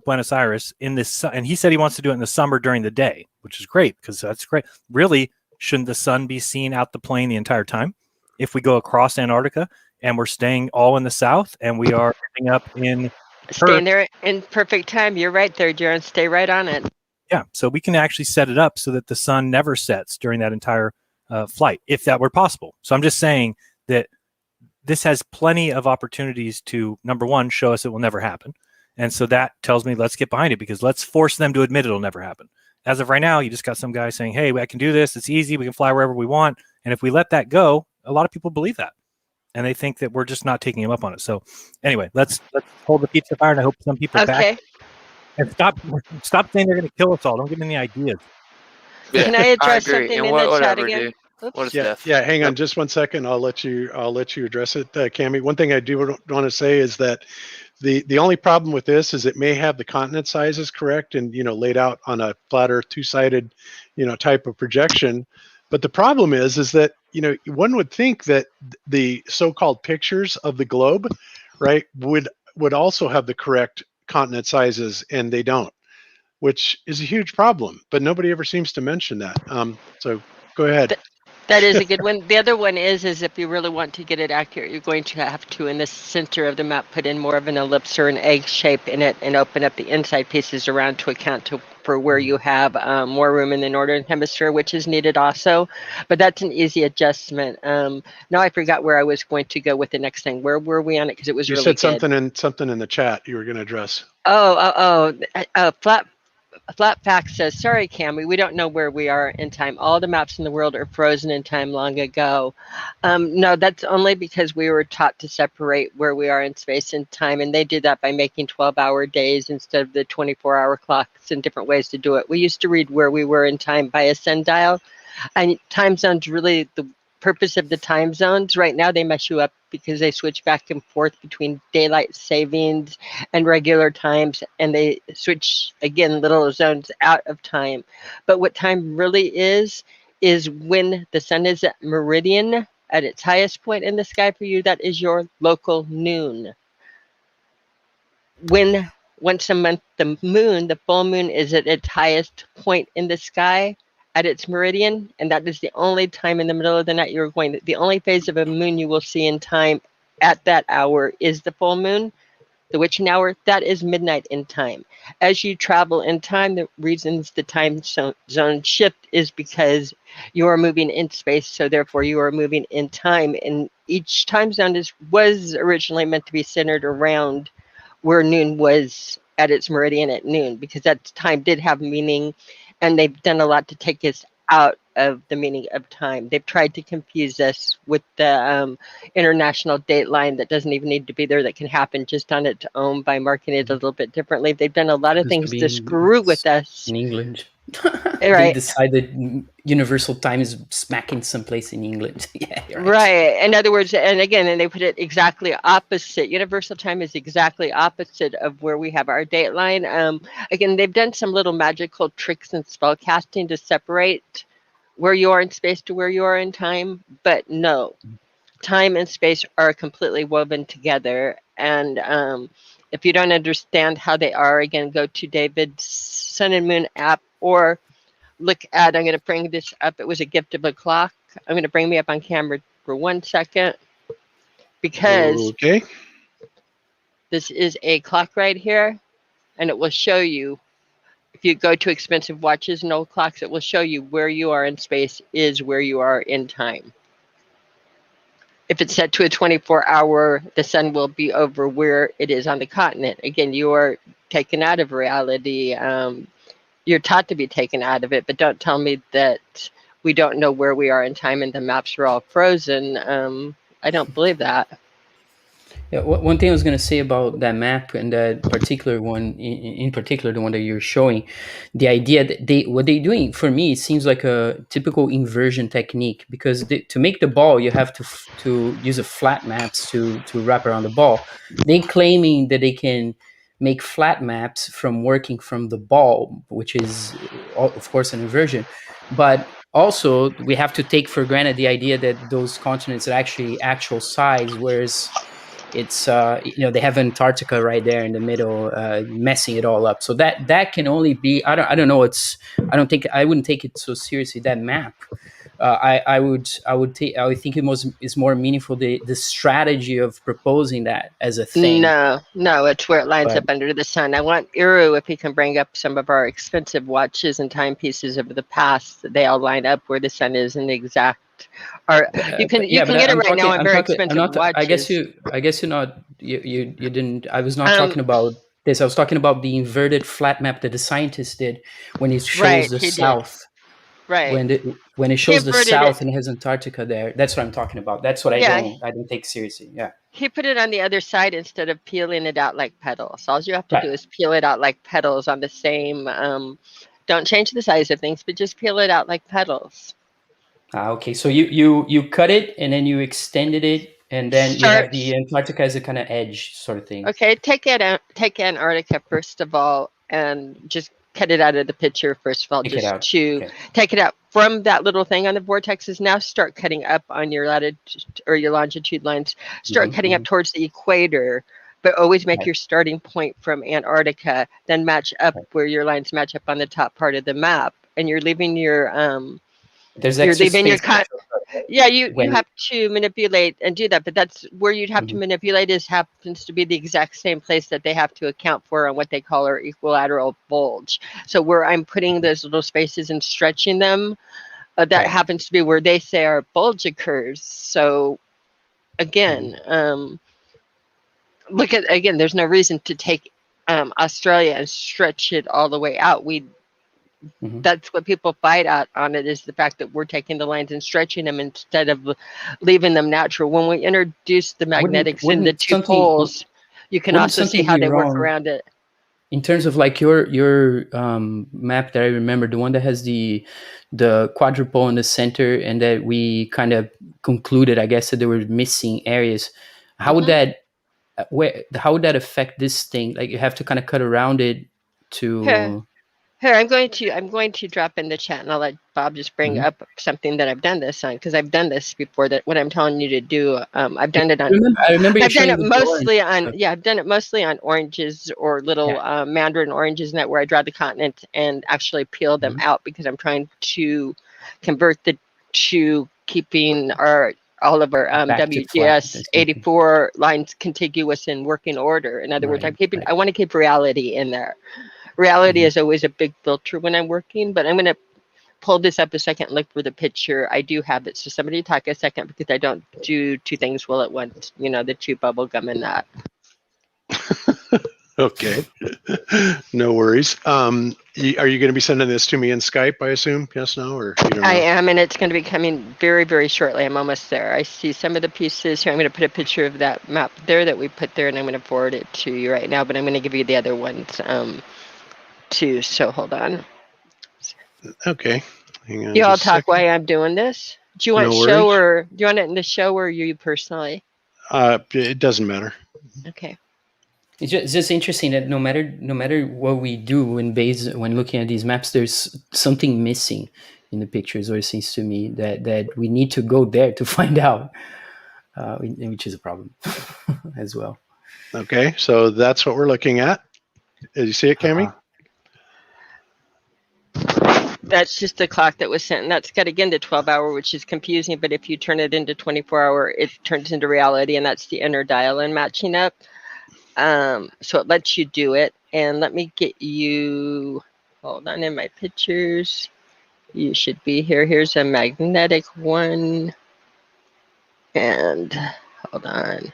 Buenos Aires in this, and he said he wants to do it in the summer during the day, which is great, because that's great. Really, shouldn't the sun be seen out the plane the entire time? If we go across Antarctica and we're staying all in the south and we are ending up in Perth, staying there in perfect time. You're right there, Jeran. Stay right on it. Yeah, so we can actually set it up so that the sun never sets during that entire flight, if that were possible. So I'm just saying that this has plenty of opportunities to, number one, show us it will never happen. And so that tells me let's get behind it, because let's force them to admit it'll never happen. As of right now, you just got some guy saying, hey, I can do this. It's easy. We can fly wherever we want. And if we let that go, a lot of people believe that. And they think that we're just not taking him up on it. So anyway, let's hold the feet to the fire, and I hope some people back. And stop saying they're going to kill us all. Don't give me any ideas. Yeah, can I address something in the chat again? Yeah, hang on just 1 second. I'll let you address it, Cami. One thing I do want to say is that the only problem with this is it may have the continent sizes correct and, you know, laid out on a flat Earth two-sided, you know, type of projection. But the problem is that, you know, one would think that the so-called pictures of the globe, right, would also have the correct continent sizes, and they don't, which is a huge problem. But nobody ever seems to mention that. So go ahead. That is a good one. The other one is if you really want to get it accurate, you're going to have to, in the center of the map, put in more of an ellipse or an egg shape in it and open up the inside pieces around to account for where you have more room in the northern hemisphere, which is needed also. But that's an easy adjustment. Now I forgot where I was going to go with the next thing. Where were we on it? Because it was you really said good. something in the chat you were going to address. Flat Fact says, sorry, Cami, we don't know where we are in time. All the maps in the world are frozen in time long ago. No, that's only because we were taught to separate where we are in space and time, and they did that by making 12-hour days instead of the 24-hour clocks, and different ways to do it. We used to read where we were in time by a sundial, and time zones really the purpose of the time zones. Right now they mess you up because they switch back and forth between daylight savings and regular times, and they switch again little zones out of time. But what time really is when the sun is at meridian at its highest point in the sky for you. That is your local noon. When once a month the full moon is at its highest point in the sky, at its meridian, and that is the only time in the middle of the night you're going. The only phase of a moon you will see in time at that hour is the full moon, the witching hour. That is midnight in time. As you travel in time, the reasons the time zone shift is because you are moving in space, so therefore you are moving in time, and each time zone was originally meant to be centered around where noon was at its meridian at noon, because that time did have meaning, and they've done a lot to take us out of the meaning of time. They've tried to confuse us with the international date line that doesn't even need to be there, that can happen just on its own by marking it a little bit differently. They've done a lot of things to screw with us. In England. Right. They decided universal time is smack in some place in England. Yeah, right. In other words, and again, and they put it exactly opposite. Universal time is exactly opposite of where we have our date line. Again, they've done some little magical tricks and spell casting to separate where you are in space to where you are in time, but no, time and space are completely woven together. And if you don't understand how they are, again, go to David's Sun and Moon app, or look at, I'm going to bring this up. It was a gift of a clock. I'm going to bring me up on camera for 1 second, because this is a clock right here, and it will show you, if you go to expensive watches and old clocks, it will show you where you are in space is where you are in time. If it's set to a 24-hour, the sun will be over where it is on the continent. Again, you are taken out of reality. You're taught to be taken out of it, but don't tell me that we don't know where we are in time and the maps are all frozen. I don't believe that. Yeah, one thing I was going to say about that map, and that particular one, in particular, the one that you're showing, the idea that what they're doing, for me, it seems like a typical inversion technique, because to make the ball, you have to use a flat maps to wrap around the ball. They claiming that they can make flat maps from working from the ball, which is, of course, an inversion. But also, we have to take for granted the idea that those continents are actually actual size, whereas it's they have Antarctica right there in the middle, messing it all up. So that can only be, I don't know. I wouldn't take it so seriously, that map. I would think it's more meaningful the strategy of proposing that as a thing. No, it's where it lines up under the sun. I want Iru, if he can bring up some of our expensive watches and timepieces of the past, they all line up where the sun is in the exact. Or you can get it right now on very expensive watches. I guess you're not. You didn't. I was not talking about this. I was talking about the inverted flat map that the scientist did when it shows the south. Right. When it shows the south and it has Antarctica there. That's what I'm talking about. That's what I don't take seriously. Yeah. He put it on the other side instead of peeling it out like petals. All you have to do is peel it out like petals on the same. Don't change the size of things, but just peel it out like petals. Okay, so you cut it and then you extended it, and then you have the Antarctica as a kind of edge sort of thing. Okay, take Antarctica first of all, and just cut it out of the picture first of all. Take it out from that little thing on the vortexes. Now start cutting up on your latitude or your longitude lines. Start cutting up towards the equator, but always make your starting point from Antarctica. Then match up where your lines match up on the top part of the map, and you're leaving your you're leaving your you have to manipulate and do that, but that's where you'd have to manipulate happens to be the exact same place that they have to account for on what they call our equilateral bulge. So where I'm putting those little spaces and stretching them, that happens to be where they say our bulge occurs. So again, there's no reason to take Australia and stretch it all the way out. That's what people fight on it, is the fact that we're taking the lines and stretching them instead of leaving them natural. When we introduce the magnetics in the two poles, you can also see how they work around it. In terms of like your map that I remember, the one that has the quadrupole in the center, and that we kind of concluded, I guess, that there were missing areas. How would that affect this thing? Like you have to kind of cut around it to. Here, I'm going to drop in the chat, and I'll let Bob just bring up something that I've done this on, because I've done this before. That what I'm telling you to do, I've done it on. I remember you I've done showing it the mostly orange. on. Yeah, I've done it mostly on oranges or little mandarin oranges, and that where I draw the continent and actually peel them out, because I'm trying to convert to keeping all of our Back to flat, WGS 84 lines contiguous in working order. In other words, I want to keep reality in there. Reality is always a big filter when I'm working, but I'm going to pull this up a second and look for the picture. I do have it. So somebody talk a second, because I don't do two things well at once. You know, the chew bubble gum and that. Okay. No worries. Are you going to be sending this to me in Skype, I assume? Yes, no, or you don't know? I am, and it's going to be coming very, very shortly. I'm almost there. I see some of the pieces here. I'm going to put a picture of that map there that we put there, and I'm going to forward it to you right now, but I'm going to give you the other ones too. So hold on. Okay. Hang on. You all just a talk second. while I'm doing this. Do you want No show, worries. or do you want it in the show, or you personally? It doesn't matter. Okay. It's just interesting that no matter what we do when looking at these maps, there's something missing in the pictures, or it seems to me that we need to go there to find out, which is a problem as well. Okay, so that's what we're looking at. Did you see it, Cami? That's just the clock that was sent, and that's got again the 12-hour, which is confusing, but if you turn it into 24-hour, it turns into reality, and that's the inner dial and matching up. So it lets you do it, and let me get you, hold on, in my pictures. You should be here. Here's a magnetic one, and hold on.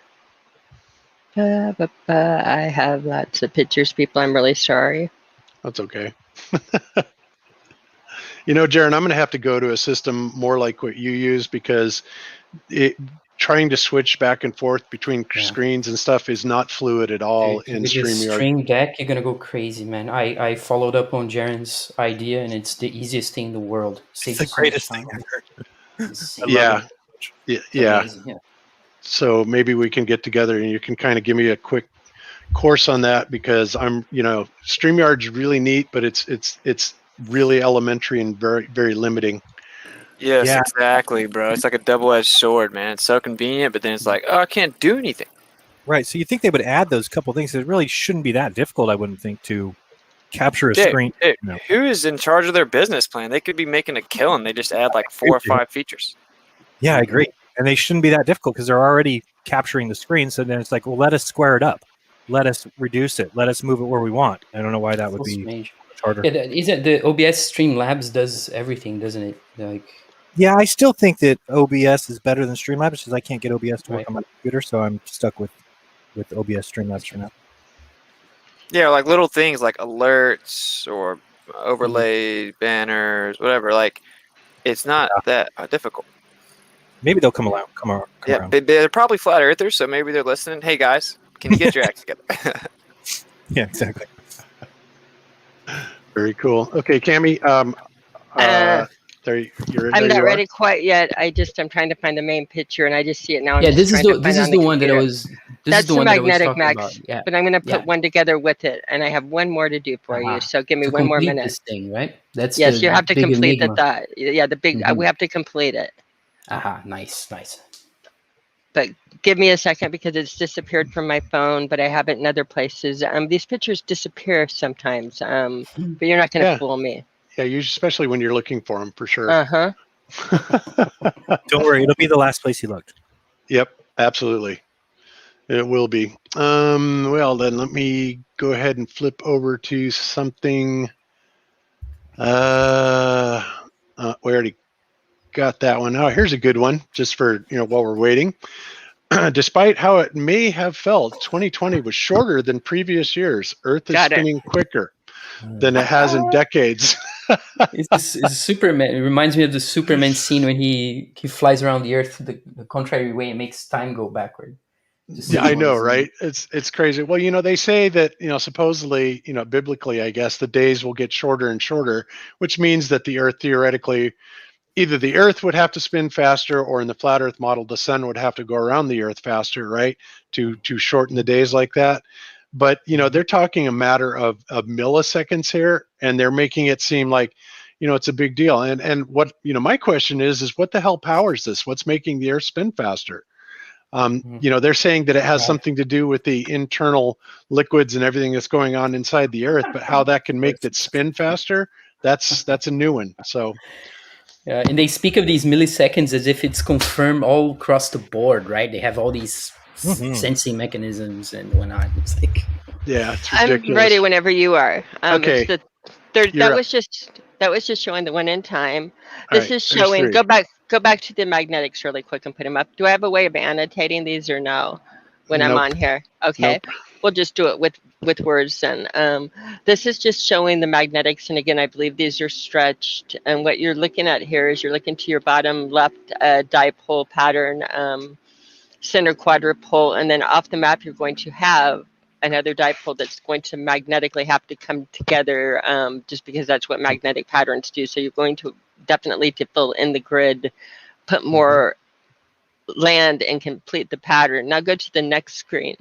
I have lots of pictures, people. I'm really sorry. That's okay. You know, Jeran, I'm going to have to go to a system more like what you use, because trying to switch back and forth between screens and stuff is not fluid at all in With this StreamYard. Stream Deck, you're gonna go crazy, man. I followed up on Jeran's idea, and it's the easiest thing in the world. It's the greatest thing ever. Yeah. Yeah. Amazing, yeah. So maybe we can get together and you can kind of give me a quick course on that, because I'm, StreamYard's really neat, but it's really elementary and very, very limiting. Yes, exactly, bro. It's like a double-edged sword, man. It's so convenient, but then it's like, oh, I can't do anything. Right. So you think they would add those couple things? It really shouldn't be that difficult, I wouldn't think, to capture a screen. Dude, who is in charge of their business plan? They could be making a killing. They just add like 4 or 5 features. Yeah, I agree. And they shouldn't be that difficult, because they're already capturing the screen. So then it's like, well, let us square it up. Let us reduce it. Let us move it where we want. I don't know why that would be much harder. Yeah, isn't the OBS Streamlabs does everything, doesn't it? Like, yeah, I still think that OBS is better than Streamlabs, because I can't get OBS to work on my computer, so I'm stuck with OBS Streamlabs for now. Yeah, like little things like alerts or overlay banners, whatever. Like, it's not that difficult. Maybe they'll come around. They're probably flat earthers, so maybe they're listening. Hey guys, can you get your act together? Yeah, exactly. Very cool. Okay, Cami, I'm not ready quite yet. I'm trying to find the main picture, and I just see it now. Yeah, this is the one that I was. That's the magnetic max, about. Yeah. But I'm going to put one together with it, and I have one more to do for you. So give me one more minute. This thing, right? That's yes. You have to complete enigma. the thought. Yeah, the big. We have to complete it. Aha, nice. But give me a second, because it's disappeared from my phone, but I have it in other places. These pictures disappear sometimes, but you're not going to fool me. Yeah, especially when you're looking for them, for sure. Don't worry, it'll be the last place you looked. Yep, absolutely. It will be. Well, then let me go ahead and flip over to something. We already got that one. Oh, here's a good one, just for, while we're waiting. Despite how it may have felt, 2020 was shorter than previous years. Earth is spinning quicker than it has in decades. It's Superman. It reminds me of the Superman scene when he flies around the Earth the contrary way and makes time go backward. Yeah, I know, right? It's crazy. Well, they say that, supposedly, biblically, I guess, the days will get shorter and shorter, which means that the Earth theoretically, either the Earth would have to spin faster, or in the flat Earth model, the sun would have to go around the Earth faster, right? To shorten the days like that. but you know, they're talking a matter of milliseconds here, and they're making it seem like, you know, it's a big deal. And what, you know, my question is what the hell powers this? What's making the Earth spin faster? You know, they're saying that it has something to do with the internal liquids and everything that's going on inside the Earth, but how that can make it spin faster, that's a new one. So yeah, and they speak of these milliseconds as if it's confirmed all across the board, right? They have all these sensing mechanisms and whatnot. It's like, yeah, it's ridiculous. I'm ready whenever you are. Okay. That was just showing the one in time. This is showing. Go back to the magnetics really quick and put them up. Do I have a way of annotating these or no? When I'm on here, okay. Nope. We'll just do it with words then. This is just showing the magnetics, and again, I believe these are stretched. And what you're looking at here is you're looking to your bottom left dipole pattern, center quadrupole, and then off the map you're going to have another dipole that's going to magnetically have to come together, just because that's what magnetic patterns do. So you're going to definitely to fill in the grid, put more land and complete the pattern. Now go to the next screen.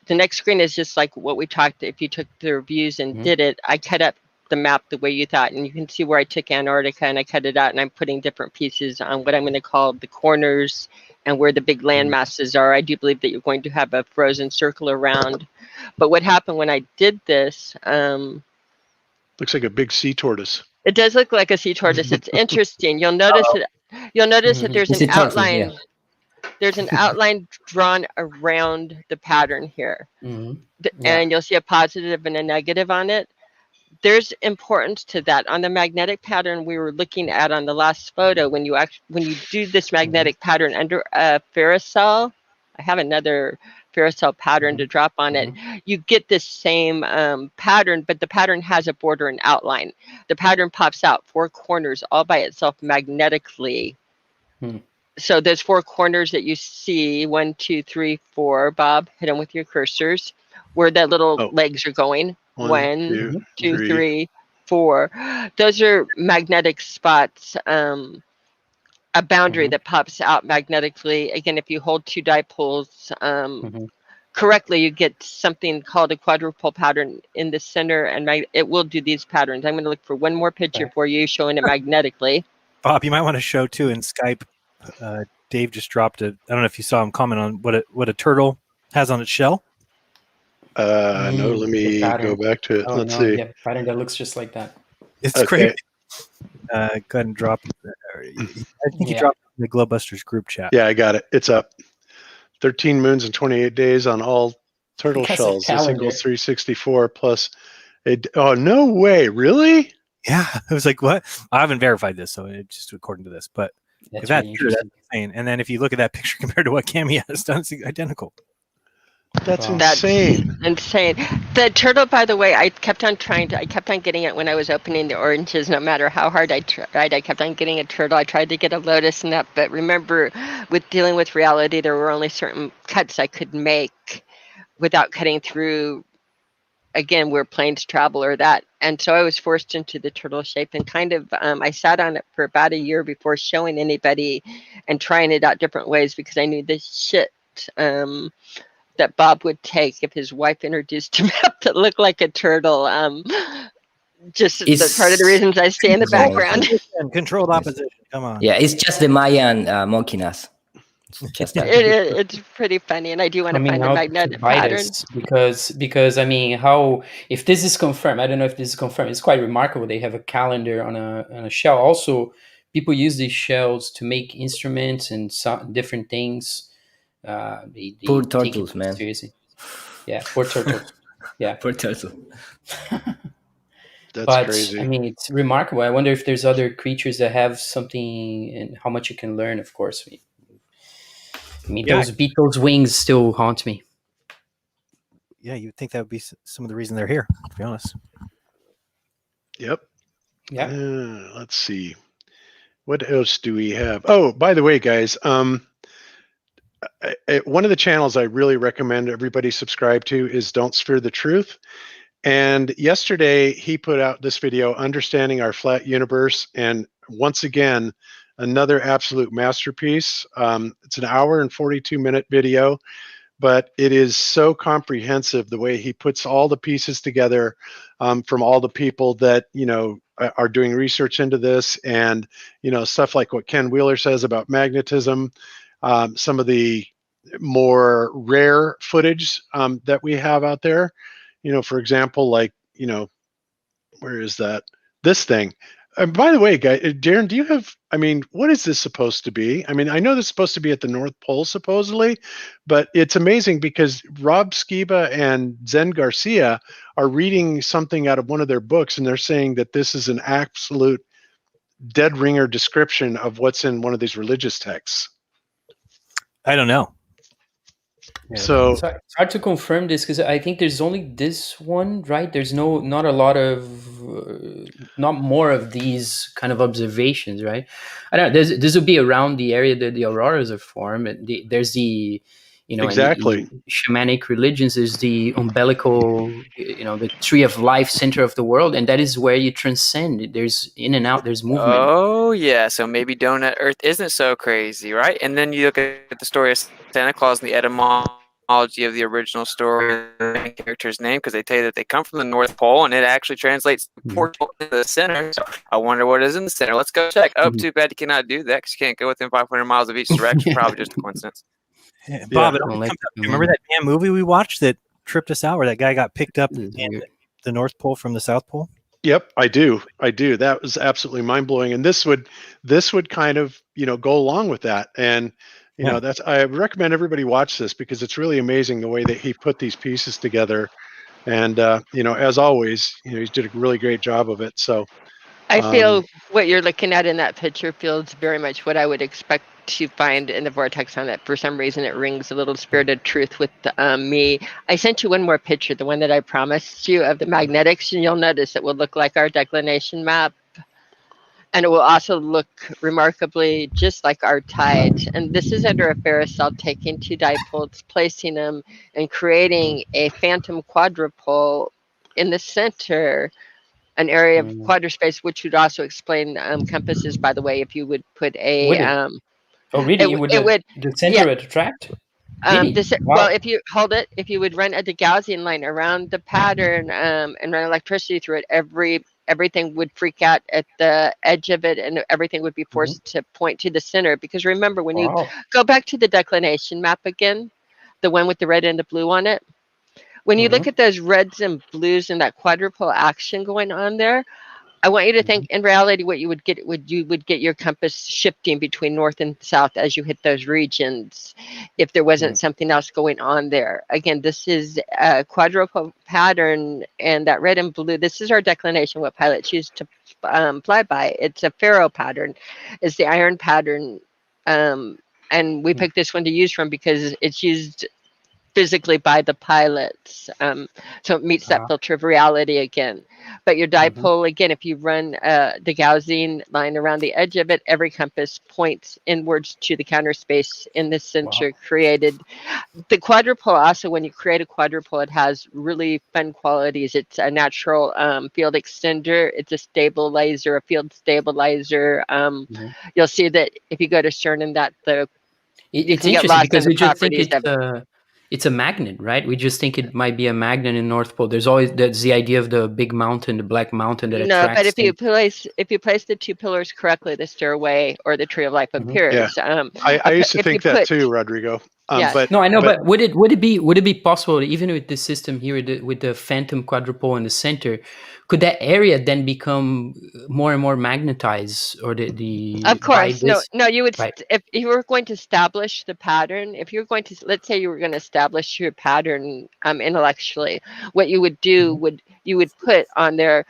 The next screen is just like what we talked. If you took the reviews and did it, I cut up the map the way you thought, and you can see where I took Antarctica and I cut it out, and I'm putting different pieces on what I'm going to call the corners and where the big land masses are. I do believe that you're going to have a frozen circle around. But what happened when I did this, looks like a big sea tortoise. It does look like a sea tortoise. It's interesting. You'll notice that there's an outline. There's an outline drawn around the pattern here, and you'll see a positive and a negative on it. There's importance to that. On the magnetic pattern we were looking at on the last photo, when you do this magnetic pattern under a ferrocell, I have another ferrocell pattern to drop on it, you get this same pattern, but the pattern has a border and outline. The pattern pops out 4 corners all by itself magnetically. So there's 4 corners that you see, 1, 2, 3, 4. Bob, hit them with your cursors, where the little legs are going. 1, 2, 3, 4. Those are magnetic spots. A boundary that pops out magnetically. Again, if you hold 2 dipoles correctly, you get something called a quadrupole pattern in the center, and it will do these patterns. I'm going to look for one more picture for you showing it magnetically. Bob, you might want to show too in Skype. Dave just dropped I don't know if you saw him comment on what a turtle has on its shell. No, let me go back to it. Let's see. Yeah, pattern that looks just like that. It's crazy. Go ahead and drop it. I think you dropped it in the GLOBEBUSTERS group chat. Yeah, I got it. It's up. 13 moons and 28 days on all turtle shells. This equals 364 plus. Oh, no way. Really? Yeah. I was like, what? I haven't verified this, so it's just according to this. But if that's true, that's insane. And then if you look at that picture compared to what Cami has done, it's identical. That's insane. Insane. The turtle, by the way, I kept on getting it when I was opening the oranges. No matter how hard I tried, I kept on getting a turtle. I tried to get a lotus nut, but remember, with dealing with reality, there were only certain cuts I could make without cutting through, again, where planes travel or that. And so I was forced into the turtle shape, and kind of, I sat on it for about a year before showing anybody and trying it out different ways, because I knew the shit that Bob would take if his wife introduced him up to look like a turtle. That's part of the reasons I stay in the background. Controlled opposition. Come on. Yeah, it's just the Mayan mocking us. It's pretty funny, and I do want to find a magnetic pattern. Because I mean, how, if this is confirmed, I don't know if this is confirmed, it's quite remarkable. They have a calendar on a shell. Also, people use these shells to make instruments and different things. They poor turtles, man. Seriously. Yeah, poor turtles. Yeah, poor turtle. That's crazy. I mean, it's remarkable. I wonder if there's other creatures that have something, and how much you can learn. Of course, I mean, those beetles' wings still haunt me. Yeah, you'd think that would be some of the reason they're here, to be honest. Yep. Yeah. Let's see. What else do we have? Oh, by the way, guys, one of the channels I really recommend everybody subscribe to is Don't Sphere the Truth. And yesterday he put out this video, Understanding Our Flat Universe. And once again, another absolute masterpiece. It's an hour and 42-minute video, but it is so comprehensive the way he puts all the pieces together from all the people that, are doing research into this, and, stuff like what Ken Wheeler says about magnetism, some of the more rare footage that we have out there, for example, like, where is that? This thing. And by the way, guy, Jeran, do you have? I mean, what is this supposed to be? I mean, I know this is supposed to be at the North Pole, supposedly, but it's amazing because Rob Skiba and Zen Garcia are reading something out of one of their books, and they're saying that this is an absolute dead ringer description of what's in one of these religious texts. I don't know. Yeah. So it's hard to confirm this because I think there's only this one, right? There's not a lot of, not more of these kind of observations, right? I don't know. This would be around the area that the auroras are formed. There's the, exactly. in shamanic religions, there's the umbilical, the tree of life, center of the world, and that is where you transcend. There's in and out. There's movement. Oh yeah, so maybe donut Earth isn't so crazy, right? And then you look at the story of Santa Claus and the etymology of the original story, the main character's name, because they tell you that they come from the North Pole, and it actually translates portal to the center. So I wonder what is in the center. Let's go check. Oh, too bad you cannot do that because you can't go within 500 miles of each direction. Probably just a coincidence. Yeah, Bob, it always comes up. Remember that damn movie we watched that tripped us out, where that guy got picked up in the North Pole from the South Pole? Yep, I do. That was absolutely mind blowing, and this would kind of go along with that. And that's, I recommend everybody watch this because it's really amazing the way that he put these pieces together. And as always, he did a really great job of it. So I feel what you're looking at in that picture feels very much what I would expect to find in the vortex on that. For some reason, it rings a little spirit of truth with me. I sent you one more picture, the one that I promised you of the magnetics, and you'll notice it will look like our declination map. And it will also look remarkably just like our tides. And this is under a ferrocell, taking two dipoles, placing them, and creating a phantom quadrupole in the center, an area of quadrispace, which would also explain compasses, by the way, if you would put a... really? It would the center would attract? Really? Well, if you hold it, if you would run a de Gaussian line around the pattern and run electricity through it, everything would freak out at the edge of it, and everything would be forced to point to the center. Because remember, when you go back to the declination map again, the one with the red and the blue on it, when you look at those reds and blues and that quadrupole action going on there, I want you to think, in reality, what you would get your compass shifting between north and south as you hit those regions, if there wasn't something else going on there. Again, this is a quadrupole pattern, and that red and blue, this is our declination, what pilots use to fly by. It's a Faro pattern. It's the iron pattern, and we picked this one to use from because it's used physically by the pilots, so it meets that filter of reality again. But your dipole, again, if you run the Gaussian line around the edge of it, every compass points inwards to the counter space in the center created. The quadrupole also, when you create a quadrupole, it has really fun qualities. It's a natural field extender. It's a stabilizer, a field stabilizer. You'll see that if you go to CERN, that it's interesting because we just think it's a magnet, right? We just think it might be a magnet in North Pole. There's the idea of the big mountain, the black mountain that attracts. No, but if you place the two pillars correctly, the stairway or the tree of life appears. Yeah. I used to think that too, Rodrigo. Yes. No, I know, but would it be possible, even with this system here with the phantom quadrupole in the center, could that area then become more and more magnetized, or the Of course, no. You would if you were going to establish the pattern. If you're going to, let's say, you were going to establish your pattern intellectually, what you would do you would put on there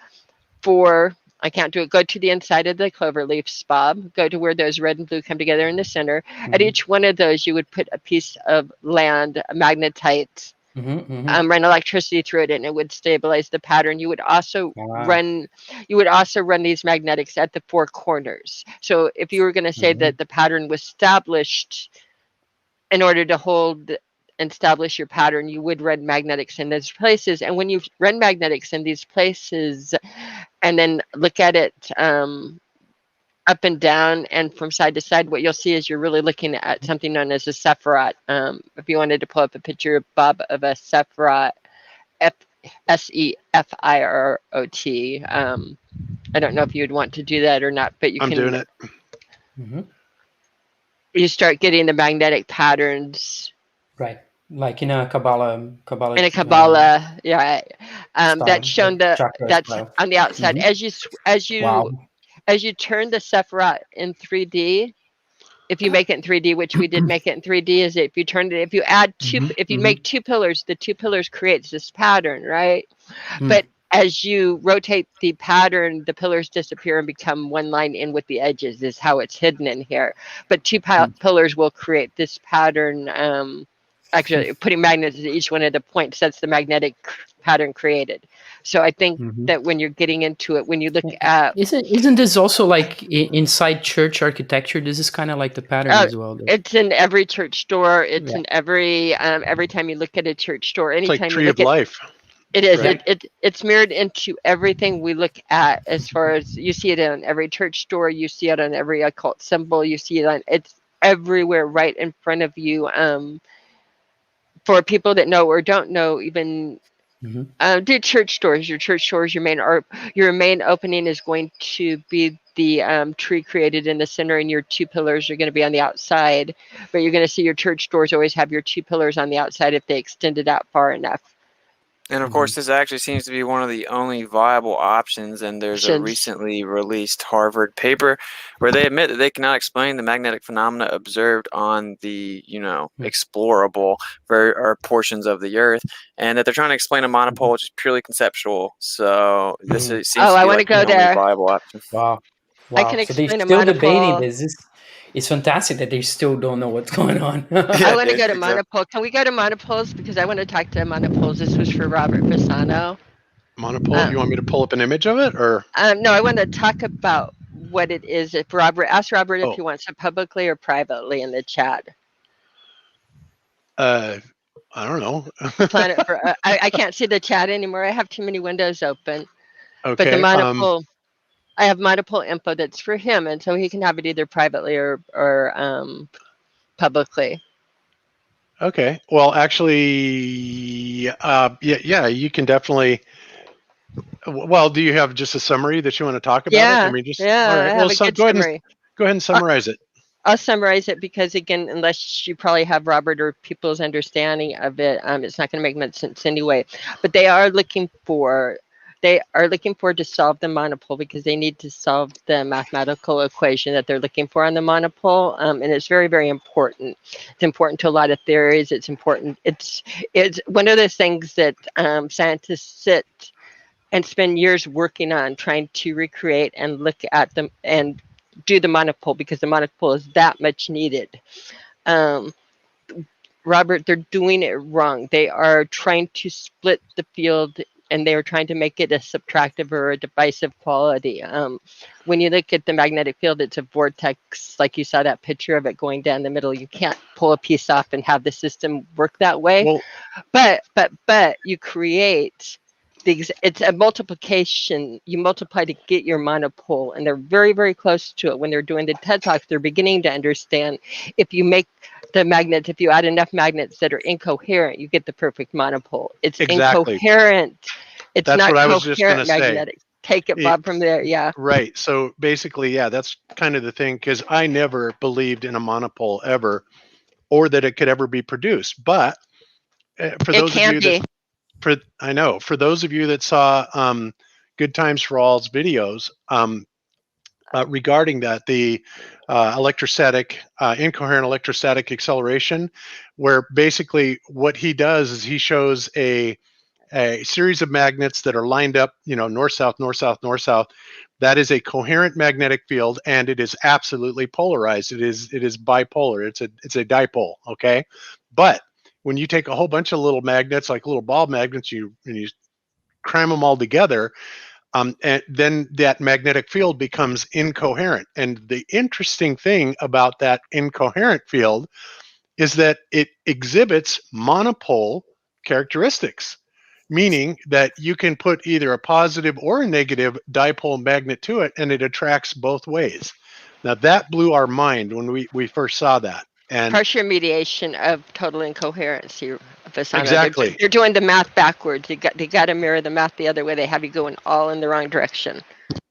for. I can't do it. Go to the inside of the clover leaves, Bob. Go to where those red and blue come together in the center. At each one of those, you would put a piece of land, magnetite, run electricity through it, and it would stabilize the pattern. You would also run these magnetics at the four corners. So if you were going to say that the pattern was established, in order to hold and establish your pattern, you would run magnetics in those places. And when you run magnetics in these places, and then look at it up and down and from side to side, what you'll see is you're really looking at something known as a Sephiroth. If you wanted to pull up a picture, Bob, of a Sephiroth, Sefirot. I don't know if you'd want to do that or not, but I'm doing it. You start getting the magnetic patterns. Right. Like in a Kabbalah. In a Kabbalah, yeah. That's shown that's on the outside. As you turn the Sephiroth in 3D, if you make it in 3D, which we did make it in 3D, is if you turn it, if you add if you make two pillars, the two pillars creates this pattern, right? But as you rotate the pattern, the pillars disappear and become one line in with the edges, is how it's hidden in here. But two pillars will create this pattern. Actually, putting magnets at each one of the points, that's the magnetic pattern created. So I think that when you're getting into it, when you look at... Isn't this also like inside church architecture? This is kind of like the pattern as well. It's in every church door. It's in every time you look at a church door. Anytime it's like Tree you look of Life. It is. Right? It's mirrored into everything we look at, as far as you see it on every church door, you see it on every occult symbol, you see it on, it's everywhere right in front of you. For people that know or don't know, even do church doors. Your church doors, your main opening is going to be the tree created in the center, and your two pillars are going to be on the outside. But you're going to see your church doors always have your two pillars on the outside if they extend it out far enough. And of course, this actually seems to be one of the only viable options. And there's a recently released Harvard paper where they admit that they cannot explain the magnetic phenomena observed on the, explorable portions of the Earth, and that they're trying to explain a monopole, which is purely conceptual. So this seems to be I want like to go the there. only viable option. Wow. I can So they're explain a still monopole. debating this. It's fantastic that they still don't know what's going on. I want to go to monopole. Can we go to monopoles? Because I want to talk to monopoles. This was for Robert Fasano. Monopole? You want me to pull up an image of it, or? No, I want to talk about what it is. If ask Robert if he wants it publicly or privately in the chat. I don't know. Planet for I can't see the chat anymore. I have too many windows open. Okay. But the monopole. I have monopole info that's for him, and so he can have it either privately or publicly. Okay. Well, actually, yeah, you can definitely. Well, do you have just a summary that you want to talk about? Yeah. I mean, just I all right. have Well, a good go summary. ahead and summarize it. I'll summarize it because, again, unless you probably have Robert or people's understanding of it, it's not going to make much sense anyway. But they are looking to solve the monopole because they need to solve the mathematical equation that they're looking for on the monopole, and it's very, very important. It's important to a lot of theories. It's important. It's one of those things that scientists sit and spend years working on, trying to recreate and look at them and do the monopole, because the monopole is that much needed. Robert, they're doing it wrong. They are trying to split the field, and they are trying to make it a subtractive or a divisive quality. When you look at the magnetic field, it's a vortex, like you saw that picture of it going down the middle. You can't pull a piece off and have the system work that way. Well, but you create it's a multiplication. You multiply to get your monopole, and they're very, very close to it. When they're doing the TED Talks, they're beginning to understand if you make the magnets, if you add enough magnets that are incoherent, you get the perfect monopole. It's incoherent. It's That's not what I was just coherent gonna say. magnetic. Take it, Bob, from there. Yeah. Right. So basically, yeah, that's kind of the thing, because I never believed in a monopole ever, or that it could ever be produced. But for those of you that, for those of you that saw Good Times for All's videos regarding that, the electrostatic, incoherent electrostatic acceleration, where basically what he does is he shows a series of magnets that are lined up, north, south, north, south, north, south. That is a coherent magnetic field, and it is absolutely polarized. It is bipolar. It's a dipole. Okay, but when you take a whole bunch of little magnets, like little ball magnets, and you cram them all together, and then that magnetic field becomes incoherent. And the interesting thing about that incoherent field is that it exhibits monopole characteristics, meaning that you can put either a positive or a negative dipole magnet to it, and it attracts both ways. Now that blew our mind when we first saw that. And pressure mediation of total incoherency. Exactly. They're doing the math backwards. They got to mirror the math the other way. They have you going all in the wrong direction.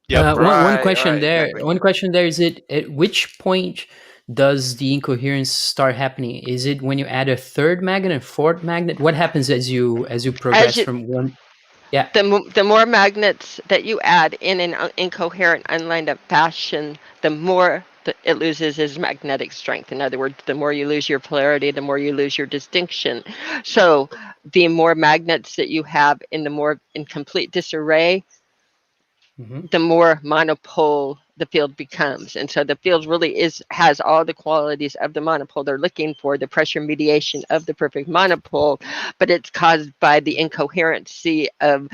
One question there. Exactly. One question there is: it at which point does the incoherence start happening? Is it when you add a third magnet and fourth magnet? What happens as you progress from one? Yeah. The more magnets that you add in an incoherent, unlined up fashion, the more it loses its magnetic strength. In other words, the more you lose your polarity, the more you lose your distinction. So the more magnets that you have in complete disarray, the more monopole the field becomes. And so the field really has all the qualities of the monopole they're looking for, the pressure mediation of the perfect monopole, but it's caused by the incoherency of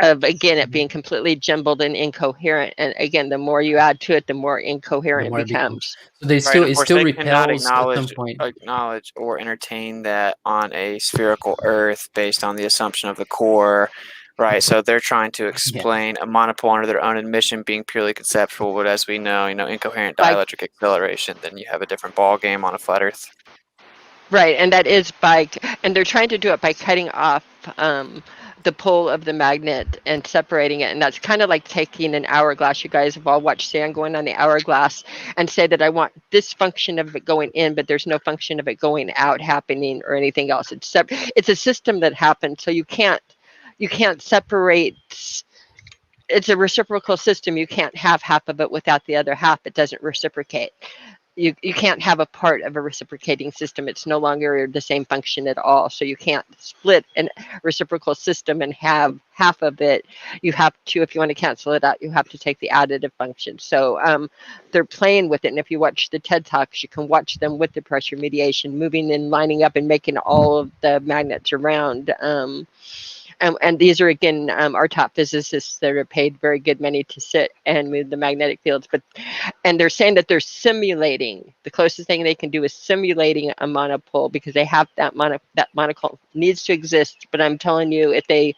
again it being completely jumbled and incoherent. And again, the more you add to it, the more incoherent it becomes. So they still it still repels at some point. Acknowledge or entertain that on a spherical Earth based on the assumption of the core. Right, so they're trying to explain a monopole under their own admission being purely conceptual, but as we know, incoherent dielectric acceleration, then you have a different ball game on a flat Earth. Right, and that is and they're trying to do it by cutting off the pole of the magnet and separating it, and that's kind of like taking an hourglass. You guys have all watched sand going on the hourglass, and say that I want this function of it going in, but there's no function of it going out happening or anything else. It's a system that happens, so you can't separate. It's a reciprocal system. You can't have half of it without the other half. It doesn't reciprocate. You can't have a part of a reciprocating system. It's no longer the same function at all. So you can't split a reciprocal system and have half of it. You have to, if you want to cancel it out, you have to take the additive function. So they're playing with it. And if you watch the TED Talks, you can watch them with the pressure mediation, moving and lining up and making all of the magnets around. And these are, again, our top physicists that are paid very good money to sit and move the magnetic fields. And they're saying that they're simulating. The closest thing they can do is simulating a monopole, because they have that monopole needs to exist. But I'm telling you, if they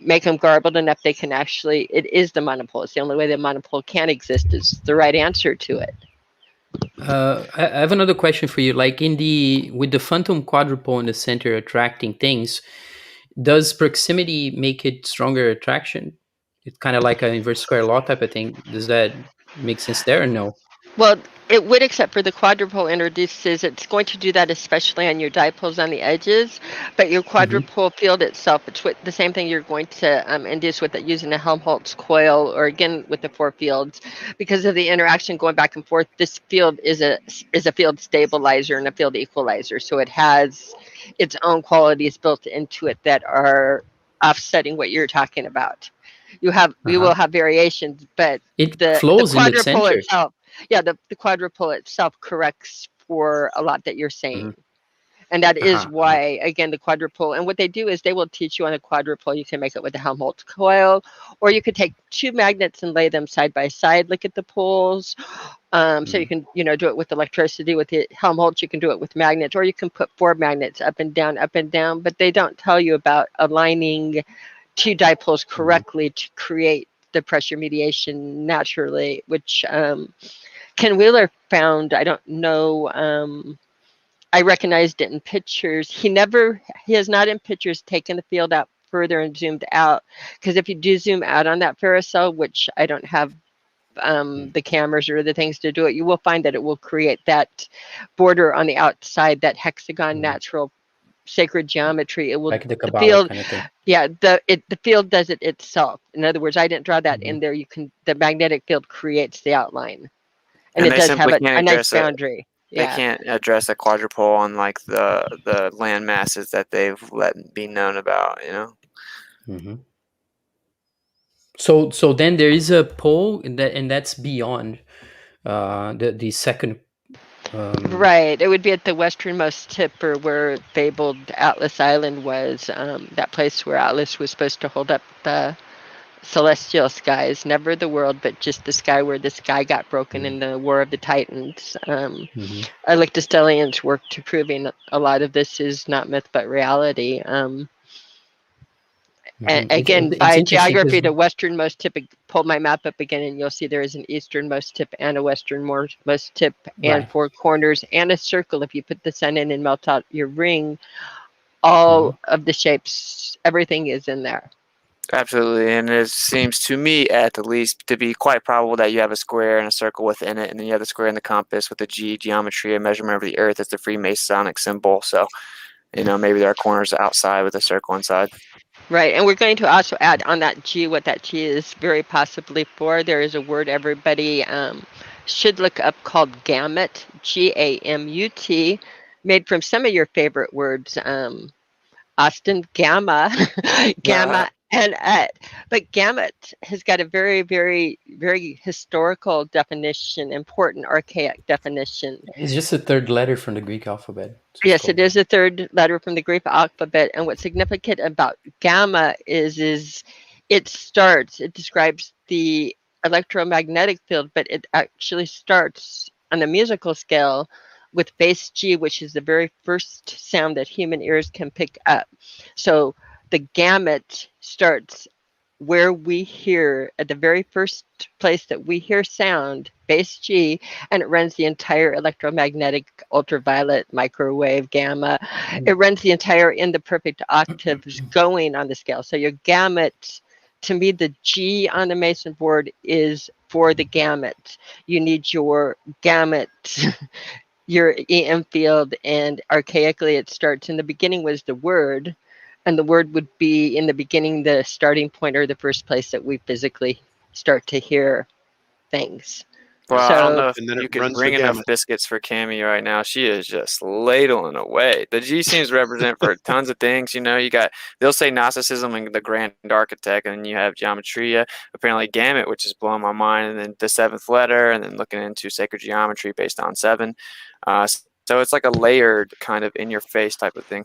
make them garbled enough, they can actually, it is the monopole. It's the only way the monopole can exist. Is the right answer to it. I have another question for you. Like with the phantom quadrupole in the center attracting things, does proximity make it stronger attraction? It's kind of like an inverse square law type of thing. Does that make sense there or no? Well, it would, except for the quadrupole introduces, it's going to do that especially on your dipoles on the edges, but your quadrupole field itself, it's the same thing you're going to induce with it using a Helmholtz coil, or again with the four fields, because of the interaction going back and forth. This field is a field stabilizer and a field equalizer, so it has its own qualities built into it that are offsetting what you're talking about. We will have variations, but it flows the in the center itself. Yeah, the quadrupole itself corrects for a lot that you're saying. And that is why, again, the quadrupole, and what they do is they will teach you on a quadrupole, you can make it with a Helmholtz coil, or you could take two magnets and lay them side by side, look at the poles. So you can, do it with electricity. With the Helmholtz, you can do it with magnets, or you can put four magnets up and down, but they don't tell you about aligning two dipoles correctly to create the pressure mediation naturally, which Ken Wheeler found. I don't know. I recognized it in pictures. He has not in pictures taken the field out further and zoomed out, because if you do zoom out on that ferrocell, which I don't have the cameras or the things to do it, you will find that it will create that border on the outside, that hexagon natural sacred geometry. It will, like the Kabbalah field, kind of thing. Yeah, the field does it itself. In other words, I didn't draw that in there. The magnetic field creates the outline, and it does have a nice boundary. They can't address a quadrupole on like the land masses that they've let be known about, So then there is a pole, and that's beyond the second. Right, it would be at the westernmost tip, or where fabled Atlas Island was. That place where Atlas was supposed to hold up the celestial skies, never the world, but just the sky, where the sky got broken in the War of the Titans. Electostellian's work to proving a lot of this is not myth but reality. And again, by geography, the westernmost tip, pull my map up again, and you'll see there is an easternmost tip and a westernmost tip and Right. 4 corners and a circle. If you put the sun in and melt out your ring, all of the shapes, everything is in there. Absolutely, and it seems to me, at the least, to be quite probable that you have a square and a circle within it, and then you have the square and the compass with the geometry, a measurement of the Earth as the Freemasonic symbol. So, maybe there are corners outside with a circle inside. Right, and we're going to also add on that G what that G is very possibly for. There is a word everybody should look up called gamut, G-A-M-U-T, made from some of your favorite words, Austin, gamma, gamma, and but gamut has got a very, very, very historical definition, important archaic definition. It's just a third letter from the Greek alphabet. Yes, it is a third letter from the Greek alphabet, and what's significant about gamma is it describes the electromagnetic field, but it actually starts on the musical scale with bass G, which is the very first sound that human ears can pick up. So the gamut starts where we hear, at the very first place that we hear sound, bass G, and it runs the entire electromagnetic, ultraviolet, microwave, gamma. It runs the entire in the perfect octaves going on the scale. So your gamut, to me, the G on the Mason board is for the gamut. You need your gamut, your EM field, and archaically it starts in the beginning was the word, and the word would be in the beginning the starting point or the first place that we physically start to hear things. Well, so, I don't know if you can bring enough biscuits for Cami right now. She is just ladling away. The G seems to represent for tons of things. They'll say Gnosticism and the Grand Architect, and then you have Geometria, apparently Gamut, which is blowing my mind, and then the 7th letter, and then looking into sacred geometry based on 7. So it's like a layered kind of in-your-face type of thing.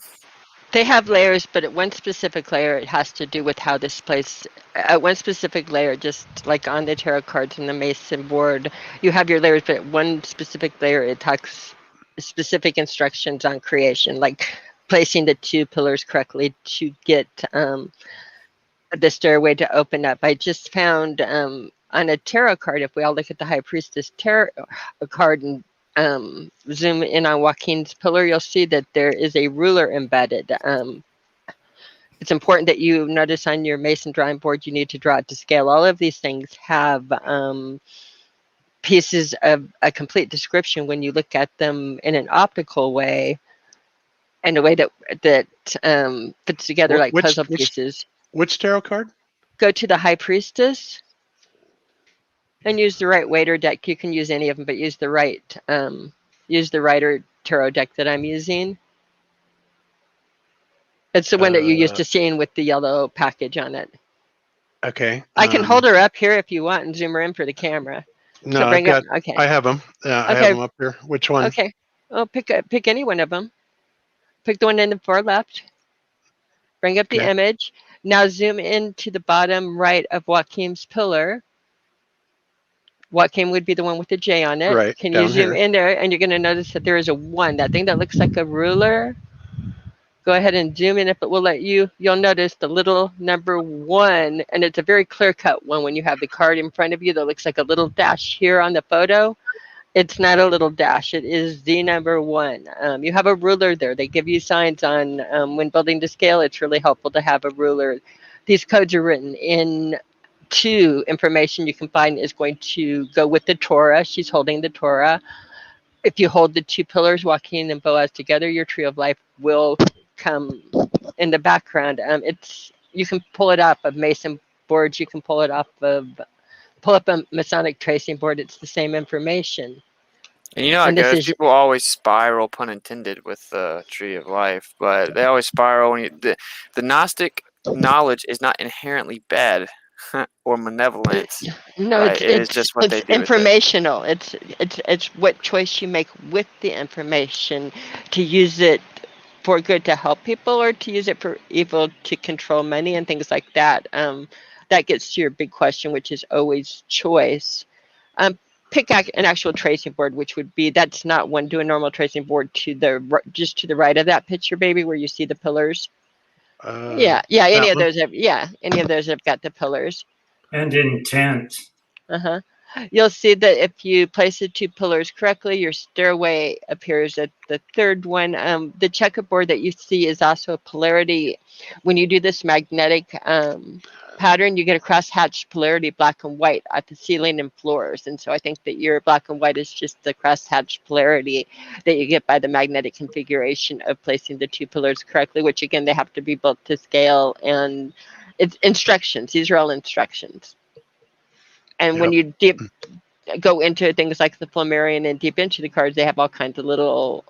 They have layers, but at one specific layer, it has to do with how this place, at one specific layer, just like on the tarot cards and the Mason board, you have your layers, but at one specific layer, it talks specific instructions on creation, like placing the 2 pillars correctly to get the stairway to open up. I just found on a tarot card, if we all look at the High Priestess tarot card and zoom in on Joaquin's pillar, you'll see that there is a ruler embedded. It's important that you notice on your Mason drawing board, you need to draw it to scale. All of these things have pieces of a complete description when you look at them in an optical way, in a way that fits together like puzzle pieces. Which tarot card? Go to the High Priestess and use the right waiter deck. You can use any of them, but use the right tarot deck that I'm using. It's the one that you're used to seeing with the yellow package on it. Okay. I can hold her up here if you want and zoom her in for the camera. No, So bring up, I have them. I have them up here. Which one? Okay. Well, pick any one of them. Pick the one in the far left. Bring up the image. Now zoom into the bottom right of Joaquin's pillar. Joaquin would be the one with the J on it. Right, Can you zoom in there? And you're going to notice that there is a 1. That thing that looks like a ruler. Go ahead and zoom in if it will let you. You'll notice the little number 1. And it's a very clear-cut one when you have the card in front of you that looks like a little dash here on the photo. It's not a little dash. It is the number 1. You have a ruler there. They give you signs on when building to scale. It's really helpful to have a ruler. These codes are written in 2 information you can find is going to go with the Torah. She's holding the Torah. If you hold the 2 pillars, Joaquin and Boaz together, your tree of life will come in the background. You can pull it off of Mason boards. You can pull up a Masonic tracing board. It's the same information. And how it goes, people always spiral, pun intended, with the tree of life, but they always spiral. The Gnostic knowledge is not inherently bad or malevolent. No, right? It's just what they do. Informational. It's what choice you make with the information, to use it for good to help people or to use it for evil to control money and things like that. That gets to your big question, which is always choice. Pick an actual tracing board, which would be, that's not one. Do a normal tracing board just to the right of that picture, baby, where you see the pillars. Yeah, any of those have got the pillars. And intent. Uh-huh. You'll see that if you place the 2 pillars correctly, your stairway appears at the 3rd one. The checkerboard that you see is also a polarity. When you do this magnetic pattern, you get a cross-hatched polarity, black and white, at the ceiling and floors. And so I think that your black and white is just the cross-hatched polarity that you get by the magnetic configuration of placing the 2 pillars correctly, which again, they have to be built to scale, and it's instructions. These are all instructions. And when you go into things like the Flammarion and deep into the cards, they have all kinds of little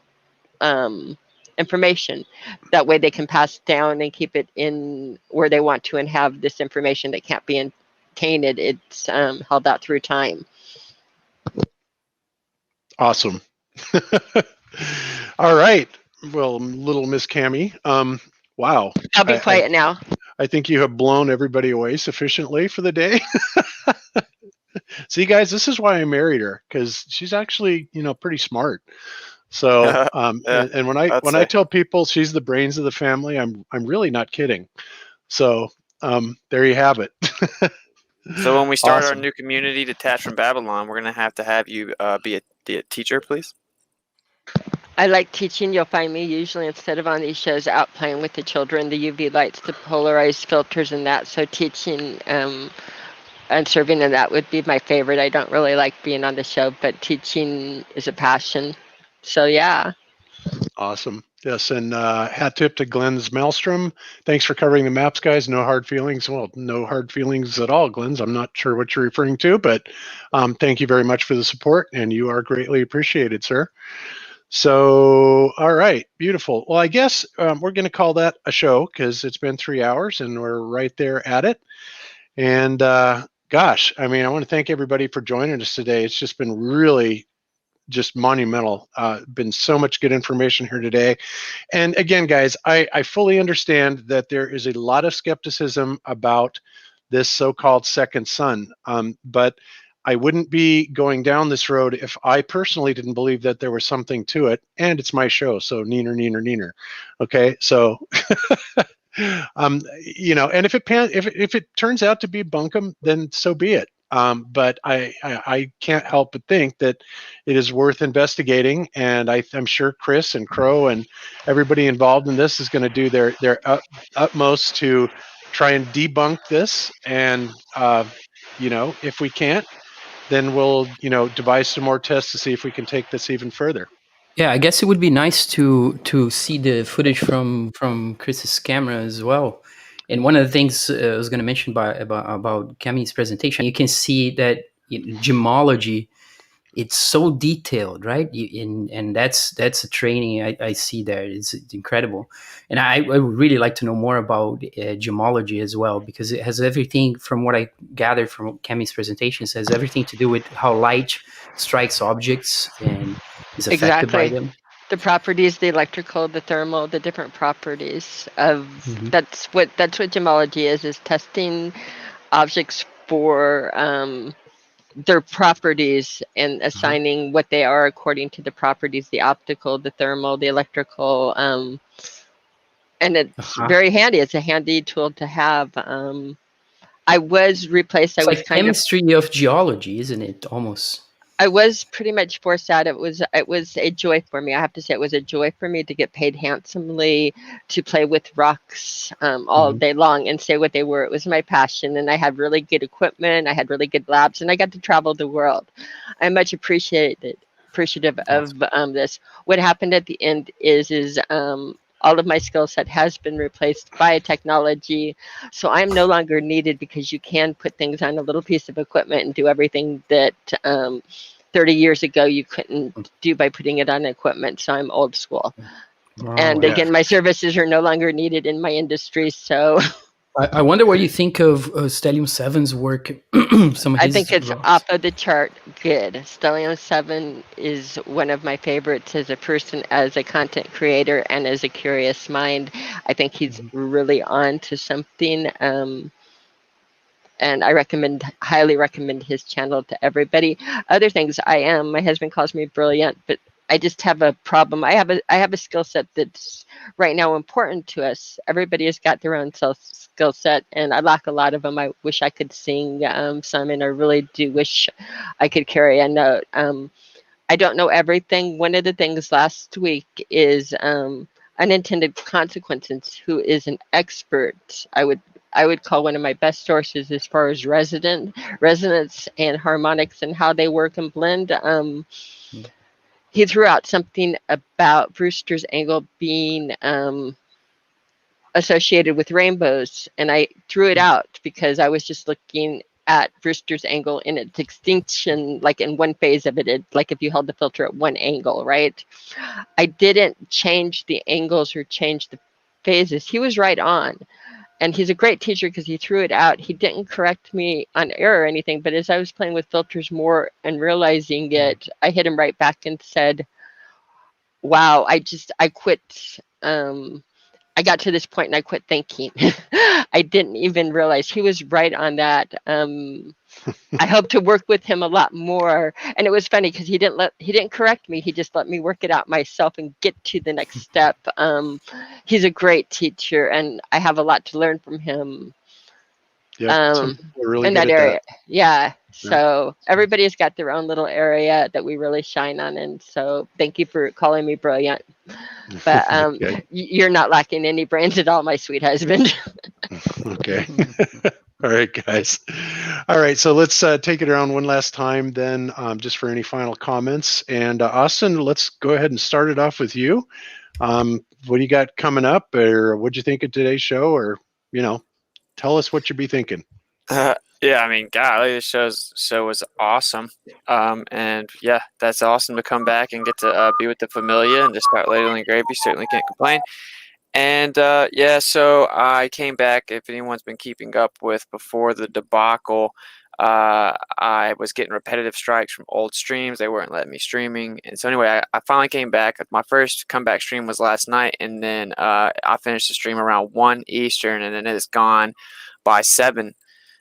information. That way they can pass down and keep it in where they want to and have this information that can't be tainted. It's held out through time. Awesome. All right. Well, little Miss Cami. Wow. I'll be quiet now. I think you have blown everybody away sufficiently for the day. See, guys, this is why I married her, because she's actually, pretty smart. So, and when I tell people she's the brains of the family, I'm really not kidding. So, there you have it. So when we start Awesome. our new community, Detached from Babylon, we're gonna have to have you be a teacher, please. I like teaching. You'll find me usually, instead of on these shows, out playing with the children, the UV lights, the polarized filters, and that. So teaching and serving in that would be my favorite. I don't really like being on the show, but teaching is a passion. So yeah. Awesome. Yes, and hat tip to Glenn's Maelstrom. Thanks for covering the maps, guys. No hard feelings. Well, no hard feelings at all, Glenn's. I'm not sure what you're referring to, but thank you very much for the support, and you are greatly appreciated, sir. So, all right, beautiful. Well, I guess we're going to call that a show, because it's been 3 hours, and we're right there at it. And gosh, I mean, I want to thank everybody for joining us today. It's just been really just monumental. Been so much good information here today. And again, guys, I fully understand that there is a lot of skepticism about this so-called second sun, but I wouldn't be going down this road if I personally didn't believe that there was something to it. And it's my show, so neener, neener, neener. Okay, so and if it turns out to be bunkum, then so be it. But I can't help but think that it is worth investigating, and I'm sure Chris and Crow and everybody involved in this is going to do their utmost to try and debunk this. And if we can't, then we'll devise some more tests to see if we can take this even further. Yeah, I guess it would be nice to see the footage from Chris's camera as well. And one of the things I was going to mention about Cami's presentation, you can see that gemology, it's so detailed, right? And that's a training I see there. It's incredible. And I would really like to know more about gemology as well, because it has everything, from what I gathered from Cami's presentations, has everything to do with how light strikes objects and is affected by them. The properties, the electrical, the thermal, the different properties of that's what gemology is testing objects for their properties and assigning what they are according to the properties, the optical, the thermal, the electrical, and it's very handy. It's a handy tool to have. I was replaced. It's like chemistry of geology, isn't it? Almost. I was pretty much forced out. It was a joy for me. I have to say, it was a joy for me to get paid handsomely to play with rocks all day long and say what they were. It was my passion, and I had really good equipment. I had really good labs, and I got to travel the world. I'm much appreciative of this. What happened at the end is all of my skill set has been replaced by technology. So I'm no longer needed, because you can put things on a little piece of equipment and do everything that 30 years ago you couldn't do by putting it on equipment. So I'm old school. Wow, and again, my services are no longer needed in my industry. So I wonder what you think of Stellium 7's work. I think it's off of the chart good. Stellium 7 is one of my favorites as a person, as a content creator, and as a curious mind. I think he's really on to something. And I highly recommend his channel to everybody. Other things, my husband calls me brilliant, but I just have a problem. I have a skill set that's right now important to us. Everybody has got their own skill set, and I lack a lot of them. I wish I could sing some, and I really do wish I could carry a note. I don't know everything. One of the things last week is unintended consequences, who is an expert. I would call one of my best sources as far as resonance and harmonics and how they work and blend. He threw out something about Brewster's angle being associated with rainbows, and I threw it out because I was just looking at Brewster's angle in its extinction, like in one phase of it, like if you held the filter at one angle, right? I didn't change the angles or change the phases. He was right on. And he's a great teacher because he threw it out. He didn't correct me on error or anything, but as I was playing with filters more and realizing it, I hit him right back and said, wow, I quit. I got to this point and I quit thinking. I didn't even realize he was right on that. I hope to work with him a lot more. And it was funny because he didn't correct me. He just let me work it out myself and get to the next step. He's a great teacher, and I have a lot to learn from him. Really in that area. Yeah. So everybody's got their own little area that we really shine on. And so thank you for calling me brilliant. But you're not lacking any brains at all, my sweet husband. Okay. All right, guys. All right, so let's take it around one last time then, just for any final comments. And Austin, let's go ahead and start it off with you. What do you got coming up, or what'd you think of today's show, or, tell us what you'd be thinking. Yeah, I mean, golly, this show was awesome. And yeah, that's awesome to come back and get to be with the familia and just start ladling gravy. Certainly can't complain. And yeah, so I came back. If anyone's been keeping up with before the debacle, I was getting repetitive strikes from old streams. They weren't letting me streaming. And so anyway, I finally came back. My first comeback stream was last night, and then I finished the stream around 1 Eastern, and then it's gone by 7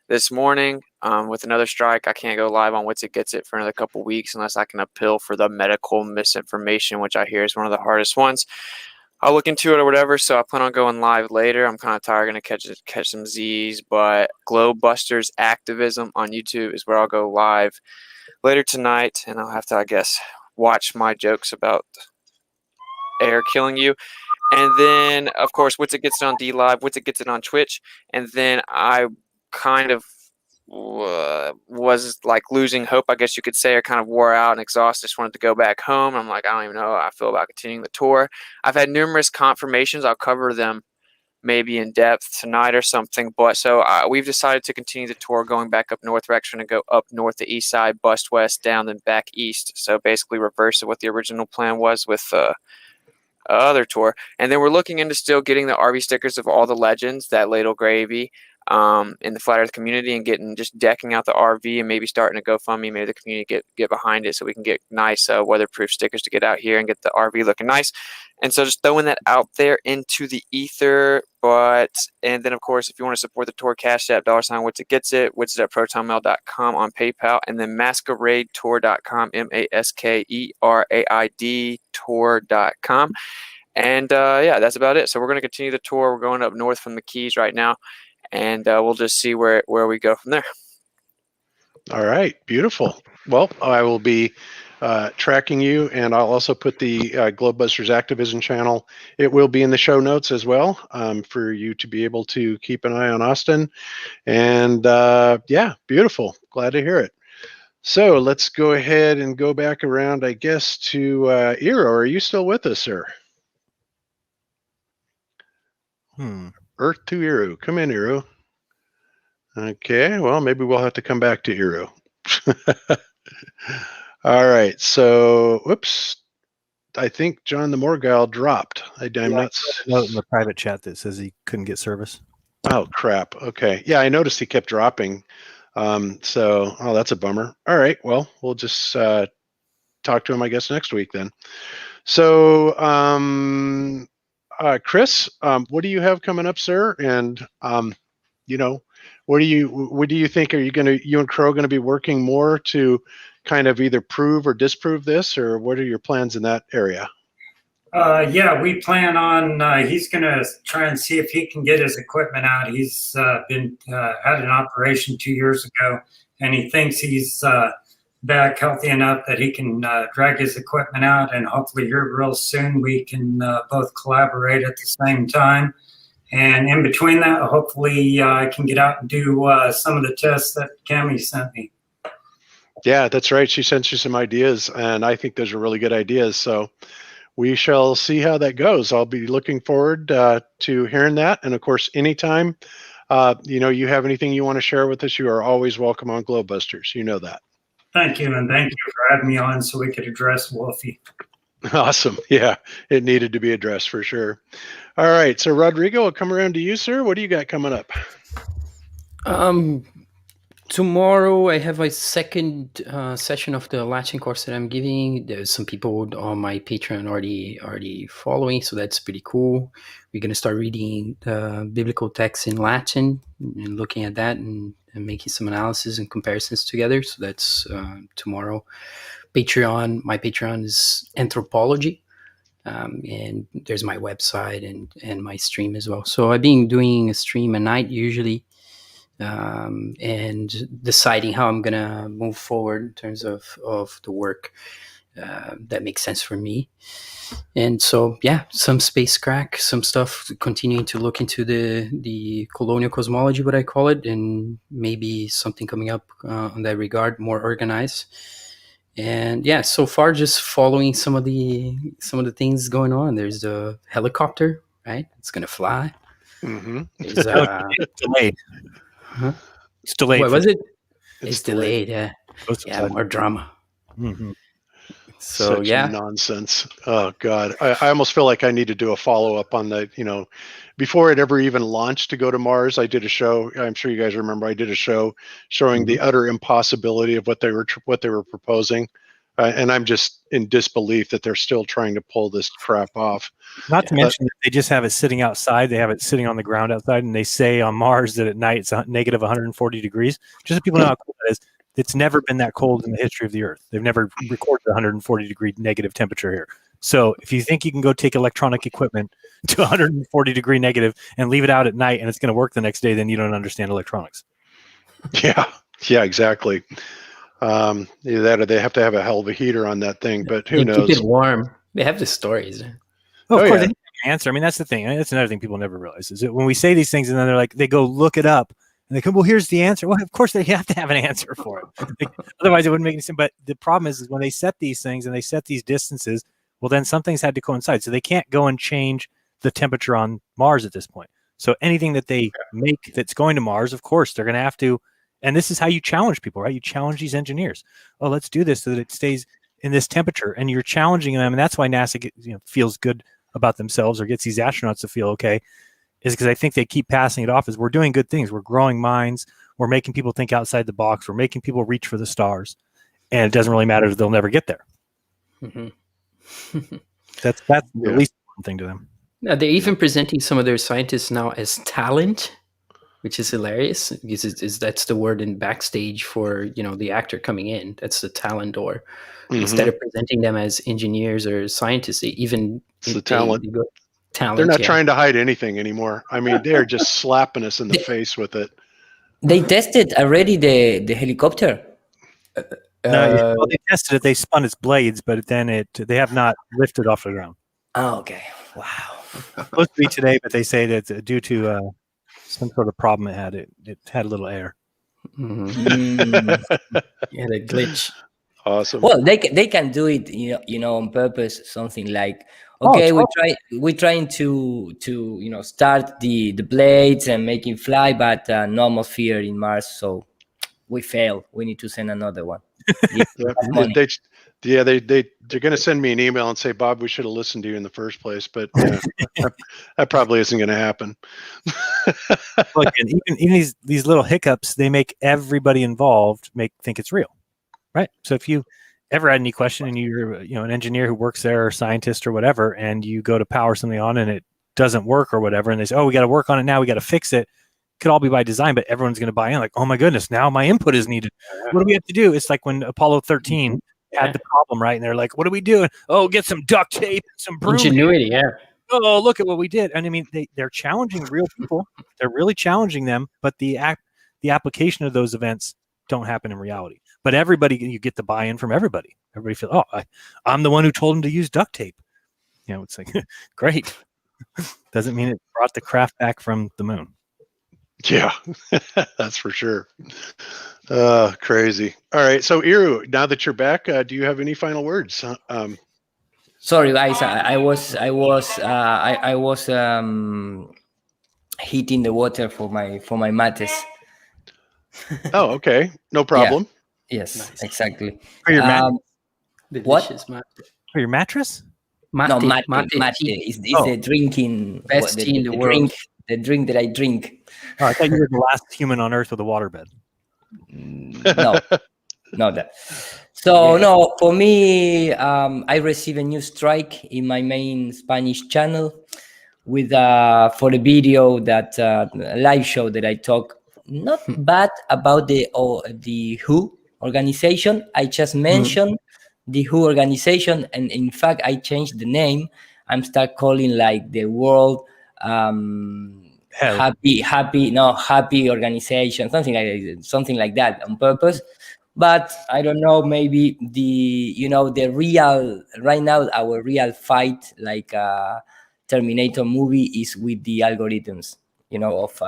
this morning with another strike. I can't go live on Witsit Gets It for another couple weeks unless I can appeal for the medical misinformation, which I hear is one of the hardest ones. I'll look into it or whatever, so I plan on going live later. I'm kind of tired, going to catch some Z's, but GLOBEBUSTERS Activism on YouTube is where I'll go live later tonight, and I'll have to, I guess, watch my jokes about air killing you. And then, of course, Witsit Gets It on DLive, Witsit Gets It on Twitch, and then I kind of was like losing hope, I guess you could say, or kind of wore out and exhausted. Just wanted to go back home. I'm like, I don't even know how I feel about continuing the tour. I've had numerous confirmations. I'll cover them maybe in depth tonight or something. But so we've decided to continue the tour, going back up north. We're actually going to go up north, the east side, bust west, down, then back east. So basically reverse of what the original plan was with other tour. And then we're looking into still getting the RV stickers of all the legends, that ladle gravy, in the flat earth community, and just decking out the RV, and maybe starting a GoFundMe, maybe the community get behind it so we can get nice weatherproof stickers to get out here and get the RV looking nice. And so just throwing that out there into the ether. And then of course, if you want to support the tour, Cash App, $ Witsit Gets It, Witsit at protonmail.com on PayPal, and then masqueradetour.com, MASKERAID tour.com. And yeah, that's about it. So we're going to continue the tour. We're going up north from the Keys right now, and we'll just see where we go from there. All right, beautiful. Well, I will be tracking you, and I'll also put the GLOBEBUSTERS Activism channel. It will be in the show notes as well, for you to be able to keep an eye on Austin. And yeah, beautiful. Glad to hear it. So let's go ahead and go back around, I guess, to Eero. Are you still with us, sir? Earth to Eero. Come in, Eero. Okay, well, maybe we'll have to come back to Eero. All right, so, whoops. I think John the Morgile dropped. I'm not note in the private chat that says he couldn't get service. Oh, crap. Okay. Yeah, I noticed he kept dropping. So, oh, that's a bummer. All right, well, we'll just talk to him, I guess, next week then. So, Chris, what do you have coming up, sir? And what do you think? Are you and Crow going to be working more to kind of either prove or disprove this, or what are your plans in that area? Yeah, we plan on, he's going to try and see if he can get his equipment out. He's been had an operation 2 years ago, and he thinks he's back healthy enough that he can drag his equipment out, and hopefully here real soon we can both collaborate at the same time. And in between that, hopefully I can get out and do some of the tests that Cami sent me. Yeah, that's right. She sent you some ideas, and I think those are really good ideas. So we shall see how that goes. I'll be looking forward to hearing that. And of course, anytime you have anything you want to share with us, you are always welcome on GLOBEBUSTERS. You know that. Thank you, and thank you for having me on so we could address Wolfie. Awesome. Yeah, it needed to be addressed for sure. All right, so Rodrigo, I'll come around to you, sir. What do you got coming up? Tomorrow I have a second session of the Latin course that I'm giving. There's some people on my Patreon already following, so that's pretty cool. We're going to start reading biblical texts in Latin and looking at that and making some analysis and comparisons together. So that's tomorrow. Patreon, my Patreon is anthropology, and there's my website and my stream as well. So I've been doing a stream at night usually, and deciding how I'm gonna move forward in terms of the work that makes sense for me. And so, yeah, some space crack, some stuff, continuing to look into the colonial cosmology, what I call it, and maybe something coming up on that regard, more organized. And yeah, so far just following some of the things going on. There's the helicopter, right? It's gonna fly. Mm-hmm. It's delayed. Huh? It's delayed. What was it? It's delayed. Yeah. Yeah. More drama. Mm-hmm. So Such yeah, nonsense. Oh God, I almost feel like I need to do a follow up on the, before it ever even launched to go to Mars. I did a show. I'm sure you guys remember. I did a show showing the utter impossibility of what they were proposing, and I'm just in disbelief that they're still trying to pull this crap off. Not to mention that they just have it sitting outside. They have it sitting on the ground outside, and they say on Mars that at night it's negative 140 degrees. Just so people know how cool that is. It's never been that cold in the history of the Earth. They've never recorded 140 degree negative temperature here. So if you think you can go take electronic equipment to 140 degree negative and leave it out at night and it's going to work the next day, then you don't understand electronics. Yeah, exactly. Either that or they have to have a hell of a heater on that thing, but who knows? Keep it warm. They have the stories. Oh, of course, they have an answer. I mean, that's the thing. That's another thing people never realize is that when we say these things and then they're like, they go look it up. And they come, well, here's the answer. Well, of course they have to have an answer for it. Otherwise, it wouldn't make any sense. But the problem is when they set these things and they set these distances, well, then some things had to coincide. So they can't go and change the temperature on Mars at this point. So anything that they make that's going to Mars, of course, they're going to have to. And this is how you challenge people, right? You challenge these engineers. Oh, let's do this so that it stays in this temperature. And you're challenging them. And that's why NASA feels good about themselves or gets these astronauts to feel okay. Is because I think they keep passing it off as we're doing good things. We're growing minds. We're making people think outside the box. We're making people reach for the stars. And it doesn't really matter if they'll never get there. Mm-hmm. That's the least important thing to them. Now, they're even presenting some of their scientists now as talent, which is hilarious because that's the word in backstage for, the actor coming in. That's the talent door. Mm-hmm. Instead of presenting them as engineers or scientists, they even... It's the talent. Talent, they're not trying to hide anything anymore. I mean, they're just slapping us in the face with it. They tested already the helicopter. No, they tested it. They spun its blades, but then they have not lifted off the ground. Oh, okay. Wow. Supposed to be today, but they say that due to some sort of problem it had a little air. Mm-hmm. Yeah, the glitch. Awesome. Well, they can do it, on purpose. Something like, okay, we're trying to start the blades and making fly, but no atmosphere in Mars, so we fail. We need to send another one. They're going to send me an email and say, Bob, we should have listened to you in the first place, but that probably isn't going to happen. Look, and even these little hiccups, they make everybody involved think it's real, right? So if you ever had any question and you're an engineer who works there or scientist or whatever, and you go to power something on and it doesn't work or whatever, and they say, oh, we got to work on it now, we got to fix it. could all be by design, but everyone's going to buy in. Like, oh my goodness, now my input is needed. What do we have to do? It's like when Apollo 13 had the problem, right? And they're like, what do we do? Oh, get some duct tape and some broom. Ingenuity, yeah. Oh, look at what we did. And I mean, they're challenging real people. They're really challenging them, but the application of those events don't happen in reality. But everybody, you get the buy-in from everybody. Everybody feels, oh, I'm the one who told him to use duct tape. You know, it's like, great. Doesn't mean it brought the craft back from the moon. Yeah, that's for sure. Crazy. All right. So Iru, now that you're back, do you have any final words? Sorry, guys. I was heating the water for my mates. Oh, okay. No problem. Yeah. Yes, exactly. For your what? For your mattress? No, mate is the drinking best tea in the world. The drink that I drink. Oh, I thought you were the last human on Earth with a waterbed. No, not that. So no, for me, I received a new strike in my main Spanish channel with for the video that live show that I talk not bad about the WHO organization. I just mentioned the WHO organization, and in fact, I changed the name. I'm start calling like the World happy organization, something like that on purpose. But I don't know, maybe the real right now our real fight, like Terminator movie, is with the algorithms, of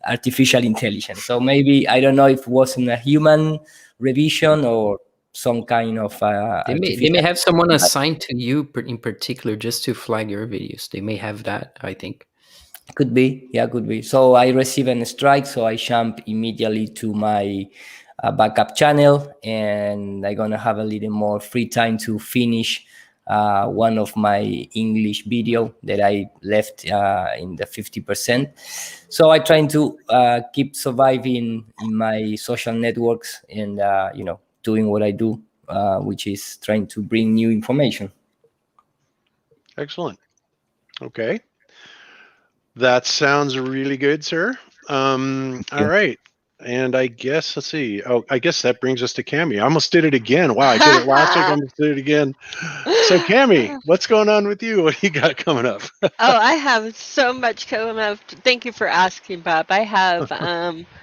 artificial intelligence. So maybe I don't know if it wasn't a human revision or some kind of they may have someone assigned to you in particular just to flag your videos. They may have that, I think. Could be. So I received a strike, so I jump immediately to my backup channel, and I'm gonna have a little more free time to finish one of my English video that I left in the 50%. So I'm trying to keep surviving in my social networks and doing what I do, which is trying to bring new information. Excellent. Okay. That sounds really good, sir. All right. And I guess, let's see. Oh, I guess that brings us to Cami. I almost did it again. Wow, I did it last week. I almost did it again. So Cami, what's going on with you? What do you got coming up? Oh, I have so much coming up. Thank you for asking, Bob. I have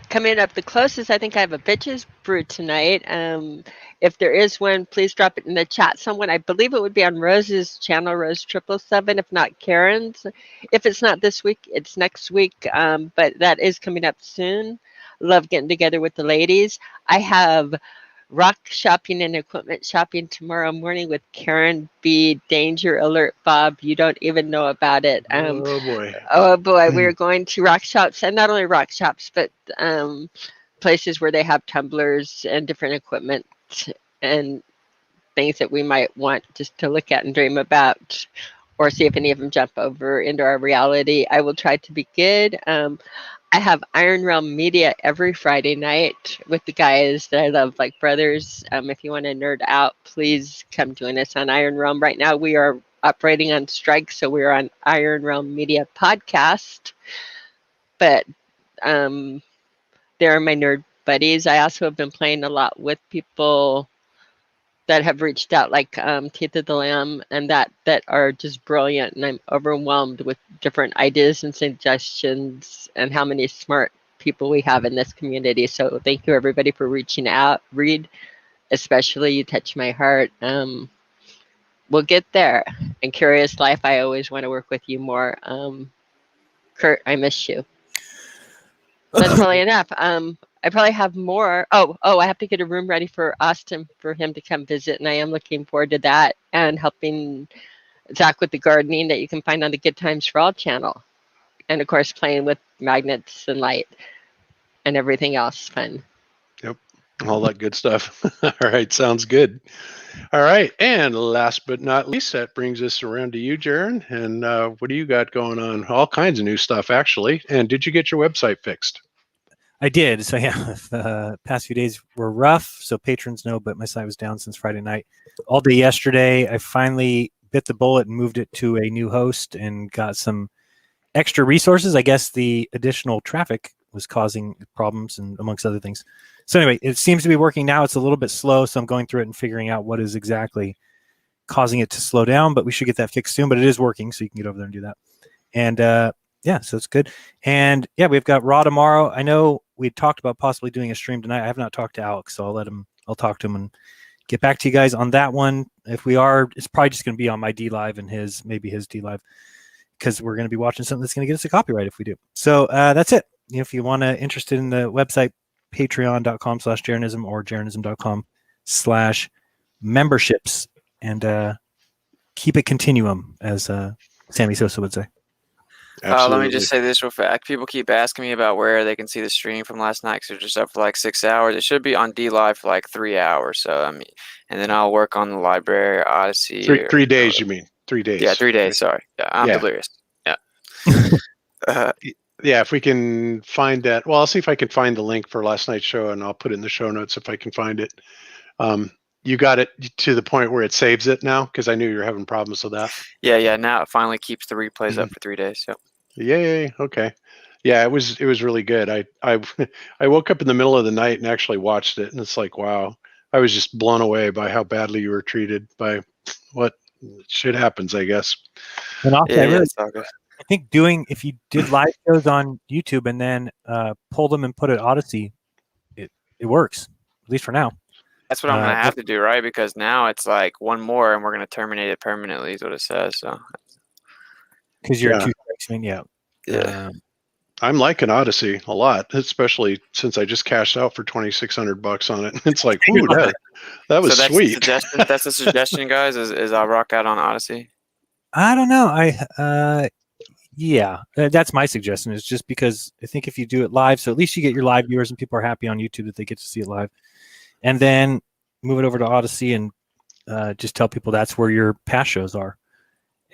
coming up the closest. I think I have a bitches brew tonight. If there is one, please drop it in the chat. Someone, I believe it would be on Rose's channel, Rose777, if not Karen's. If it's not this week, it's next week. But that is coming up soon. Love getting together with the ladies. I have rock shopping and equipment shopping tomorrow morning with Karen B. Danger alert, Bob. You don't even know about it. Oh boy. Oh boy. We're going to rock shops, and not only rock shops, but places where they have tumblers and different equipment and things that we might want just to look at and dream about, or see if any of them jump over into our reality. I will try to be good. I have Iron Realm Media every Friday night with the guys that I love like brothers. If you want to nerd out, please come join us on Iron Realm. Right now we are operating on strike, so we're on Iron Realm Media podcast. But they're my nerd buddies. I also have been playing a lot with people that have reached out, like Teeth of the Lamb, and that are just brilliant, and I'm overwhelmed with different ideas and suggestions and how many smart people we have in this community. So thank you everybody for reaching out. Reed, especially, you touch my heart. We'll get there. And Curious Life, I always want to work with you more. Kurt, I miss you. That's probably enough. I probably have more. Oh, I have to get a room ready for Austin for him to come visit, and I am looking forward to that, and helping Zach with the gardening that you can find on the Good Times for All channel, and of course playing with magnets and light and everything else fun. Yep, all that good stuff. All right, sounds good. All right, and last but not least, that brings us around to you, Jeran. And what do you got going on? All kinds of new stuff, actually. And did you get your website fixed? I did. So yeah, the past few days were rough, so patrons know, but my site was down since Friday night. All day yesterday, I finally bit the bullet and moved it to a new host and got some extra resources. I guess the additional traffic was causing problems and amongst other things. So anyway, it seems to be working now. It's a little bit slow, so I'm going through it and figuring out what is exactly causing it to slow down, but we should get that fixed soon. But it is working, so you can get over there and do that. And yeah, so it's good. And yeah, we've got Raw tomorrow. I know we talked about possibly doing a stream tonight. I have not talked to Alex, so I'll talk to him and get back to you guys on that one. If we are, it's probably just going to be on my D Live and maybe his D Live, because we're going to be watching something that's going to get us a copyright if we do. So that's it. If you want to interested in the website, patreon.com/Jeranism or Jeranism.com/memberships, and keep it continuum, as Sammy Sosa would say. Let me just say this real fast. People keep asking me about where they can see the stream from last night because they're just up for like 6 hours. It should be on D Live for like 3 hours. So I mean, and then I'll work on the library, Odyssey. 3 days, you mean? 3 days. Yeah, 3 days. Sorry. Yeah, I'm delirious. Yeah. Yeah, if we can find that. Well, I'll see if I can find the link for last night's show, and I'll put it in the show notes if I can find it. You got it to the point where it saves it now, because I knew you were having problems with that. Yeah. Now it finally keeps the replays up for 3 days. Yep. Yay! Okay. Yeah, it was really good. I woke up in the middle of the night and actually watched it, and it's like, wow, I was just blown away by how badly you were treated by what shit happens, I guess. And also, I think if you did live shows on YouTube and then pull them and put it Odyssey, it works, at least for now. That's what I'm gonna have to do, right? Because now it's like one more, and we're gonna terminate it permanently. Is what it says. So, because you're 2 strikes, I mean, yeah. I'm liking Odyssey a lot, especially since I just cashed out for $2,600 on it. It's like, ooh, that was sweet. That's the suggestion, guys. Is I'll rock out on Odyssey. I don't know. Yeah, that's my suggestion. Is just because I think if you do it live, so at least you get your live viewers and people are happy on YouTube that they get to see it live, and then move it over to Odyssey and just tell people that's where your past shows are.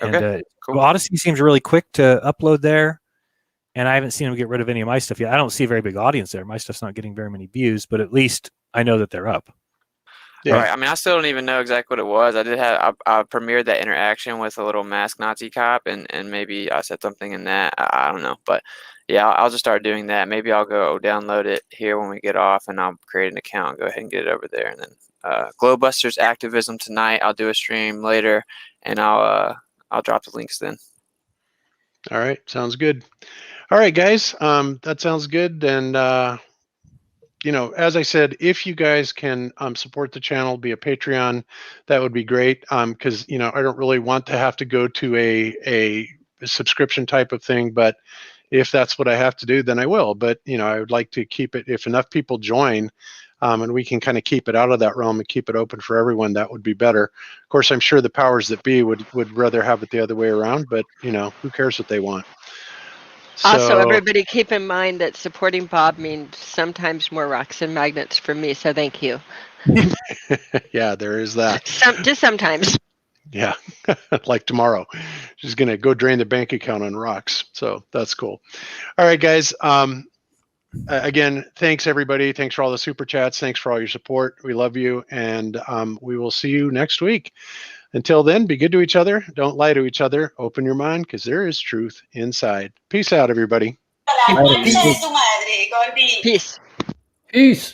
And cool. Well, Odyssey seems really quick to upload there, and I haven't seen them get rid of any of my stuff yet. I don't see a very big audience there. My stuff's not getting very many views, but at least I know that they're up. Yeah. Right. I mean, I still don't even know exactly what it was. I did have I premiered that interaction with a little masked Nazi cop, and maybe I said something in that. I don't know, but yeah, I'll just start doing that. Maybe I'll go download it here when we get off, and I'll create an account and go ahead and get it over there. And then GLOBEBUSTERS Activism tonight. I'll do a stream later, and I'll drop the links then. All right, sounds good. All right, guys, that sounds good. And you know, as I said, if you guys can support the channel via Patreon, that would be great. Because you know, I don't really want to have to go to a subscription type of thing, but if that's what I have to do, then I will. But you know, I would like to keep it, if enough people join, and we can kind of keep it out of that realm and keep it open for everyone, that would be better. Of course, I'm sure the powers that be would rather have it the other way around, but you know, who cares what they want? Also, everybody keep in mind that supporting Bob means sometimes more rocks and magnets for me, so thank you. Yeah, there is that. Just sometimes. Yeah, like tomorrow. She's going to go drain the bank account on rocks, so that's cool. All right, guys. Again, thanks, everybody. Thanks for all the super chats. Thanks for all your support. We love you, and we will see you next week. Until then, be good to each other. Don't lie to each other. Open your mind, because there is truth inside. Peace out, everybody. Peace. Peace.